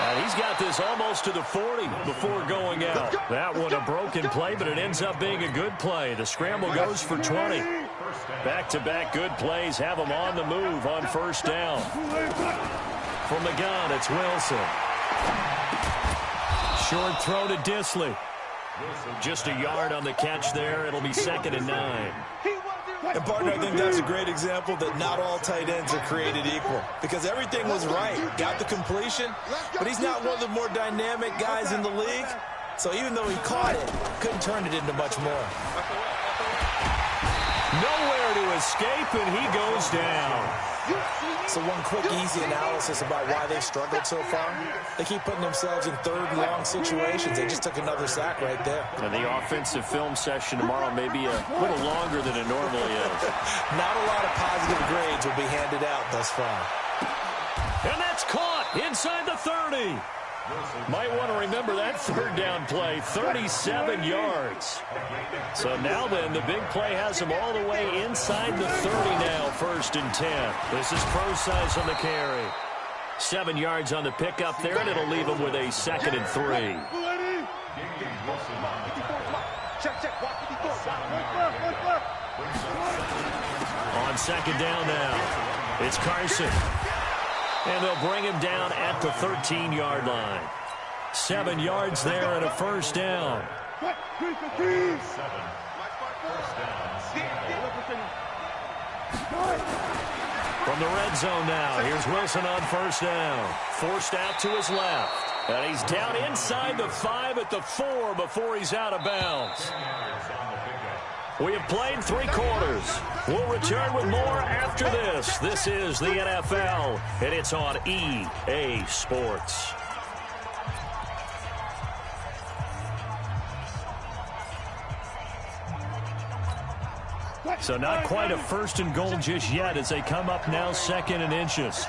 And he's got this almost to the 40 before going out. That one a broken play, but it ends up being a good play. The scramble goes for 20. Back-to-back good plays have him on the move on first down. From the gun, it's Wilson. Short throw to Disley. Just a yard on the catch there. It'll be 2nd and 9. And, partner, I think that's a great example that not all tight ends are created equal. Because everything was right. Got the completion, but he's not one of the more dynamic guys in the league. So even though he caught it, couldn't turn it into much more. Nowhere to escape, and he goes down. So one quick, easy analysis about why they've struggled so far. They keep putting themselves in 3rd and long situations. They just took another sack right there. And the offensive film session tomorrow may be a little longer than it normally is. Not a lot of positive grades will be handed out thus far. And that's caught inside the 30. Might want to remember that 3rd down play, 37 yards. So now then, the big play has him all the way inside the 30 now, 1st and 10. This is Procise on the carry. 7 yards on the pickup there, and it'll leave him with a 2nd and 3. On 2nd down now, it's Carson. And they'll bring him down at the 13-yard line. 7 yards there and a first down. From the red zone now, here's Wilson on first down. Forced out to his left. And he's down inside the 5 at the 4 before he's out of bounds. We have played 3 quarters. We'll return with more after this. This is the NFL, and it's on EA Sports. So not quite a 1st and goal just yet as they come up now 2nd and inches.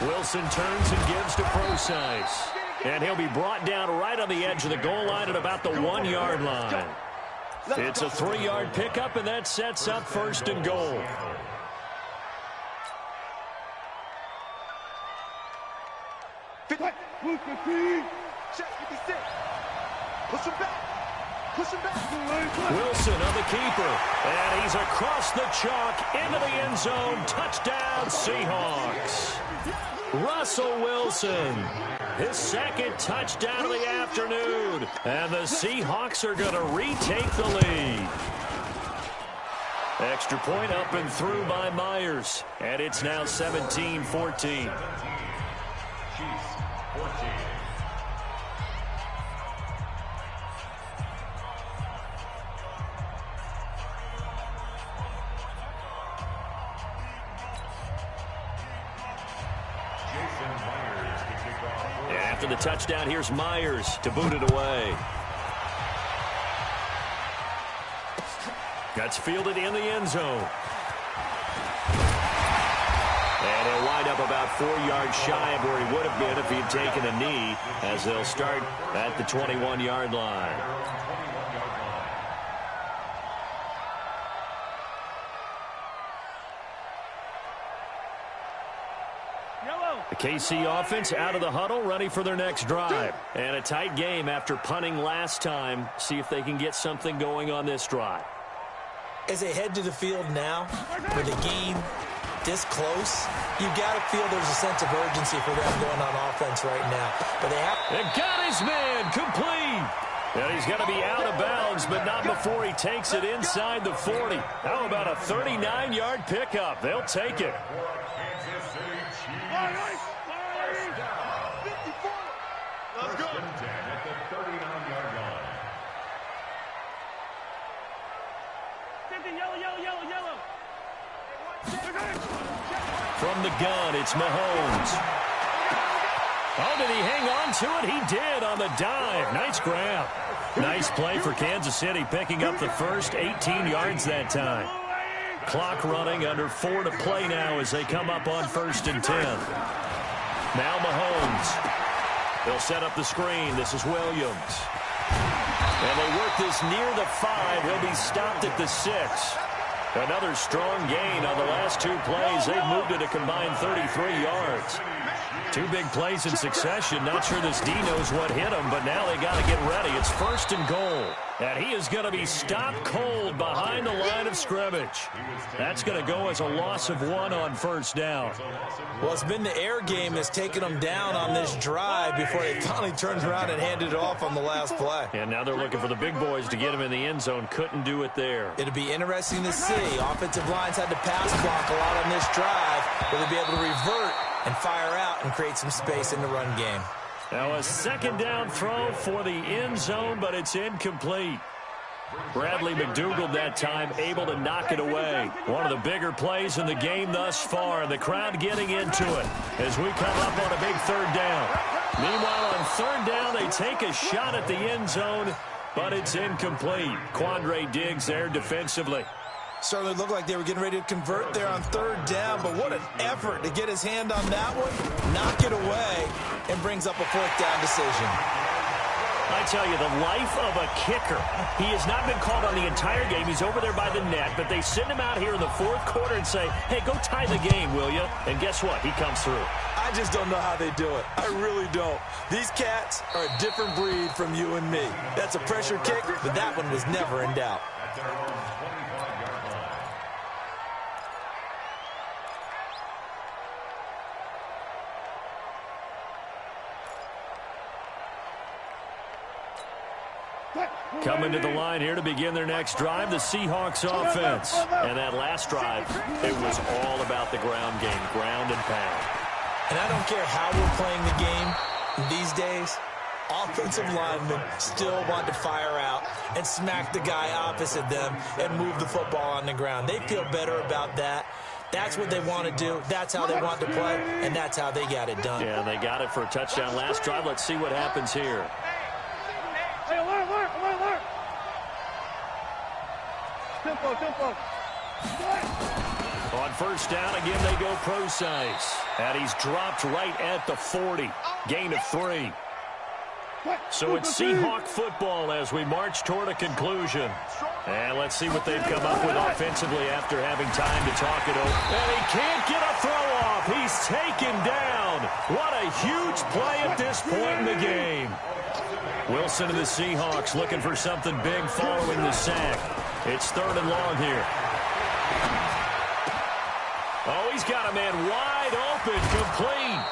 Wilson turns and gives to Procise. And he'll be brought down right on the edge of the goal line at about the 1-yard line. It's a 3-yard pickup, and that sets up 1st and goal. Wilson on the keeper. And he's across the chalk into the end zone. Touchdown, Seahawks. Russell Wilson, his second touchdown of the afternoon. And the Seahawks are going to retake the lead. Extra point up and through by Myers. And it's now 17-14. After the touchdown, here's Myers to boot it away. That's fielded in the end zone. And he'll wind up about 4 yards shy of where he would have been if he had taken a knee, as they'll start at the 21-yard line. The KC offense out of the huddle, ready for their next drive. And a tight game after punting last time. See if they can get something going on this drive. As they head to the field now, with the game this close, you've got to feel there's a sense of urgency for them going on offense right now. But they have... And got his man complete. And he's going to be out of bounds, but not before he takes it inside the 40. How about a 39-yard pickup? They'll take it. Let's go. At the 39-yard line. Yellow. From the gun, it's Mahomes. Oh, did he hang on to it? He did on the dive. Nice grab. Nice play for Kansas City, picking up the first 18 yards that time. Clock running, under 4 to play now as they come up on 1st and 10. Now Mahomes. They'll set up the screen. This is Williams. And they work this near the 5. He'll be stopped at the 6. Another strong gain on the last 2 plays. They've moved it a combined 33 yards. 2 big plays in succession. Not sure this D knows what hit him, but now they got to get ready. It's 1st and goal. And he is going to be stopped cold behind the line of scrimmage. That's going to go as a loss of 1 on 1st down. Well, it's been the air game that's taken them down on this drive before they finally turned around and handed it off on the last play. And now they're looking for the big boys to get him in the end zone. Couldn't do it there. It'll be interesting to see. Offensive lines had to pass block a lot on this drive. Will they be able to revert and fire out and create some space in the run game? Now a 2nd down throw for the end zone, but it's incomplete. Bradley McDougald that time able to knock it away. One of the bigger plays in the game thus far. The crowd getting into it as we come up on a big 3rd down. Meanwhile, on 3rd down, they take a shot at the end zone, but it's incomplete. Quandre Diggs there defensively. Certainly looked like they were getting ready to convert there on 3rd down, but what an effort to get his hand on that one, knock it away, and brings up a 4th down decision. I tell you, the life of a kicker. He has not been called on the entire game. He's over there by the net, but they send him out here in the 4th quarter and say, hey, go tie the game, will you? And guess what? He comes through. I just don't know how they do it. I really don't. These cats are a different breed from you and me. That's a pressure kick, but that one was never in doubt. Coming to the line here to begin their next drive, the Seahawks offense. And that last drive, it was all about the ground game, ground and pound. And I don't care how we're playing the game these days, offensive linemen still want to fire out and smack the guy opposite them and move the football on the ground. They feel better about that. That's what they want to do. That's how they want to play, and that's how they got it done. Yeah, they got it for a touchdown last drive. Let's see what happens here. Hey, alert. Tempo. On 1st down, again, they go Procise. And he's dropped right at the 40. Gain of 3. So it's Seahawk football as we march toward a conclusion. And let's see what they've come up with offensively after having time to talk it over. And he can't get a throw off. He he's taken down. What a huge play at this point in the game. Wilson and the Seahawks looking for something big following the sack. It's 3rd and long here. Oh, he's got a man wide open, complete.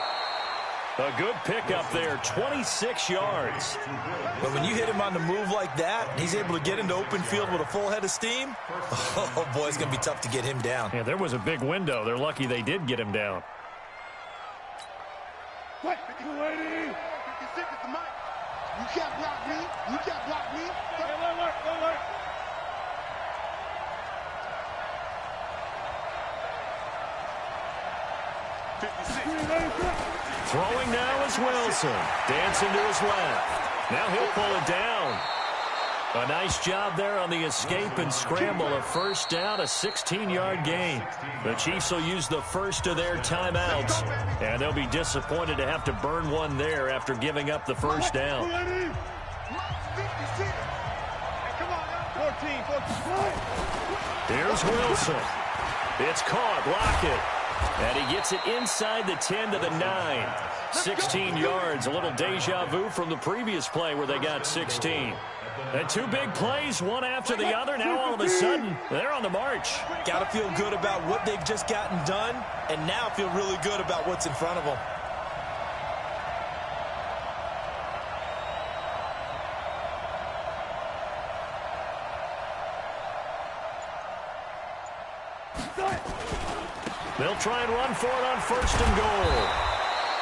A good pickup there, 26 yards. But when you hit him on the move like that, he's able to get into open field with a full head of steam. Oh, boy, it's going to be tough to get him down. Yeah, there was a big window. They're lucky they did get him down. 280. 56 is the mic. You can't block me. You can't block me. Go alert. Throwing now is Wilson. Dancing to his left. Now he'll pull it down. A nice job there on the escape and scramble. A first down, a 16-yard gain. The Chiefs will use the first of their timeouts, and they'll be disappointed to have to burn one there after giving up the first down. Here's Wilson. It's caught. Lock it. And he gets it inside the 10 to the 9. 16 yards. A little deja vu from the previous play where they got 16. And 2 big plays, one after the other. Now all of a sudden, they're on the march. Got to feel good about what they've just gotten done, and now feel really good about what's in front of them. They'll try and run for it on 1st and goal.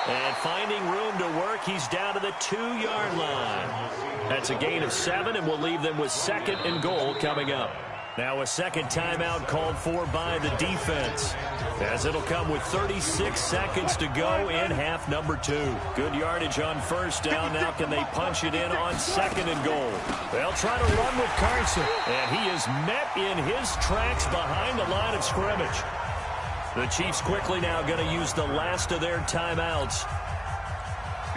And finding room to work, he's down to the 2-yard line. That's a gain of 7, and we'll leave them with 2nd and goal coming up. Now a second timeout called for by the defense, as it'll come with 36 seconds to go in half number 2. Good yardage on 1st down. Now can they punch it in on 2nd and goal? They'll try to run with Carson, and he is met in his tracks behind the line of scrimmage. The Chiefs quickly now going to use the last of their timeouts,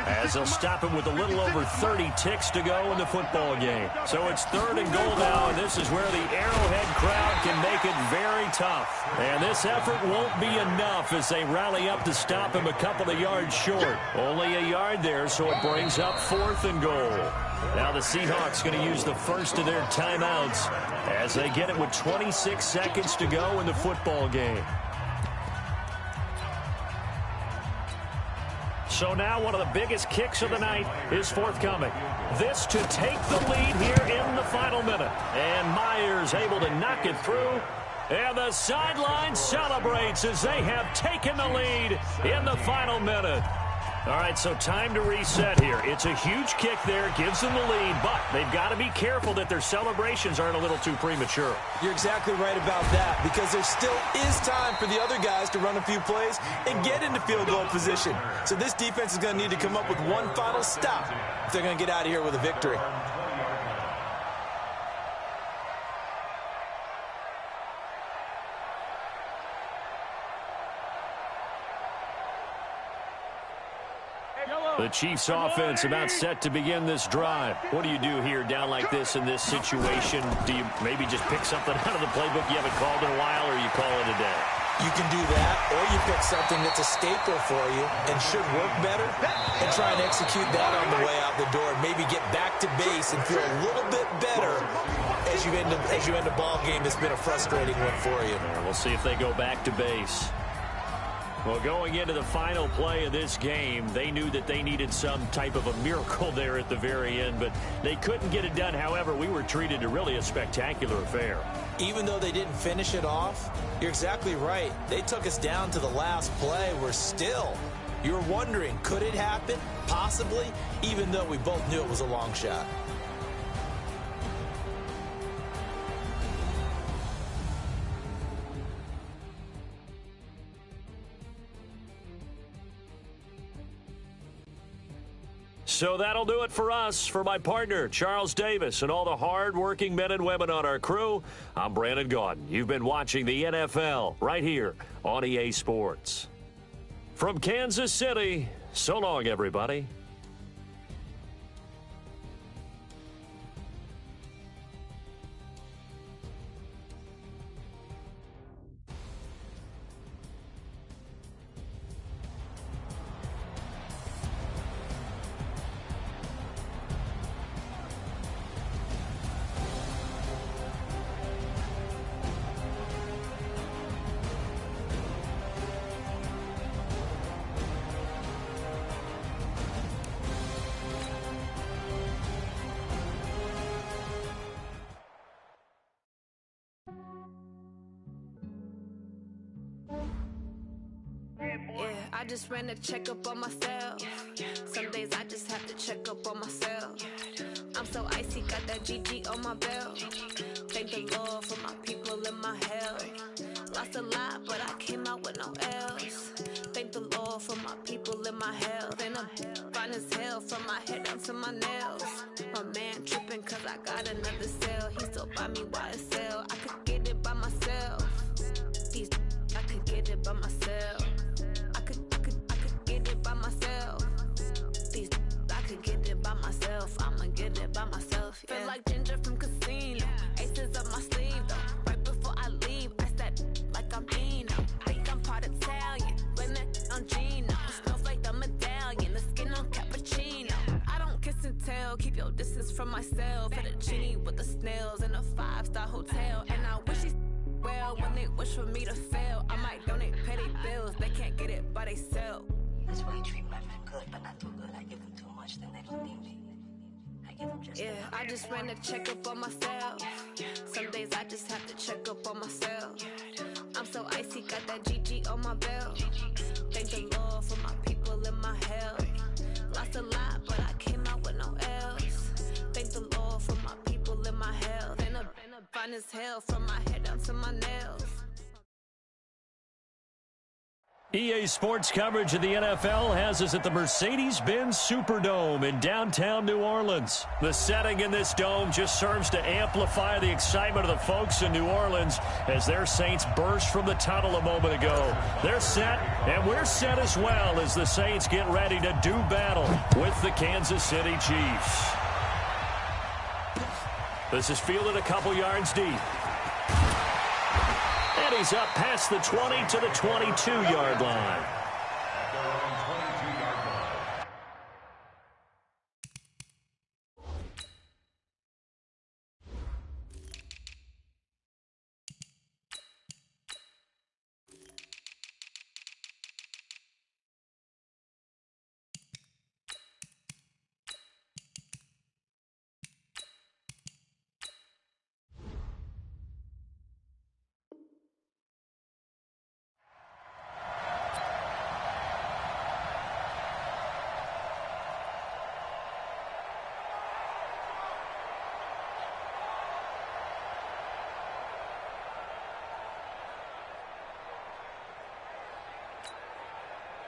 as they'll stop him with a little over 30 ticks to go in the football game. So it's 3rd and goal now, and this is where the Arrowhead crowd can make it very tough. And this effort won't be enough as they rally up to stop him a couple of yards short. Only a yard there, so it brings up 4th and goal. Now the Seahawks going to use the first of their timeouts as they get it with 26 seconds to go in the football game. So now one of the biggest kicks of the night is forthcoming. This to take the lead here in the final minute. And Myers able to knock it through. And the sideline celebrates as they have taken the lead in the final minute. All right, so time to reset here. It's a huge kick there, gives them the lead, but they've got to be careful that their celebrations aren't a little too premature. You're exactly right about that, because there still is time for the other guys to run a few plays and get into field goal position. So this defense is going to need to come up with one final stop if they're going to get out of here with a victory. The Chiefs offense about set to begin this drive. What do you do here down like this in this situation? Do you maybe just pick something out of the playbook you haven't called in a while, or you call it a day? You can do that, or you pick something that's a staple for you and should work better and try and execute that on the way out the door. Maybe get back to base and feel a little bit better as you end a ball game that's been a frustrating one for you. We'll see if they go back to base. Well, going into the final play of this game, they knew that they needed some type of a miracle there at the very end, but they couldn't get it done. However, we were treated to really a spectacular affair. Even though they didn't finish it off, you're exactly right. They took us down to the last play. We're still, you're wondering, could it happen? Possibly, even though we both knew it was a long shot. So that'll do it for us. For my partner, Charles Davis, and all the hard-working men and women on our crew, I'm Brandon Gaudin. You've been watching the NFL right here on EA Sports. From Kansas City, so long, everybody. I just ran a checkup on myself. Some days I just have to check up on myself. I'm so icy, got that GG on my belt. Thank the Lord for my people in my health. Lost a lot, but I came out with no L's. Thank the Lord for my people in my health. And I'm fine as hell from my head down to my nails. My man tripping cause I got another cell. He still buy me YSL. I could get it by myself. I could get it by myself. I could get it by myself. I could get it by myself. I'ma get it by myself. Yeah. Feel like Ginger from Casino. Aces up my sleeve though. Right before I leave, I step like I'm Dino. Think I'm part Italian. Blame that on Gino. Snowflake the medallion. The skin on cappuccino. I don't kiss and tell. Keep your distance from myself. At a genie with the snails in a 5-star hotel. And I wish he's well when they wish for me to fail. I might donate petty bills. They can't get it by themselves. That's why you treat women good, but not too good. I give them too much, then they don't need me. I give them just I just ran a checkup on myself. Some days I just have to check up on myself. I'm so icy, got that GG on my belt. Thank the Lord for my people in my health. Lost a lot, but I came out with no L's. Thank the Lord for my people in my health. And I'm fine as hell from my head down to my nails. EA Sports coverage of the NFL has us at the Mercedes-Benz Superdome in downtown New Orleans. The setting in this dome just serves to amplify the excitement of the folks in New Orleans as their Saints burst from the tunnel a moment ago. They're set, and we're set as well as the Saints get ready to do battle with the Kansas City Chiefs. This is fielded a couple yards deep. And he's up past the 20 to the 22-yard line.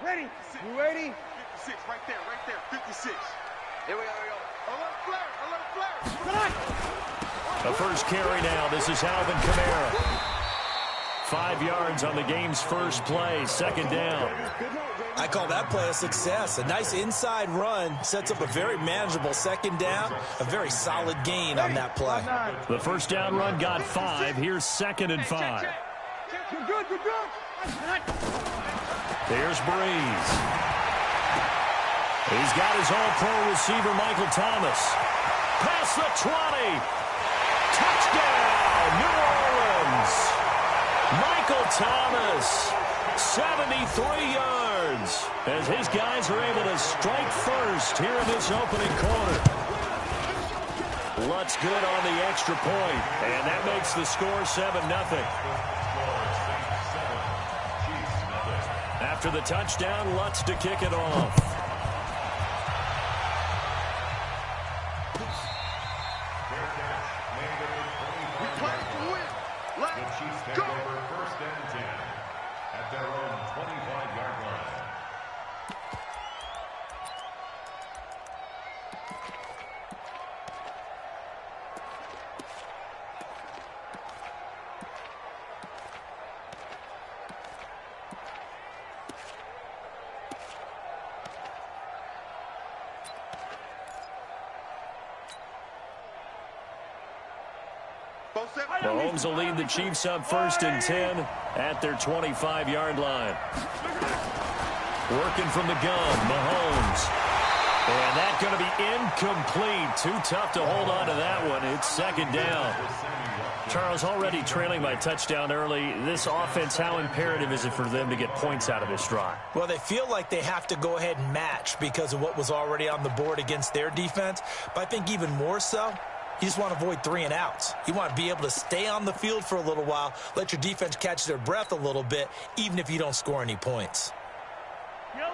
Ready? You ready? 56, right there, 56. Here we go, Alert flare, alert flare. The first carry now. This is Alvin Kamara. 5 yards on the game's first play, second down. I call that play a success. A nice inside run sets up a very manageable second down. A very solid gain on that play. The first down run got 5. Here's 2nd and 5. You're good, you're good. There's Breeze. He's got his all-pro receiver, Michael Thomas. Past the 20. Touchdown, New Orleans. Michael Thomas, 73 yards, as his guys are able to strike first here in this opening quarter. Lutz good on the extra point, and that makes the score 7-0. After the touchdown, Lutz to kick it off. We play to win. Let's go. First and 10 at their own 25-yard line. Mahomes will lead the Chiefs up first and 10 at their 25-yard line. Working from the gun, Mahomes. And that's going to be incomplete. Too tough to hold on to that one. It's second down. Charles, already trailing by touchdown early. This offense, how imperative is it for them to get points out of this drive? Well, they feel like they have to go ahead and match because of what was already on the board against their defense. But I think even more so, you just want to avoid 3 and outs. You want to be able to stay on the field for a little while, let your defense catch their breath a little bit, even if you don't score any points.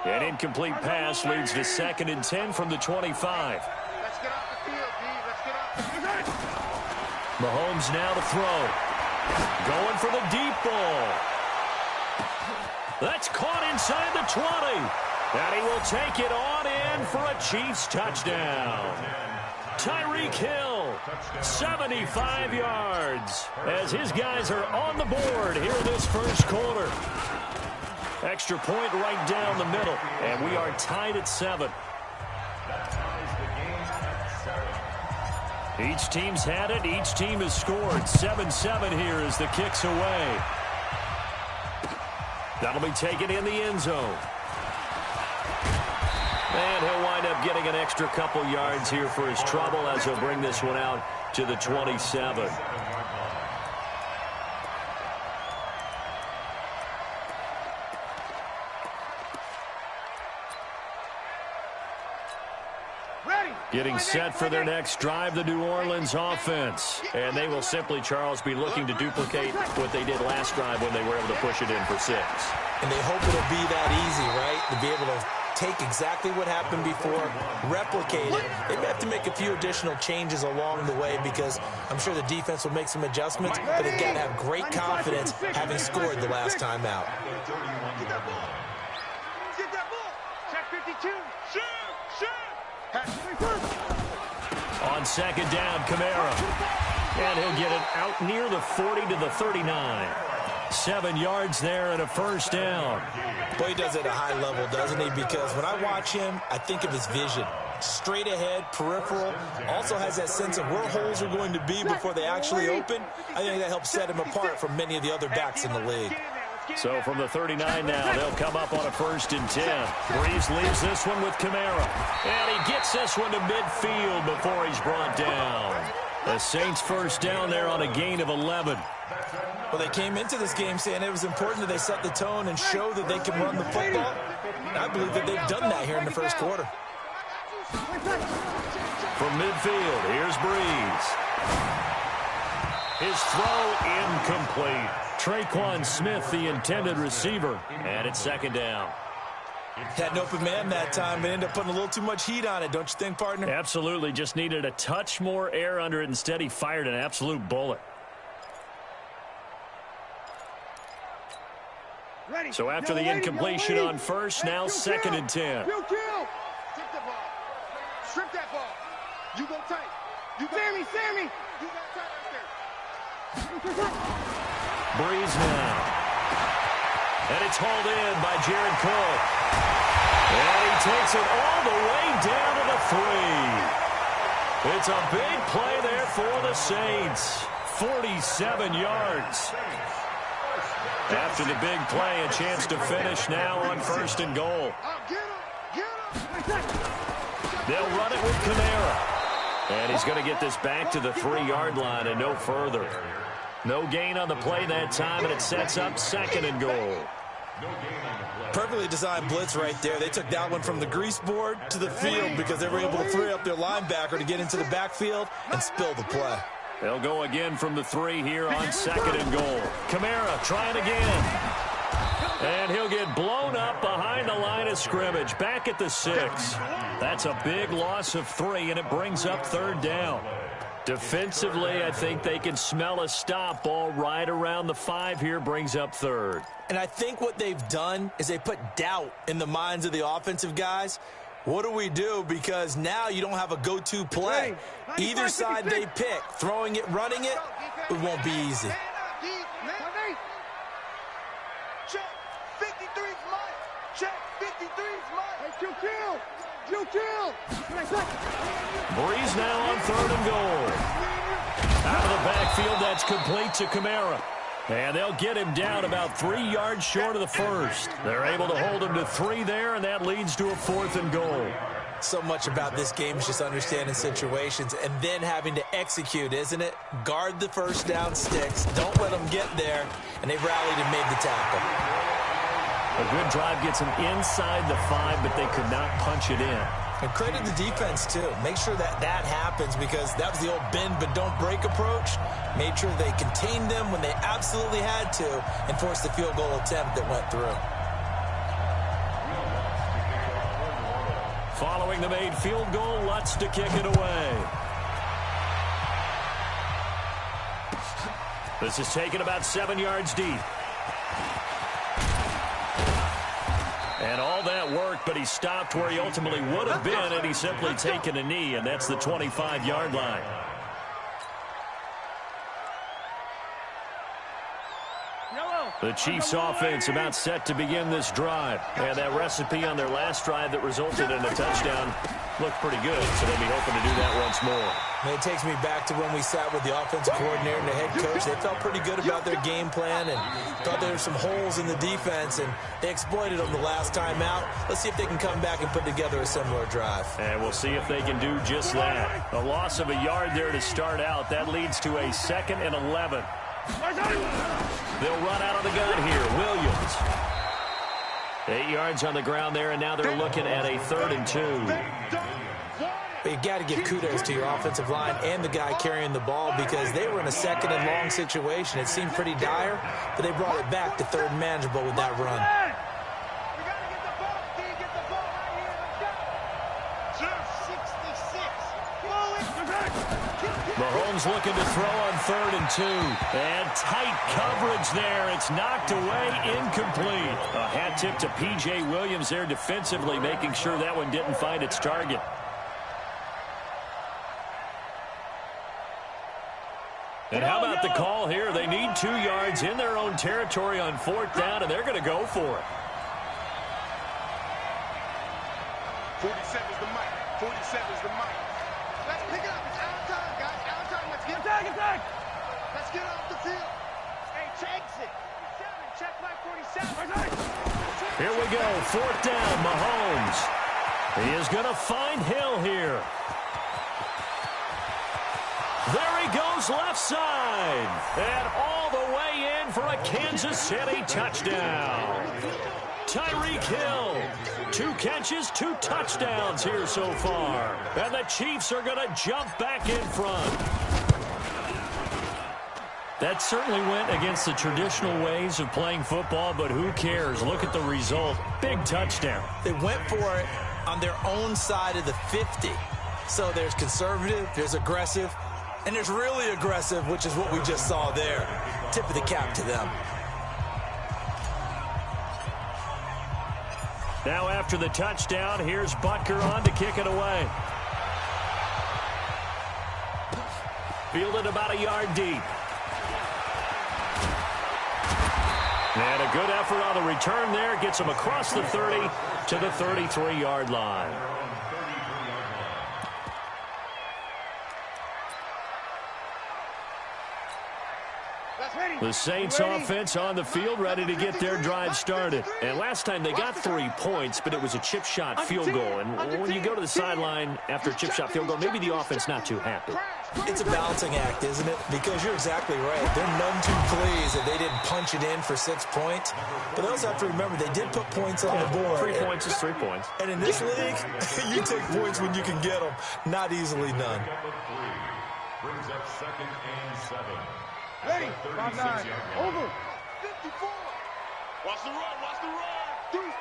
An incomplete pass leads to 2nd and 10 from the 25. Let's get off the field, D. Let's get off. Mahomes now to throw. Going for the deep ball. That's caught inside the 20. And he will take it on in for a Chiefs touchdown. Tyreek Hill, 75 yards, as his guys are on the board here in this first quarter. Extra point right down the middle, and we are tied at 7. Each team's had it. Each team has scored. 7-7 here as the kick's away. That'll be taken in the end zone. And he'll wind up getting an extra couple yards here for his trouble as he'll bring this one out to the 27. Getting set for their next drive, the New Orleans offense. And they will simply, Charles, be looking to duplicate what they did last drive when they were able to push it in for 6. And they hope it'll be that easy, right? To be able to take exactly what happened before, replicate it. They may have to make a few additional changes along the way because I'm sure the defense will make some adjustments, but they've got to have great confidence having scored the last time out. Get that ball. Get that ball. Check 52. Shoot. On 2nd down, Kamara. And he'll get it out near the 40 to the 39. 7 yards there and a first down. Boy, he does it at a high level, doesn't he? Because when I watch him, I think of his vision. Straight ahead, peripheral. Also has that sense of where holes are going to be before they actually open. I think that helps set him apart from many of the other backs in the league. So from the 39 now, they'll come up on a 1st and 10. Breeze leaves this one with Kamara. And he gets this one to midfield before he's brought down. The Saints first down there on a gain of 11. Well, they came into this game saying it was important that they set the tone and show that they can run the football. And I believe that they've done that here in the first quarter. From midfield, here's Breeze. His throw incomplete. Traquan Smith, the intended receiver, and it's 2nd down. Had an open man that time, but ended up putting a little too much heat on it, don't you think, partner? Absolutely. Just needed a touch more air under it. Instead, he fired an absolute bullet. So after the incompletion on first, now 2nd and 10. Strip that ball. Strip that ball. You go tight. You go Sammy. You got tight right there. Breeze now. And it's hauled in by Jared Cook. And he takes it all the way down to the 3. It's a big play there for the Saints. 47 yards. After the big play, a chance to finish now on 1st and goal. They'll run it with Kamara. And he's going to get this back to the 3-yard line and no further. No gain on the play that time, and it sets up 2nd and goal. Perfectly designed blitz right there. They took that one from the grease board to the field because they were able to free up their linebacker to get into the backfield and spill the play. They'll go again from the 3 here on 2nd and goal. Kamara trying again. And he'll get blown up behind the line of scrimmage. Back at the 6. That's a big loss of 3, and it brings up 3rd down. Defensively, I think they can smell a stop ball right around the 5 here, brings up 3rd. And I think what they've done is they put doubt in the minds of the offensive guys. What do we do? Because now you don't have a go-to play. Either side they pick, throwing it, running it, it won't be easy. Check 53's mine. Check 53's mine. Breeze now on 3rd and goal. Out of the backfield, that's complete to Kamara. And they'll get him down about 3 yards short of the 1st. They're able to hold him to 3 there, and that leads to a 4th and goal. So much about this game is just understanding situations and then having to execute, isn't it? Guard the first down sticks. Don't let them get there. And they rallied and made the tackle. A good drive gets them inside the 5, but they could not punch it in. And credit the defense, too. Make sure that that happens because that was the old bend but don't break approach. Made sure they contained them when they absolutely had to and forced the field goal attempt that went through. Following the made field goal, Lutz to kick it away. This is taken about 7 yards deep. And all that work, but he stopped where he ultimately would have been, and he's simply taken a knee, and that's the 25-yard line. The Chiefs offense about set to begin this drive. And that recipe on their last drive that resulted in a touchdown looked pretty good, so they'll be hoping to do that once more. And it takes me back to when we sat with the offensive coordinator and the head coach. They felt pretty good about their game plan and thought there were some holes in the defense, and they exploited them the last time out. Let's see if they can come back and put together a similar drive. And we'll see if they can do just that. A loss of a yard there to start out. That leads to a 2nd and 11. They'll run out of the gun here. Williams. 8 yards on the ground there, and now they're looking at a 3rd and 2. But you got to give kudos to your offensive line and the guy carrying the ball, because they were in a 2nd and long situation. It seemed pretty dire, but they brought it back to 3rd and manageable with that run. Mahomes looking to throw on 3rd and 2. And tight coverage there. It's knocked away, incomplete. A hat tip to P.J. Williams there defensively, making sure that one didn't find its target. And how about the call here? They need 2 yards in their own territory on 4th down, and they're going to go for it. 47's the mic. 47's the mic. Let's pick it up. It's out of time, guys. Out of time. Let's get attack. Let's get off the field. Hey, checks it. 47. Check my 47. Here we go. 4th down. Mahomes. He is going to find Hill here. There he goes left side. And all the way in for a Kansas City touchdown. Tyreek Hill. 2 catches, 2 touchdowns here so far. And the Chiefs are going to jump back in front. That certainly went against the traditional ways of playing football, but who cares? Look at the result. Big touchdown. They went for it on their own side of the 50. So there's conservative, there's aggressive, and there's really aggressive, which is what we just saw there. Tip of the cap to them. Now after the touchdown, here's Butker on to kick it away. Fielded about a yard deep. And a good effort on the return there. Gets him across the 30 to the 33-yard line. The Saints offense on the field, ready to get their drive started. And last time they got 3 points, but it was a chip shot field goal. And when you go to the sideline after a chip shot field goal, maybe the offense not too happy. It's a balancing act, isn't it? Because you're exactly right. They're none too pleased that they didn't punch it in for 6 points. But they also have to remember they did put points on the board. 3 points is 3 points. And in this league, you take points when you can get them. Not easily done. Brings up 2nd and 7. Ready. 5-9. Over. 54. Watch the run. Watch the run. Deuce.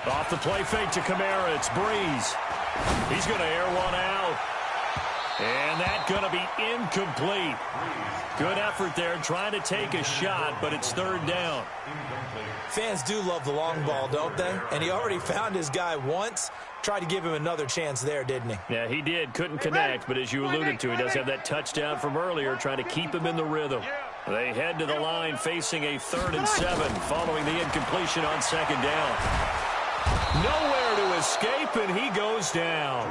Off the play fake to Kamara. It's Breeze. He's going to air one out. And that's going to be incomplete. Good effort there trying to take a shot, but it's 3rd down. Fans do love the long ball, don't they? And he already found his guy once. Tried to give him another chance there, didn't he? Yeah, he did. Couldn't connect, but as you alluded to, he does have that touchdown from earlier, trying to keep him in the rhythm. They head to the line facing a 3rd and 7 following the incompletion on 2nd down. Nowhere to escape, and he goes down.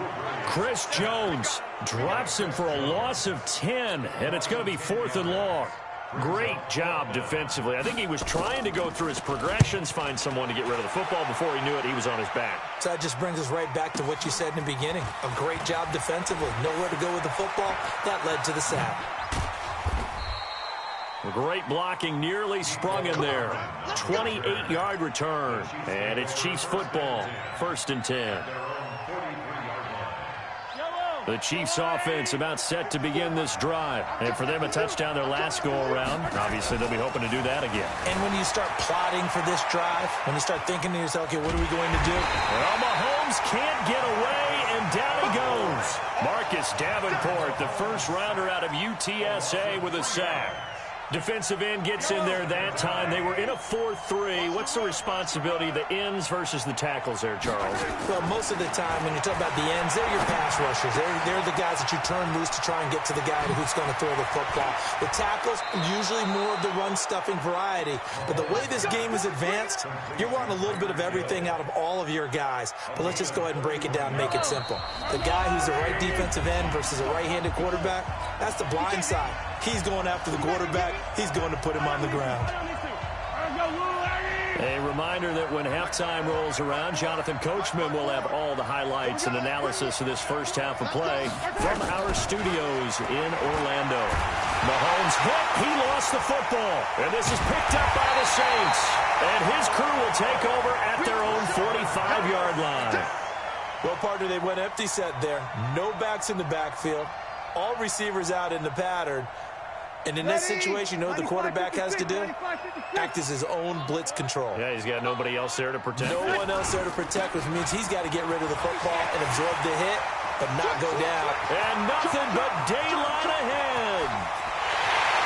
Chris Jones drops him for a loss of 10, and it's going to be 4th and long. Great job defensively. I think he was trying to go through his progressions, find someone to get rid of the football. Before he knew it, he was on his back. So that just brings us right back to what you said in the beginning. A great job defensively. Nowhere to go with the football. That led to the sack. Great blocking, nearly sprung him there. 28-yard return. And it's Chiefs football. 1st and 10. The Chiefs offense about set to begin this drive. And for them, a touchdown their last go-around. Obviously, they'll be hoping to do that again. And when you start plotting for this drive, when you start thinking to yourself, okay, what are we going to do? Well, Mahomes can't get away, and down he goes. Marcus Davenport, the first rounder out of UTSA with a sack. Defensive end gets in there that time. They were in a 4-3. What's the responsibility of the ends versus the tackles there, Charles? Well, most of the time when you talk about the ends, they're your pass rushers. They're the guys that you turn loose to try and get to the guy who's going to throw the football. The tackles, usually more of the run-stuffing variety. But the way this game is advanced, you're wanting a little bit of everything out of all of your guys. But let's just go ahead and break it down and make it simple. The guy who's the right defensive end versus a right-handed quarterback, that's the blind side. He's going after the quarterback. He's going to put him on the ground. A reminder that when halftime rolls around, Jonathan Coachman will have all the highlights and analysis of this first half of play from our studios in Orlando. Mahomes hit. He lost the football. And this is picked up by the Saints. And his crew will take over at their own 45-yard line. Well, partner, they went empty set there. No backs in the backfield. All receivers out in the pattern. And in this situation, you know what the quarterback has to do? Act as his own blitz control. Yeah, he's got nobody else there to protect. No one else there to protect, which means he's got to get rid of the football and absorb the hit, but not go down. And nothing but daylight ahead.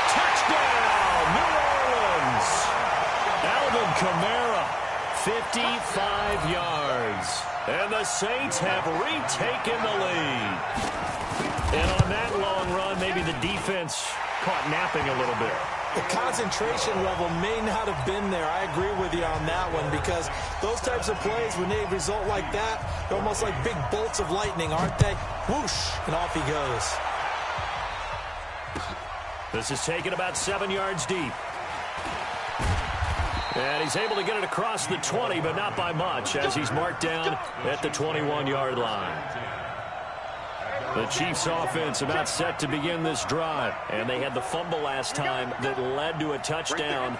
Touchdown, New Orleans. Alvin Kamara, 55 yards. And the Saints have retaken the lead. And on that long run, maybe the defense caught napping a little bit. The concentration level may not have been there. I agree with you on that one because those types of plays, when they result like that, they're almost like big bolts of lightning, aren't they? Whoosh, and off he goes. This is taken about 7 yards deep. And he's able to get it across the 20, but not by much, as he's marked down at the 21-yard line. The Chiefs offense about set to begin this drive. And they had the fumble last time that led to a touchdown.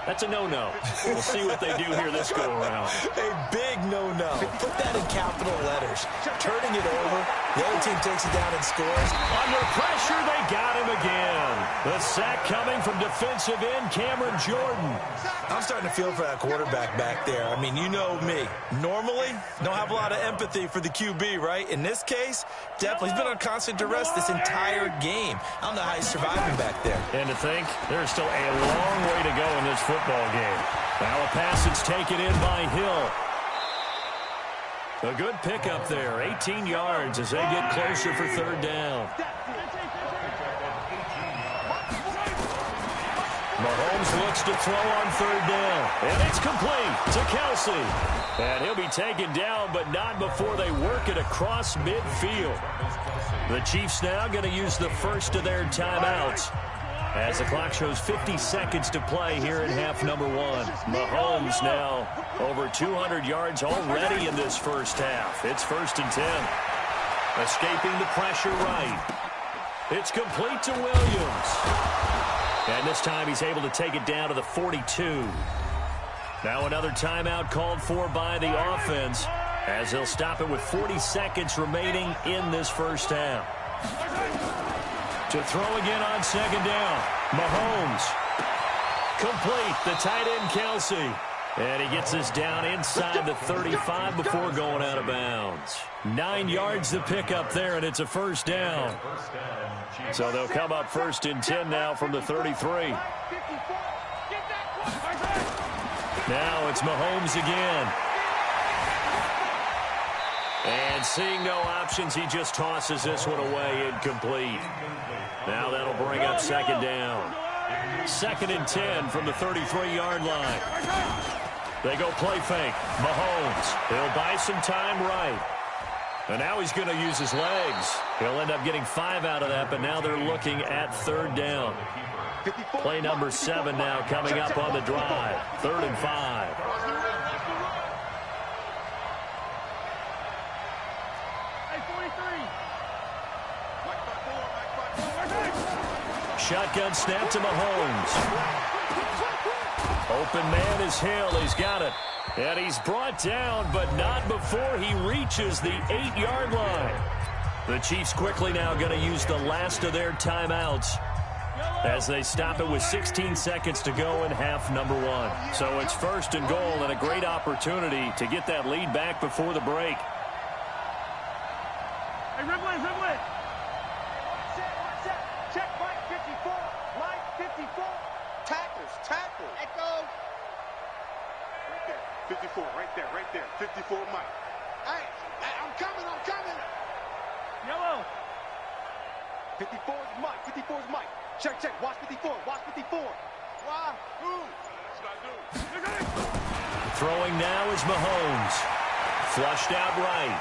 That's a no-no. We'll see what they do here this go-around. A big no-no. Put that in capital letters. Turning it over, the other team takes it down and scores. Under pressure, they got him again. The sack coming from defensive end Cameron Jordan. I'm starting to feel for that quarterback back there. I mean, you know me. Normally, don't have a lot of empathy for the QB, right? In this case, definitely. He's been on constant duress this entire game. I don't know how he's surviving back there. And to think, there's still a long way to go in this football game. Now a pass that's taken in by Hill. A good pickup there, 18 yards as they get closer for third down. Mahomes looks to throw on third down. And it's complete to Kelsey. And he'll be taken down, but not before they work it across midfield. The Chiefs now going to use the first of their timeouts, as the clock shows 50 seconds to play here in half number one. Mahomes now over 200 yards already in this first half. It's 1st and 10. Escaping the pressure right. It's complete to Williams. And this time he's able to take it down to the 42. Now another timeout called for by the offense, as they'll stop it with 40 seconds remaining in this first half. To throw again on second down. Mahomes. Complete. The tight end, Kelsey. And he gets this down inside the 35 before going out of bounds. 9 yards to pick up there, and it's a first down. So they'll come up 1st and 10 now from the 33. Now it's Mahomes again. And seeing no options, he just tosses this one away incomplete. Now that'll bring up second down. 2nd and 10 from the 33-yard line. They go play fake. Mahomes. He'll buy some time right. And now he's going to use his legs. He'll end up getting 5 out of that, but now they're looking at third down. Play number 7 now coming up on the drive. 3rd and 5. Shotgun snap to Mahomes. Open man is Hill. He's got it. And he's brought down, but not before he reaches the 8-yard line. The Chiefs quickly now going to use the last of their timeouts as they stop it with 16 seconds to go in half number 1. So it's first and goal and a great opportunity to get that lead back before the break. Hey, Ridley. Check Mike 54. Mike 54. Tackles. Echo. Right there. 54, right there. 54, Mike. Hey, I'm coming. Yellow. 54 is Mike. Check. Watch 54. Why? Who? That's what I do. Throwing now is Mahomes. Flushed out right.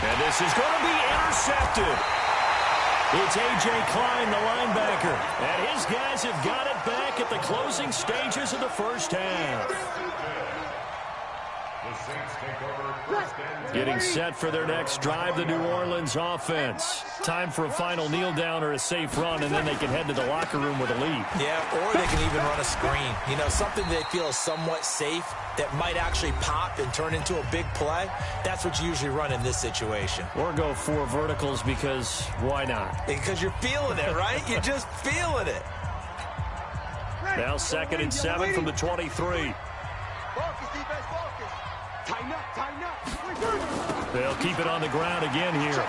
And this is going to be intercepted. It's A.J. Klein, the linebacker. And his guys have got it back at the closing stages of the first half. Getting set for their next drive, the New Orleans offense. Time for a final kneel down or a safe run, and then they can head to the locker room with a lead. Yeah, or they can even run a screen. You know, something they feel is somewhat safe that might actually pop and turn into a big play. That's what you usually run in this situation. Or go 4 verticals because why not? Because you're feeling it, right? You're just feeling it. Now 2nd and 7 from the 23. Focus, defense, focus. Tighten up. They'll keep it on the ground again here.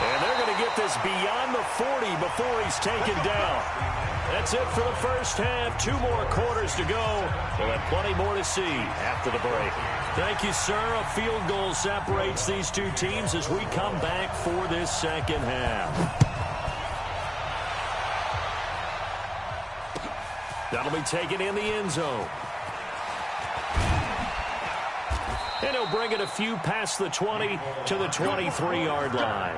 And they're going to get this beyond the 40 before he's taken down. That's it for the first half. 2 more quarters to go. We'll have plenty more to see after the break. Thank you, sir. A field goal separates these two teams as we come back for this second half. That'll be taken in the end zone. And he'll bring it a few past the 20 to the 23-yard line.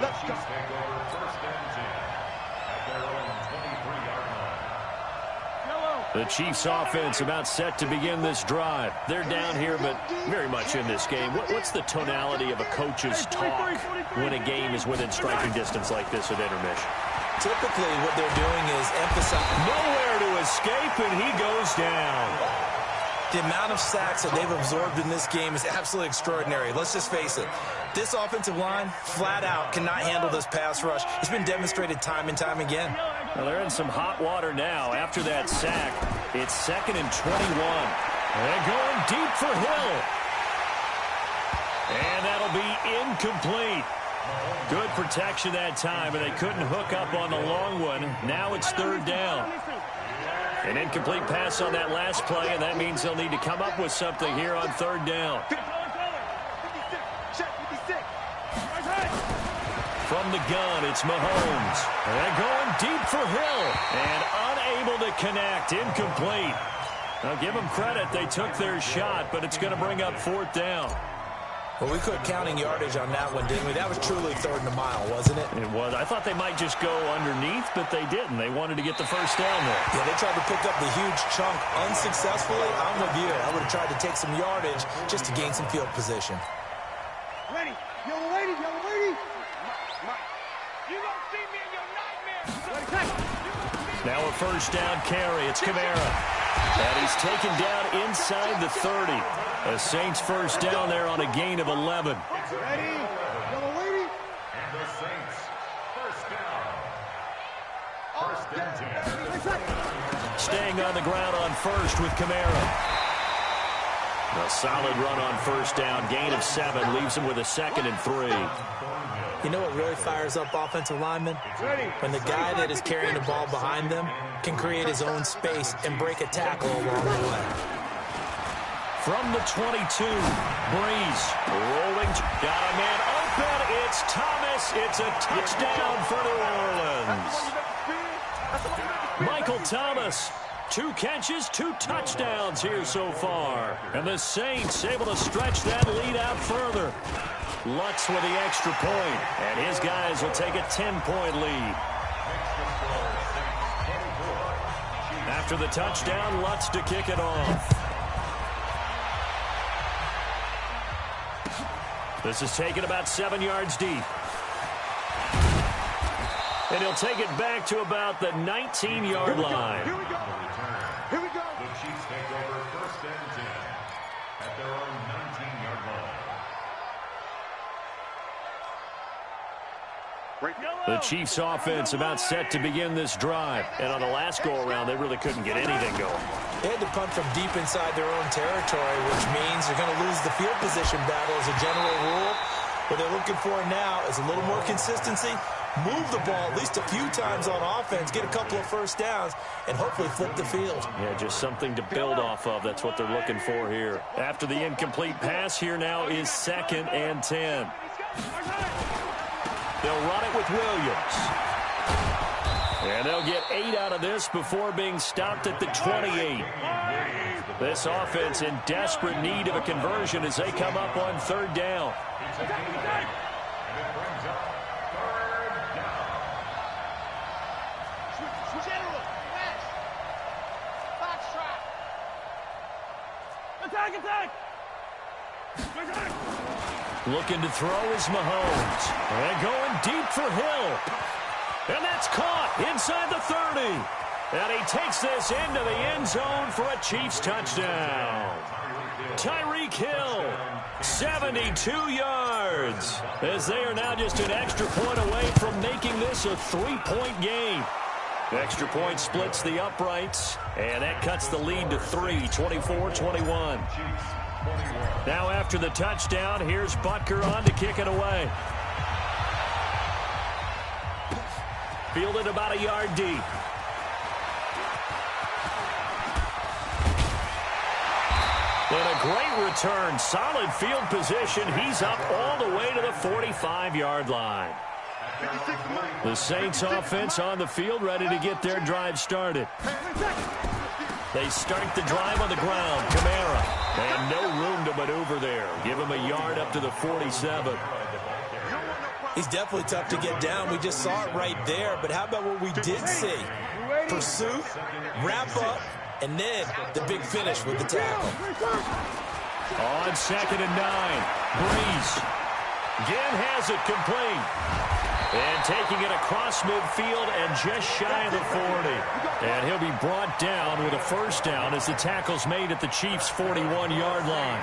Let's go. Take over first and 10 at their own 23-yard line. The Chiefs offense about set to begin this drive. They're down here, but very much in this game. What's the tonality of a coach's talk when a game is within striking distance like this at intermission? Typically, what they're doing is emphasize nowhere to escape, and he goes down. The amount of sacks that they've absorbed in this game is absolutely extraordinary. Let's just face it. This offensive line, flat out, cannot handle this pass rush. It's been demonstrated time and time again. Well, they're in some hot water now. After that sack, it's 2nd and 21. They're going deep for Hill. And that'll be incomplete. Good protection that time, and they couldn't hook up on the long one. Now it's 3rd down. An incomplete pass on that last play, and that means they'll need to come up with something here on 3rd down. From the gun, it's Mahomes. They're going deep for Hill, and unable to connect. Incomplete. Now, give them credit. They took their shot, but it's going to bring up 4th down. Well, we quit counting yardage on that one, didn't we? That was truly 3rd and a mile, wasn't it? It was. I thought they might just go underneath, but they didn't. They wanted to get the first down there. Yeah, they tried to pick up the huge chunk unsuccessfully. I'm with you. I would have tried to take some yardage just to gain some field position. Ready. Yellow lady. Mike. You don't see me in your nightmares. Now a first down carry. It's Kamara. And he's taken down inside the 30. The Saints first down there on a gain of 11. Ready. Yellow lady. And the Saints first down. First and 10. Staying on the ground on first with Kamara. A solid run on first down. Gain of 7 leaves him with a 2nd and 3. You know what really fires up offensive linemen? When the guy that is carrying the ball behind them can create his own space and break a tackle along the way. From the 22, Breeze rolling. Got a man open. It's Thomas. It's a touchdown for New Orleans. Michael Thomas. 2 catches, 2 touchdowns here so far. And the Saints able to stretch that lead out further. Lutz with the extra point, and his guys will take a 10-point lead. After the touchdown, Lutz to kick it off. This is taken about 7 yards deep. And he'll take it back to about the 19-yard line. Here we go. The Chiefs take over first and 10. their own 19-yard line. The Chiefs offense about set to begin this drive. And on the last go-around, they really couldn't get anything going. They had to punt from deep inside their own territory, which means they're going to lose the field position battle as a general rule. What they're looking for now is a little more consistency, move the ball at least a few times on offense, get a couple of first downs, and hopefully flip the field. Yeah, just something to build off of. That's what they're looking for here. After the incomplete pass, here now is 2nd and 10. They'll run it with Williams. And they'll get 8 out of this before being stopped at the 28. This offense in desperate need of a conversion as they come up on 3rd down. It's a gain of 8, and it brings up 3rd down. General, West. Box trap. Attack! Looking to throw is Mahomes. And going deep for Hill. And that's caught inside the 30. And he takes this into the end zone for a Chiefs touchdown. Tyreek Hill, 72 yards. As they are now just an extra point away from making this a 3-point game. Extra point splits the uprights. And that cuts the lead to 3, 24-21. Now after the touchdown, here's Butker on to kick it away. Fielded about a yard deep. And a great return. Solid field position. He's up all the way to the 45-yard line. The Saints offense on the field, ready to get their drive started. They start the drive on the ground. Kamara. And no room to maneuver there. Give him a yard up to the 47. He's definitely tough to get down. We just saw it right there. But how about what we did see? Pursuit, wrap up, and then the big finish with the tackle. On 2nd and 9. Breeze. Again has it complete. And taking it across midfield and just shy of the 40. And he'll be brought down with a first down as the tackle's made at the Chiefs' 41-yard line.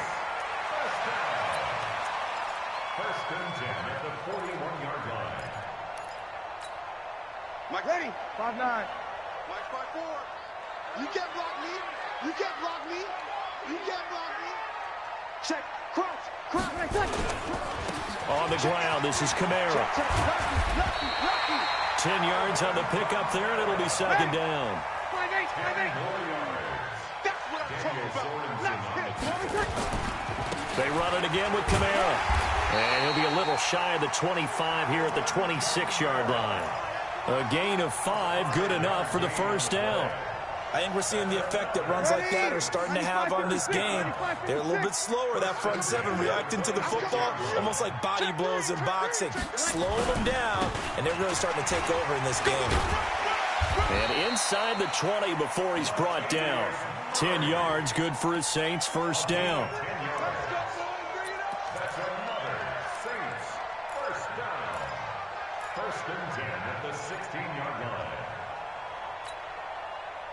First and 10 at the 41-yard line. Mike ready. 5-9. Mike 5-4. You can't block me. You can't block me. You can't block me. Check. Crouch. On the ground, this is Kamara. 10 yards on the pickup there, and it'll be 2nd down. 5-8. That's what I'm talking about. They run it again with Kamara. And he'll be a little shy of the 25 here at the 26-yard line. A gain of 5, good enough for the first down. I think we're seeing the effect that runs like that are starting to have on this game. They're a little bit slower, that front 7, reacting to the football, almost like body blows in boxing. Slowing them down, and they're really starting to take over in this game. And inside the 20 before he's brought down. 10 yards, good for his Saints first down. That's another Saints first down. First and 10 at the 16-yard line.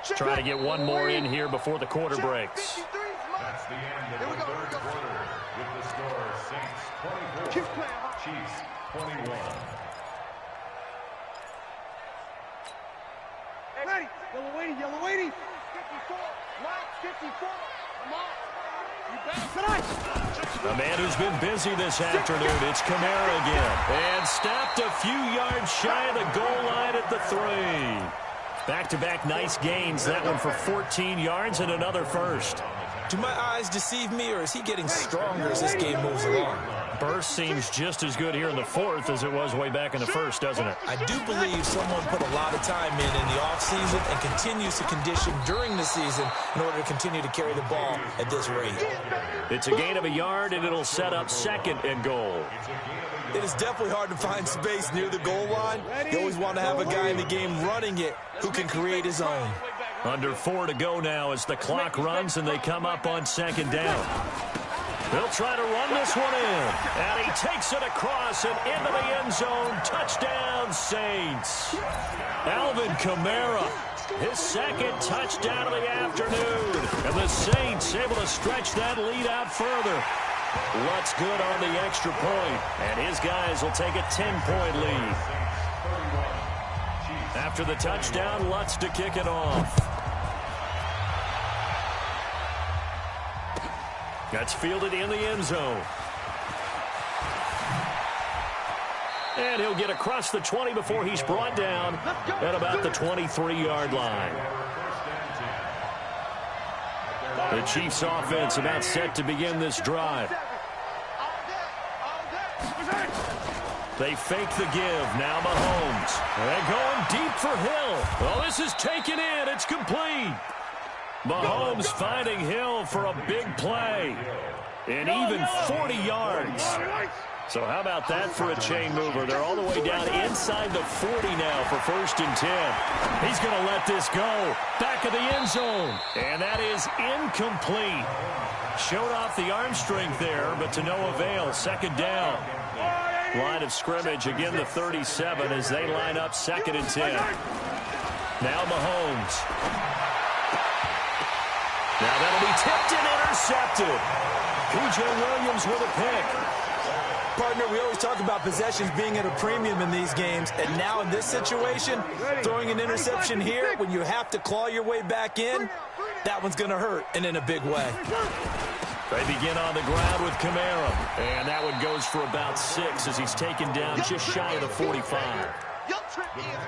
Trying to get one more in here before the quarter breaks. That's the end of the third quarter with the score Saints 24, Chiefs 21. Hey, ready. Yellow waiting. 54. Right, 54. Come on. You better. A man who's been busy this afternoon. It's Kamara again. And stopped a few yards shy of the goal line at the 3. Back-to-back nice gains. That one for 14 yards and another first. Do my eyes deceive me, or is he getting stronger as this game moves along? Burst seems just as good here in the 4th as it was way back in the 1st, doesn't it? I do believe someone put a lot of time in the offseason and continues to condition during the season in order to continue to carry the ball at this rate. It's a gain of a yard, and it'll set up 2nd and goal. It is definitely hard to find space near the goal line. You always want to have a guy in the game running it who can create his own. Under 4 to go now as the clock runs and they come up on 2nd down. They'll try to run this one in. And he takes it across and into the end zone. Touchdown, Saints. Alvin Kamara, his second touchdown of the afternoon. And the Saints able to stretch that lead out further. Lutz good on the extra point. And his guys will take a 10-point lead. After the touchdown, Lutz to kick it off. That's fielded in the end zone. And he'll get across the 20 before he's brought down at about the 23-yard line. The Chiefs offense about set to begin this drive. They fake the give. Now Mahomes. They're going deep for Hill. Well, this is taken in. It's complete. Mahomes finding Hill for a big play. And even 40 yards. So how about that for a chain mover? They're all the way down inside the 40 now for 1st and 10. He's going to let this go. Back of the end zone. And that is incomplete. Showed off the arm strength there, but to no avail. 2nd down. Line of scrimmage, again the 37 as they line up 2nd and 10. Now Mahomes. Now that'll be tipped and intercepted. P.J. Williams with a pick. Partner, we always talk about possessions being at a premium in these games, and now in this situation, throwing an interception here when you have to claw your way back in, that one's going to hurt, and in a big way. They begin on the ground with Kamara, and that one goes for about 6 as he's taken down just shy of the 45.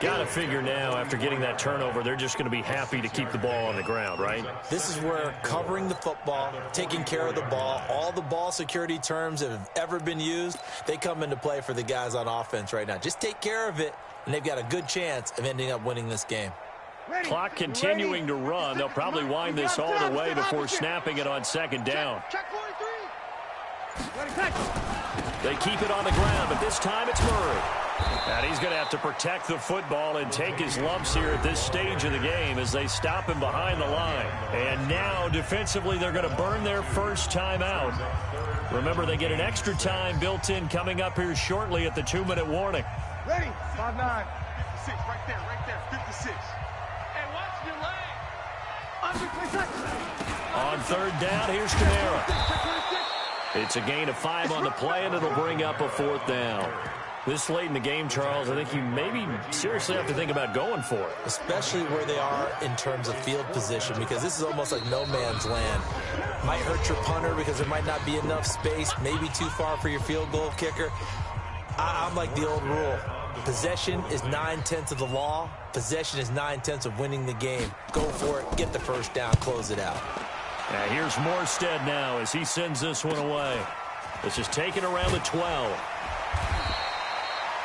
Got to figure now, after getting that turnover, they're just going to be happy to keep the ball on the ground, right? This is where covering the football, taking care of the ball, all the ball security terms that have ever been used, they come into play for the guys on offense right now. Just take care of it, and they've got a good chance of ending up winning this game. Clock continuing to run. They'll probably wind this all the way before snapping it on 2nd down. They keep it on the ground, but this time it's Murray. And he's going to have to protect the football and take his lumps here at this stage of the game as they stop him behind the line. And now, defensively, they're going to burn their first timeout. Remember, they get an extra time built in coming up here shortly at the 2-minute warning. Ready? 5-9. 56, right there, 56. Hey, watch your leg. On 3rd down, here's Kamara. It's a gain of 5 on the play, and it'll bring up a 4th down. This late in the game, Charles, I think you maybe seriously have to think about going for it. Especially where they are in terms of field position, because this is almost like no man's land. Might hurt your punter because there might not be enough space, maybe too far for your field goal kicker. I'm like the old rule. Possession is 9/10 of the law. Possession is 9/10 of winning the game. Go for it, get the first down, close it out. Now here's Morstead now as he sends this one away. This is taken around the 12.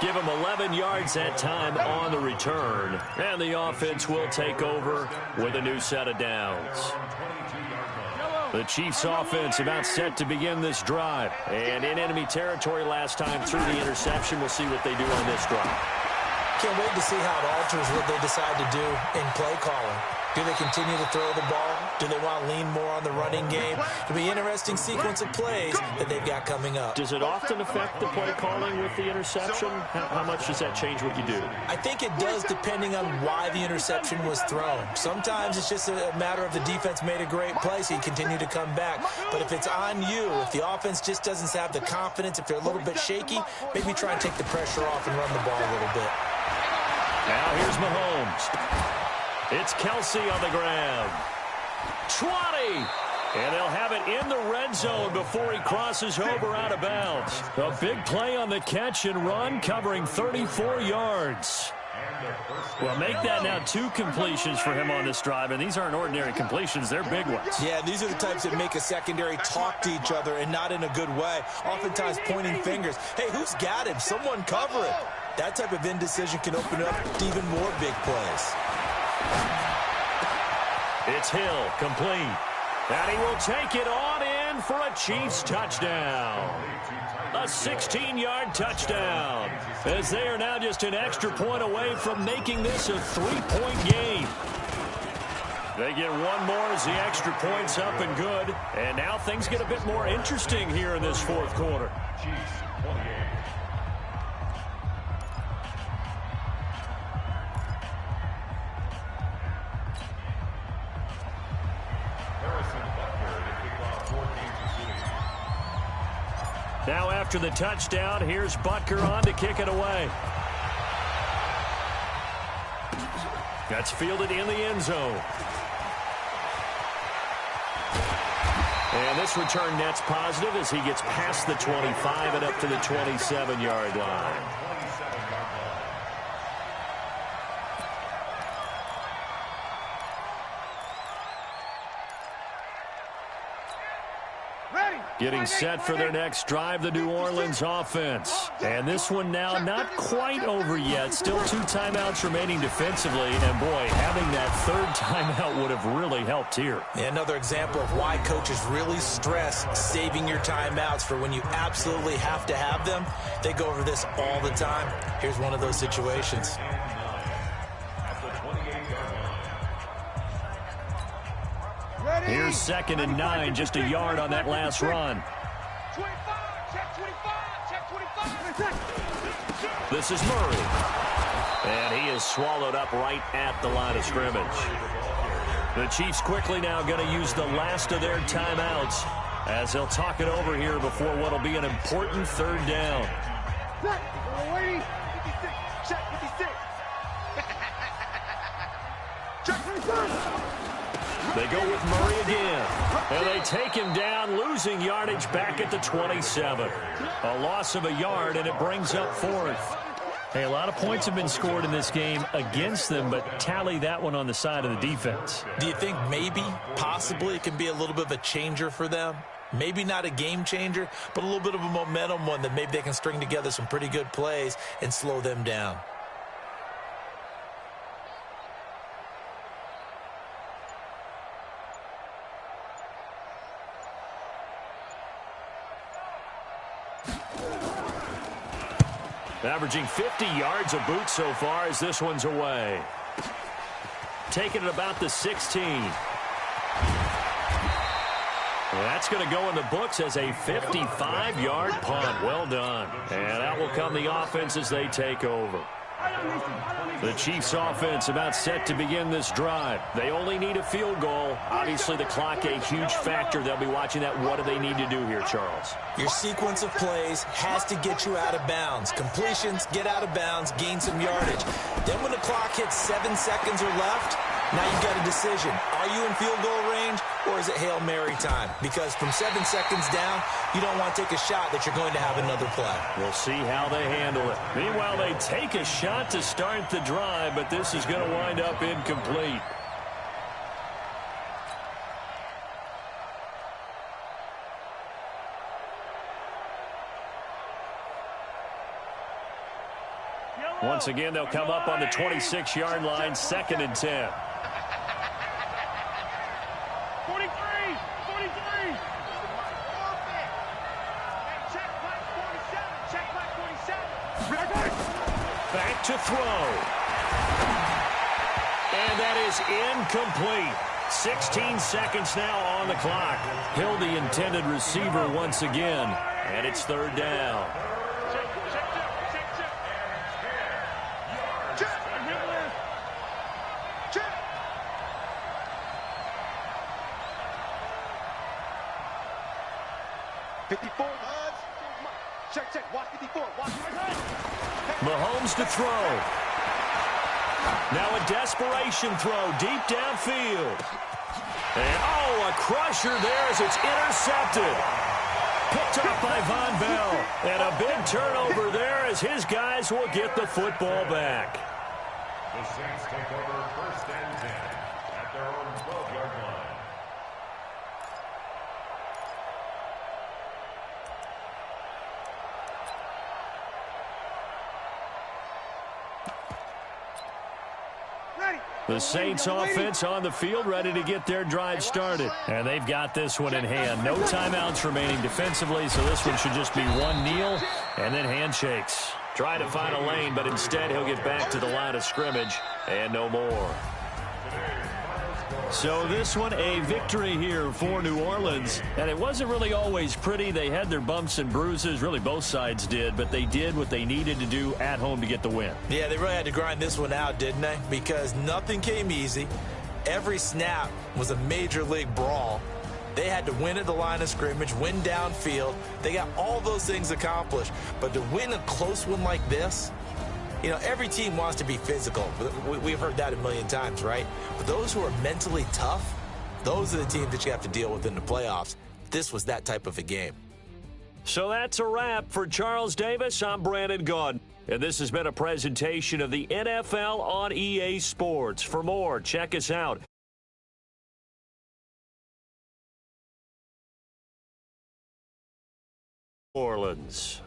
Give him 11 yards that time on the return. And the offense will take over with a new set of downs. The Chiefs offense about set to begin this drive. And in enemy territory last time through the interception. We'll see what they do on this drive. Can't wait to see how it alters what they decide to do in play calling. Do they continue to throw the ball? Do they want to lean more on the running game? It'll be an interesting sequence of plays that they've got coming up. Does it often affect the play calling with the interception? How much does that change what you do? I think it does depending on why the interception was thrown. Sometimes it's just a matter of the defense made a great play, so you continue to come back. But if it's on you, if the offense just doesn't have the confidence, if they're a little bit shaky, maybe try and take the pressure off and run the ball a little bit. Now here's Mahomes. It's Kelsey on the ground. 20. And they'll have it in the red zone before he crosses over out of bounds. A big play on the catch and run, covering 34 yards. Well, make that now 2 completions for him on this drive, and these aren't ordinary completions. They're big ones. Yeah, these are the types that make a secondary talk to each other and not in a good way. Oftentimes pointing fingers. Hey, who's got him? Someone cover it. That type of indecision can open up to even more big plays. It's Hill, complete. And he will take it on in for a Chiefs touchdown. A 16-yard touchdown. As they are now just an extra point away from making this a 3-point game. They get one more as the extra point's up and good. And now things get a bit more interesting here in this fourth quarter. Chiefs 28. Now after the touchdown, here's Butker on to kick it away. That's fielded in the end zone. And this return net's positive as he gets past the 25 and up to the 27-yard line. Getting set for their next drive, the New Orleans offense. And this one now not quite over yet. Still 2 timeouts remaining defensively. And, boy, having that third timeout would have really helped here. Yeah, another example of why coaches really stress saving your timeouts for when you absolutely have to have them. They go over this all the time. Here's one of those situations. Here's 2nd and 9, just a yard on that last run. 25, check 25, check 25. This is Murray. And he is swallowed up right at the line of scrimmage. The Chiefs quickly now going to use the last of their timeouts as they'll talk it over here before what will be an important third down. Waiting. 56, check 56. Check 26. They go with Murray again, and they take him down, losing yardage back at the 27. A loss of a yard, and it brings up 4th. Hey, a lot of points have been scored in this game against them, but tally that one on the side of the defense. Do you think maybe, possibly, it can be a little bit of a changer for them? Maybe not a game changer, but a little bit of a momentum one that maybe they can string together some pretty good plays and slow them down. Averaging 50 yards a boot so far as this one's away. Taking it about the 16. That's going to go in the books as a 55-yard punt. Well done. And out will come the offense as they take over. The Chiefs offense about set to begin this drive. They only need a field goal. Obviously, the clock a huge factor. They'll be watching that. What do they need to do here, Charles? Your sequence of plays has to get you out of bounds. Completions, get out of bounds, gain some yardage. Then when the clock hits 7 seconds or left, now you've got a decision. Are you in field goal range or is it Hail Mary time? Because from 7 seconds down, you don't want to take a shot that you're going to have another play. We'll see how they handle it. Meanwhile, they take a shot to start the drive, but this is going to wind up incomplete. Once again, they'll come up on the 26-yard line, 2nd and 10. 43. Check back 47. Check back 47. Back to throw. And that is incomplete. 16 seconds now on the clock. Hill, the intended receiver once again. And it's 3rd down. 54. Check. Watch 54. Watch. Mahomes to throw. Now a desperation throw deep downfield. And, a crusher there as it's intercepted. Picked up by Von Bell. And a big turnover there as his guys will get the football back. The Saints take over 1st and 10 at their own 12-yard line. The Saints offense on the field ready to get their drive started. And they've got this one in hand. No timeouts remaining defensively, so this one should just be one kneel and then handshakes. Try to find a lane, but instead he'll get back to the line of scrimmage and no more. So this one, a victory here for New Orleans. And it wasn't really always pretty. They had their bumps and bruises. Really, both sides did. But they did what they needed to do at home to get the win. Yeah, they really had to grind this one out, didn't they? Because nothing came easy. Every snap was a major league brawl. They had to win at the line of scrimmage, win downfield. They got all those things accomplished. But to win a close one like this, you know, every team wants to be physical. We've heard that a million times, right? But those who are mentally tough, those are the teams that you have to deal with in the playoffs. This was that type of a game. So that's a wrap for Charles Davis. I'm Brandon Gaudin. And this has been a presentation of the NFL on EA Sports. For more, check us out. Orleans.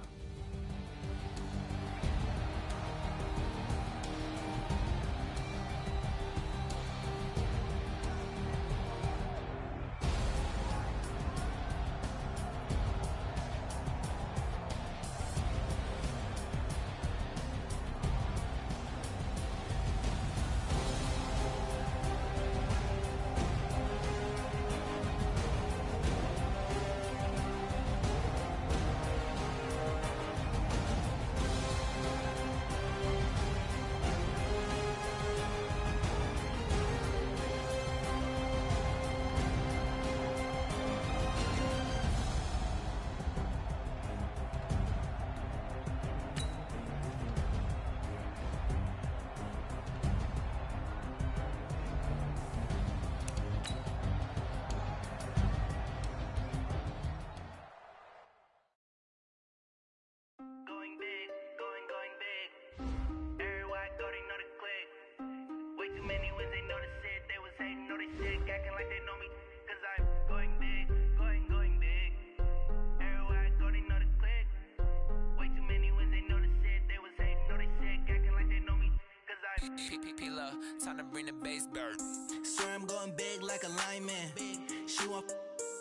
Time to bring the base bird. Swear I'm going big like a lineman. She want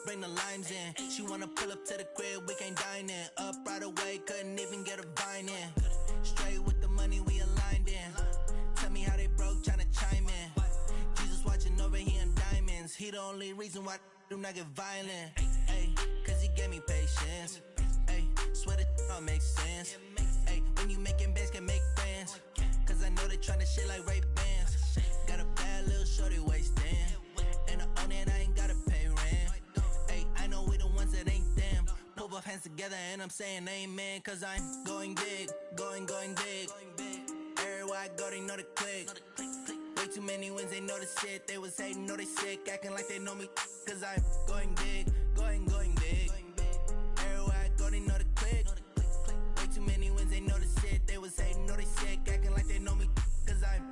bring the limes in. She wanna pull up to the crib, we can't dine in. Up right away, couldn't even get a vine in. Straight with the money we aligned in. Tell me how they broke, tryna chime in. Jesus watching over here in diamonds. He the only reason why do not get violent. Ay, cause he gave me patience. Ay, swear that don't make sense. Ay, when you making bands can make friends. Cause I know they tryna shit like Ray Bans. Got a bad little shorty wasting. And I own it, I ain't gotta pay rent. Ay, I know we the ones that ain't them. Put both hands together and I'm saying amen. Cause I'm going big, going big. Everywhere I go, they know the click. Way too many wins, they know the shit. They was hating, know they sick, acting like they know me. Cause I'm going big, going big. Everywhere I go, they know the click. Way too many wins, they know the shit. They was hating, know they sick, acting like they know me. Cause I'm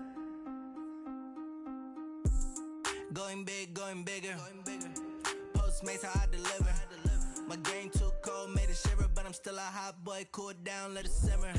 going big, going bigger. Postmates how I deliver. My game too cold, made it shiver, but I'm still a hot boy, cool it down, let it simmer.